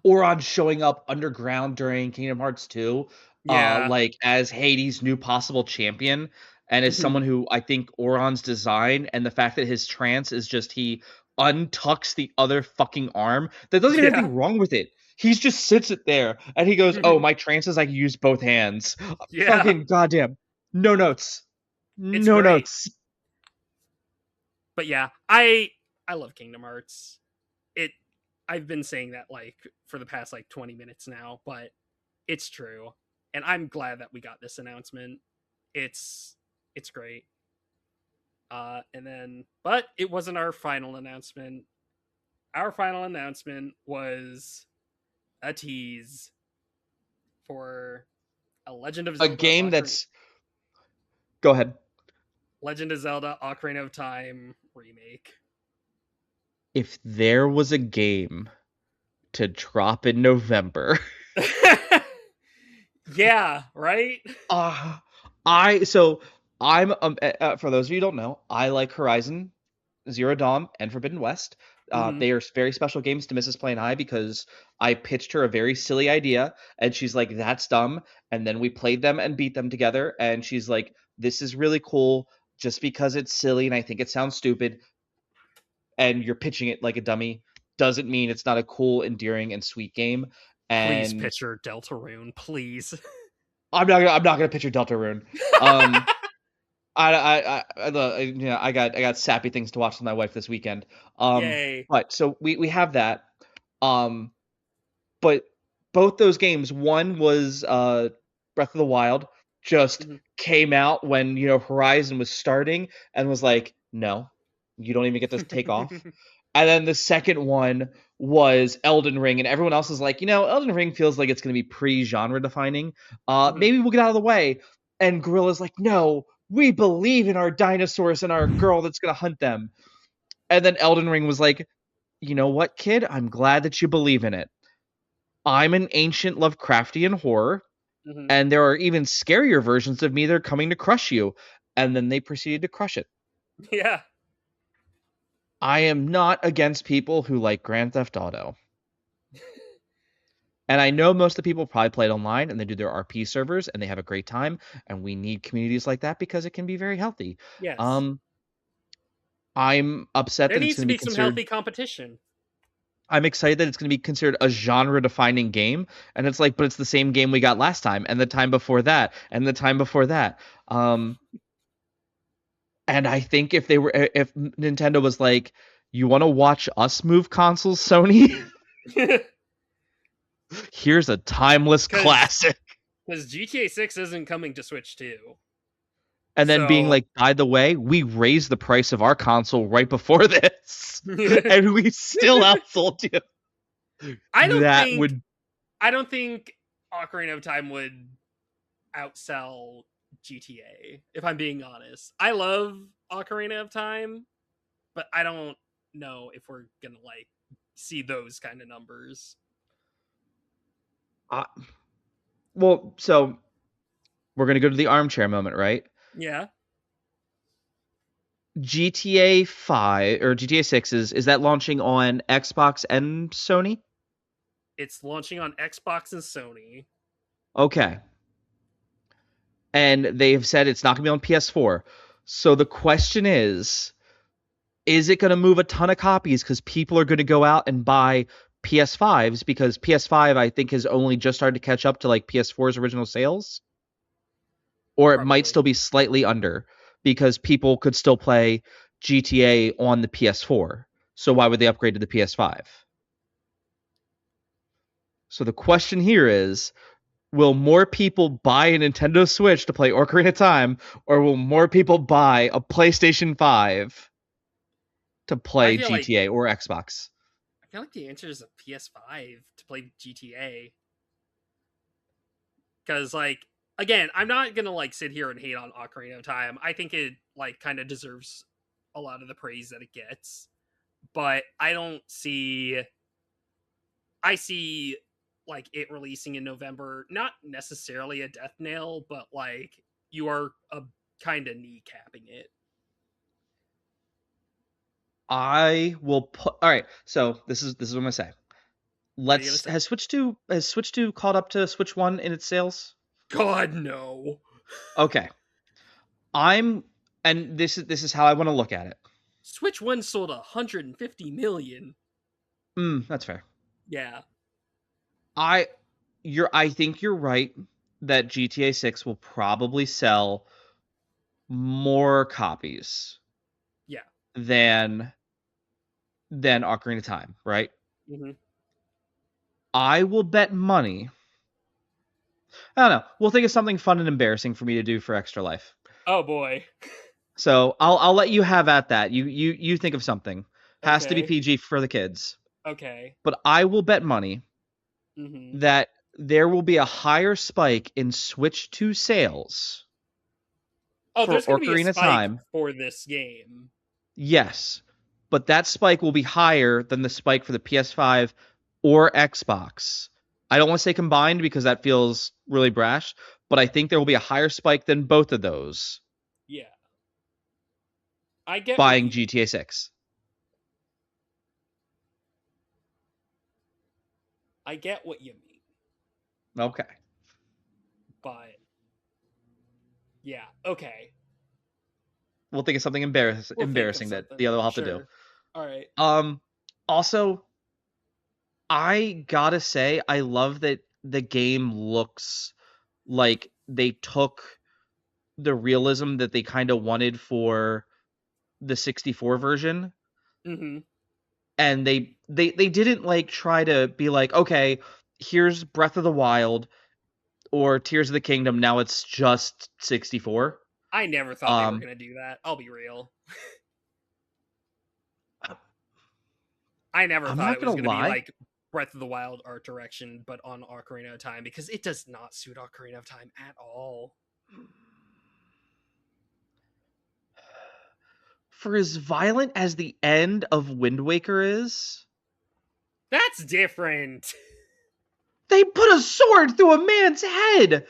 Oron showing up underground during Kingdom Hearts 2, Yeah. like as Hades' new possible champion, and as someone who I think Oron's design and the fact that his trance is just he untucks the other fucking arm that doesn't even have Yeah. anything wrong with it. He just sits it there and he goes, "Oh, my trance is I can use both hands." Yeah. Fucking goddamn, no notes, It's no great. notes. But yeah, I love Kingdom Hearts. It I've been saying that like for the past like 20 minutes now, but it's true. And I'm glad that we got this announcement. It's great. And then but it wasn't our final announcement. Our final announcement was a tease for a A game that's go ahead. Legend of Zelda Ocarina of Time remake. If there was a game to drop in November. Yeah, right? Uh, I so I'm for those of you who don't know, I like Horizon Zero Dawn and Forbidden West. Hmm. They are very special games to Mrs. Play and I because I pitched her a very silly idea and she's like, "That's dumb." And then we played them and beat them together, and she's like, "This is really cool." Just because it's silly and I think it sounds stupid, and you're pitching it like a dummy, doesn't mean it's not a cool, endearing, and sweet game. Please And picture Deltarune, please. I'm not gonna picture Deltarune. Um, I got sappy things to watch with my wife this weekend. Yay. But so we have that. Um, but both those games, one was Breath of the Wild, just Mhm. came out when Horizon was starting and was like, no, you don't even get to take off. And then the second one was Elden Ring, and everyone else is like, Elden Ring feels like it's going to be pre-genre defining. Mhm. Maybe we'll get out of the way. And Gorilla's like, no, we believe in our dinosaurs and our girl that's going to hunt them. And then Elden Ring was like, you know what, kid? I'm glad that you believe in it. I'm an ancient Lovecraftian horror, Mhm. and there are even scarier versions of me that are coming to crush you. And then they proceeded to crush it. Yeah. I am not against people who like Grand Theft Auto. And I know most of the people probably play it online and they do their RP servers and they have a great time. And we need communities like that because it can be very healthy. Yes. Um, I'm upset There that it's needs going to to be be some considered. healthy competition. I'm excited that it's going to be considered a genre defining game. And it's like, but it's the same game we got last time and the time before that and the time before that. And I think if Nintendo was like, you want to watch us move consoles, Sony? Here's a timeless Cuz classic. cuz GTA 6 isn't coming to Switch 2. And then being So, like, by the way, we raised the price of our console right before this, and we still outsold you. I don't That think would I don't think Ocarina of Time would outsell GTA, if I'm being honest. I love Ocarina of Time, but I don't know if we're going to like see those kind of numbers. uh, well. So we're gonna go to the armchair moment, right? Yeah. GTA 5 or GTA 6 is that launching on Xbox and Sony? It's launching on Xbox and Sony. Okay. And they've said it's not gonna be on PS4. So the question is it going to move a ton of copies because people are going to go out and buy PS5s because PS5 I think has only just started to catch up to like PS4's original sales, or it might Probably. still be slightly under because people could still play GTA on the PS4. So why would they upgrade to the PS5? So the question here is, will more people buy a Nintendo Switch to play Ocarina of Time, or will more people buy a PlayStation 5 to I play feel like GTA or Xbox? I feel like the answer is a PS5 to play GTA. Cuz like again, I'm not going to like sit here and hate on Ocarina of Time. I think it like kind of deserves a lot of the praise that it gets. But I don't see I see like it releasing in November, not necessarily a death nail, but like you are a kind of kneecapping it. I will put. All right. So this is what I'm gonna say. What are you gonna Let's say? has Switch 2 caught up to Switch 1 in its sales? God no. Okay. I'm and this is how I want to look at it. Switch One sold 150 million. That's fair. Yeah, I I think you're right that GTA 6 will probably sell more copies yeah. than Ocarina of Time, right? Hmm. I will bet money. I don't know. We'll think of something fun and embarrassing for me to do for Extra Life. Oh boy. So I'll let you have at that. You think of something. Has to be Okay. PG for the kids. Okay. But I will bet money Hmm. that there will be a higher spike in Switch 2 sales Oh, for there's gonna be a Ocarina of spike Time. for this game. Yes. But that spike will be higher than the spike for the PS5 or Xbox. I don't want to say combined because that feels really brash, but I think there will be a higher spike than both of those Yeah, I get what buying you mean. GTA 6. I get what you mean. Okay. But yeah, okay. We'll think of something We'll think of embarrassing that the something. other will have to do. Sure. All right. Um, Also, I gotta say, I love that the game looks like they took the realism that they kind of wanted for the 64 version. Mm-hmm. And they didn't like try to be like, okay, here's Breath of the Wild or Tears of the Kingdom, now it's just 64. I never thought they were um gonna do that. I'll be real. I never I'm thought not it was gonna gonna be lie, like Breath of the Wild art direction, but on Ocarina of Time, because it does not suit Ocarina of Time at all. for as violent as the end of Wind Waker is, That's different. they put a sword through a man's head.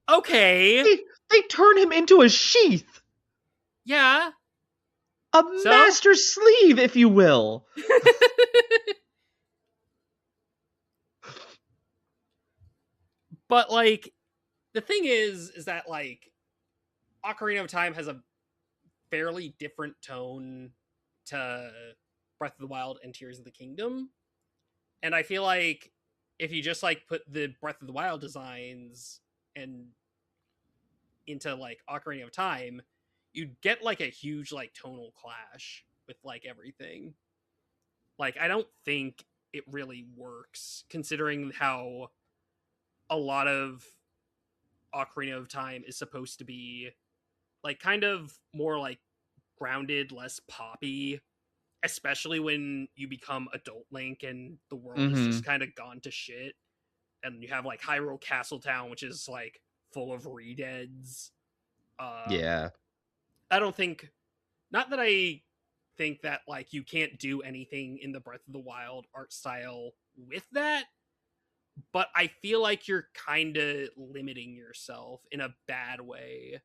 Okay. They turn him into a sheath, Yeah. a So? master sleeve, if you will. But like the thing is that like Ocarina of Time has a fairly different tone to Breath of the Wild and Tears of the Kingdom. And I feel like if you just like put the Breath of the Wild designs and into like Ocarina of Time, you'd get like a huge like tonal clash with like everything. Like I don't think it really works considering how a lot of Ocarina of Time is supposed to be like kind of more like grounded, less poppy, especially when you become adult Link and the world is just Mm-hmm. kind of gone to shit. And you have like Hyrule Castletown, which is like full of redeads. Yeah. I don't think, not that I think that like you can't do anything in the Breath of the Wild art style with that, but I feel like you're kind of limiting yourself in a bad way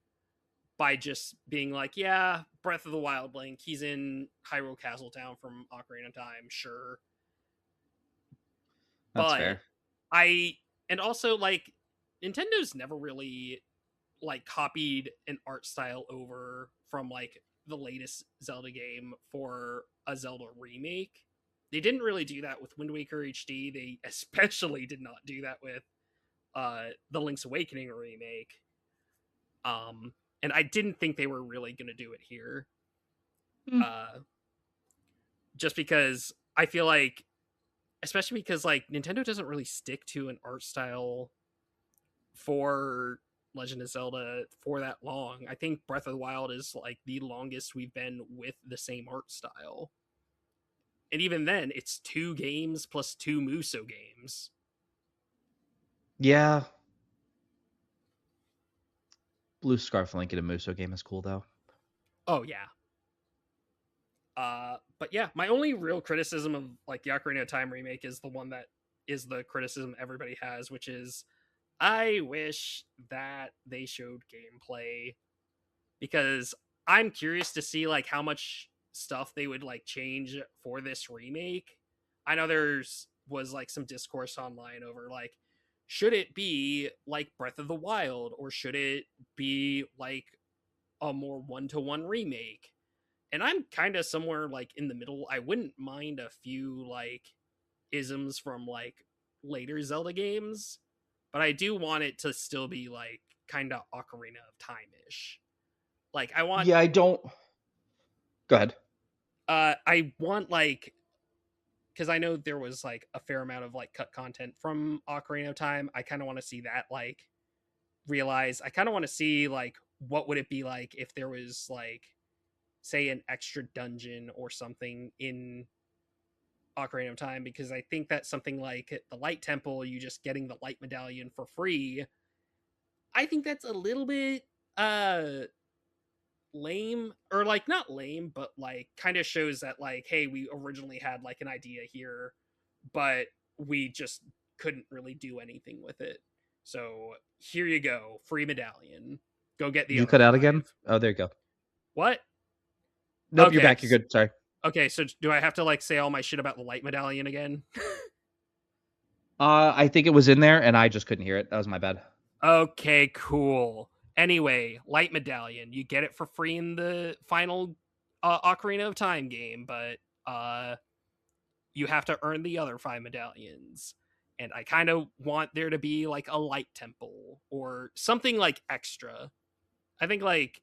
by just being like, yeah, Breath of the Wild Link, he's in Hyrule Castletown from Ocarina of Time, sure. That's But fair. I, and also like, Nintendo's never really like copied an art style over from like the latest Zelda game for a Zelda remake. They didn't really do that with Wind Waker HD. They especially did not do that with the Link's Awakening remake. Um, and I didn't think they were really going to do it here. Mm. Uh, just because I feel like, especially because like Nintendo doesn't really stick to an art style for Legend of Zelda for that long. I think Breath of the Wild is like the longest we've been with the same art style. And even then, it's 2 games plus 2 Muso games. Yeah. Blue Scarf Link in a Muso game is cool though. Oh yeah. But yeah, my only real criticism of like the Ocarina of Time remake is the one that is the criticism everybody has, which is I wish that they showed gameplay because I'm curious to see like how much stuff they would like change for this remake. I know there's was like some discourse online over like should it be like Breath of the Wild or should it be like a more one-to-one remake? And I'm kind of somewhere like in the middle. I wouldn't mind a few like isms from like later Zelda games, but I do want it to still be like kind of Ocarina of Time-ish. Like Yeah, I don't. Go ahead. I want like because I know there was like a fair amount of like cut content from Ocarina of Time. I kind of want to see that like realize. I kind of want to see like what would it be like if there was like say an extra dungeon or something in Ocarina of Time because I think that something like the Light Temple, you just getting the light medallion for free. I think that's a little bit uh lame or like not lame but like kind of shows that like hey we originally had like an idea here but we just couldn't really do anything with it, so here you go, free medallion, go get the You other cut out again? 5. Oh, there you go. What? Nope, you're Okay, back. You're good. Sorry. okay, so do I have to like say all my shit about the light medallion again? I think it was in there and I just couldn't hear it. That was my bad. Okay, cool. Anyway, light medallion, you get it for free in the final Ocarina of Time game, but uh you have to earn the other 5 medallions. And I kind of want there to be like a light temple or something like extra. I think like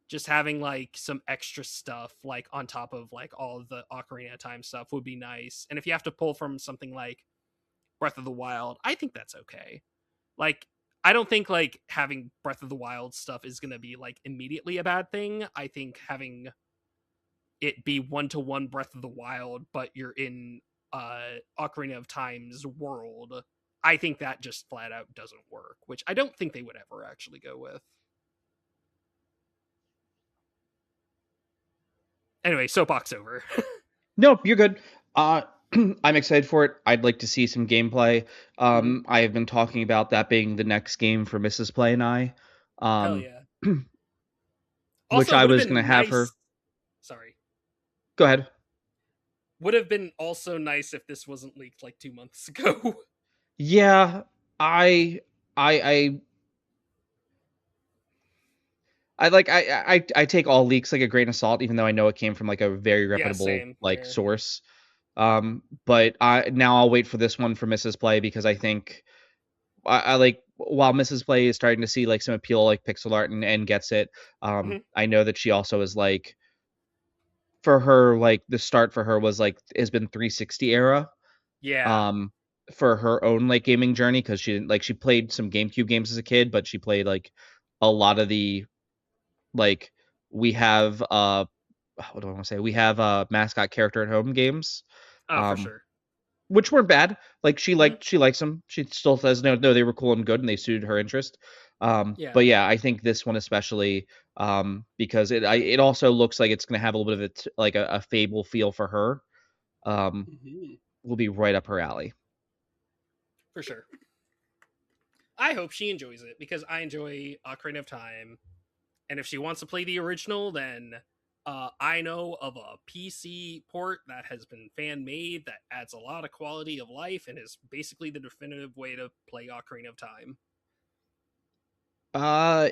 just having like some extra stuff like on top of like all of the Ocarina of Time stuff would be nice. And if you have to pull from something like Breath of the Wild, I think that's okay. Like I don't think like having Breath of the Wild stuff is going to be like immediately a bad thing. I think having it be one to one Breath of the Wild, but you're in Ocarina of Time's world, I think that just flat out doesn't work, which I don't think they would ever actually go with. Anyway, soapbox over. Nope, you're good. I'm excited for it. I'd like to see some gameplay. Mm-hmm. I have been talking about that being the next game for Mrs. Play and I, Hell um, yeah. which Also, I would have was gonna been have her. nice. Sorry. Go ahead. Would have been also nice if this wasn't leaked like 2 months ago. Yeah, I, I, I take all leaks like a grain of salt, even though I know it came from like a very Yeah, reputable same like here. source. But now I'll wait for this one for Mrs. Play because I think I like while Mrs. Play is starting to see like some appeal like pixel art and gets it. Mm-hmm. I know that she also is like for her like the start for her was like has been 360 era. Yeah. Um, for her own like gaming journey because she didn't like she played some GameCube games as a kid, but she played like a lot of the like we have what do I want to say? We have mascot character at home games. Oh, for Um, sure. which weren't bad. Like Mm-hmm. she likes them. She still says no, they were cool and good and they suited her interest. Yeah. But yeah, I think this one especially because it also looks like it's gonna have a little bit of like a Fable feel for her. Um, Mm-hmm. will be right up her alley. For sure. I hope she enjoys it because I enjoy Ocarina of Time. And if she wants to play the original, then I know of a PC port that has been fan made that adds a lot of quality of life and is basically the definitive way to play Ocarina of Time.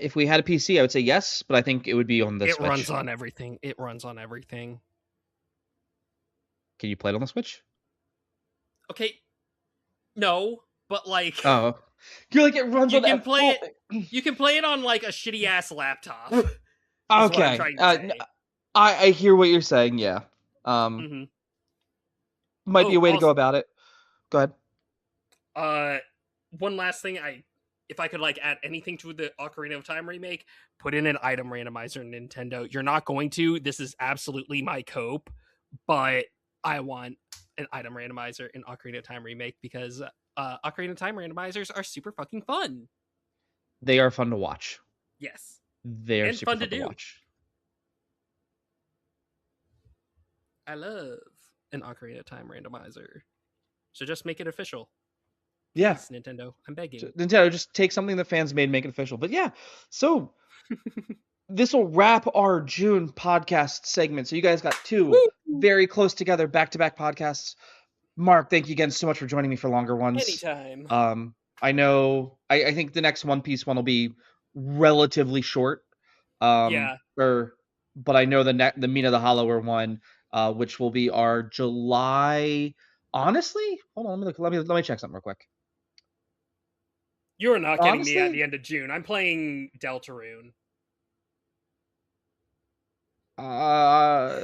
If we had a PC, I would say yes, but I think it would be on the It runs Switch. on everything. It runs on everything. Can you play it on the Switch? Okay, no, but like Oh, you're like it runs you on can that play fault. it. You can play it on like a shitty ass laptop. Is what I'm Okay, trying to say. I hear what you're saying. Yeah, um, Mm-hmm. might be a Oh, way to go also, about it. Go ahead. uh, one last thing. If I could like add anything to the Ocarina of Time remake, put in an item randomizer in Nintendo. You're not going to. This is absolutely my cope, but I want an item randomizer in Ocarina of Time remake because Ocarina of Time randomizers are super fucking fun. They are fun to watch. Yes, They are and super fun to fun to do. watch. I love an Ocarina of Time randomizer. So just make it official. Yeah, Please, Nintendo. I'm begging. Nintendo just take something the fans made, make it official. But yeah, so this will wrap our June podcast segment. So you guys got two Woo! very close together back-to-back podcasts. Mark, thank you again so much for joining me for longer ones. Anytime. I know I think the next One Piece one will be relatively short. Yeah. Or but I know the Mina the Hollower one, which will be our July. Honestly, hold on, let me check something real quick. You're not getting me at Honestly, the end of June. I'm playing Deltarune. uh,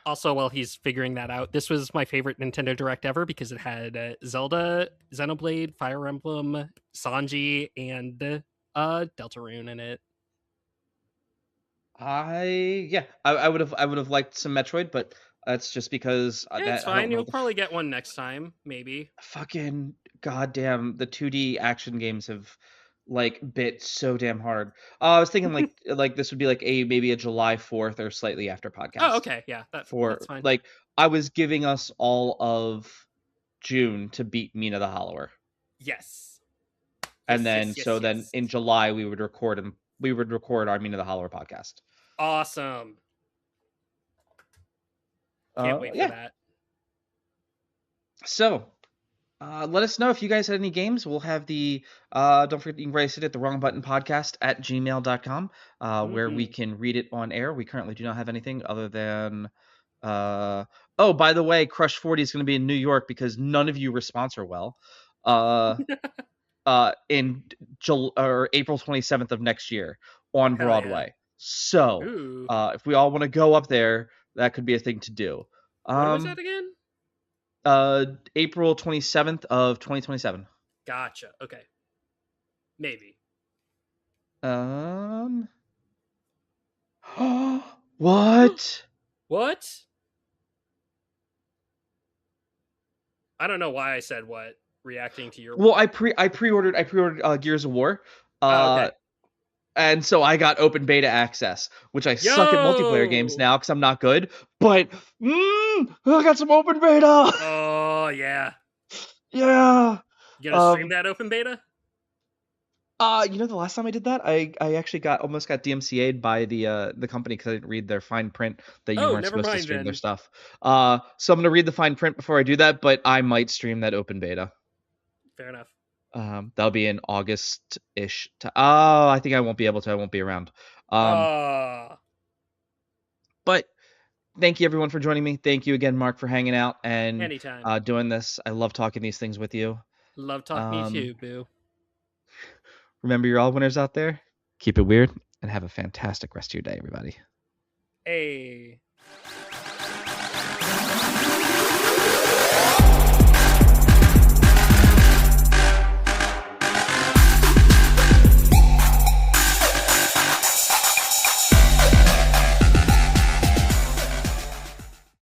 Also, while he's figuring that out, this was my favorite Nintendo Direct ever because it had Zelda, Xenoblade, Fire Emblem, Sanji, and Deltarune in it. I would have liked some Metroid, but that's just because Yeah, it's that I don't fine. know You'll the probably get one next time, maybe. fucking goddamn the 2D action games have like bit so damn hard. I was thinking like this would be like a maybe a July 4th or slightly after Oh, podcast okay. Yeah, that's for fine. like I was giving us all of June to beat Mina the Hollower. Yes. And Yes, then yes, yes, so then yes. in July we would record our Mina the Hollower podcast. Awesome. Can't wait for Yeah. that. So let us know if you guys had any games. We'll have the don't forget you can write it at the wrong button podcast at gmail.com where we Mm-hmm. can read it on air. We currently do not have anything other than oh, by the way, Crush 40 is going to be in New York because none of you sponsor well. Uh in or April 27th of next year on Hell yeah. Broadway. So Ooh. if we all want to go up there, that could be a thing to do. When was Um, that again? April 27th of 2027. Gotcha. Okay. Maybe. Um, what? What? I don't know why I said what. Reacting to your Well, what? I pre-ordered Gears of War. Oh, okay. And so I got open beta access, which I suck at multiplayer games Yo. now because I'm not good. But I got some open beta. Oh yeah. Yeah. You gonna stream Um. that open beta? The last time I did that, I actually almost got DMCA'd by the company because I didn't read their fine print that you Oh, weren't never supposed to mind stream their then. stuff. So I'm gonna read the fine print before I do that, but I might stream that open beta. Fair enough. That'll be in August-ish. Oh, I think I won't be able to. I won't be around. Um, Ah, but thank you everyone for joining me. Thank you again, Mark, for hanging out and anytime. doing this. I love talking these things with you. Love talking to you Um, too, boo. remember, you're all winners out there. Keep it weird and have a fantastic rest of your day, everybody. Hey.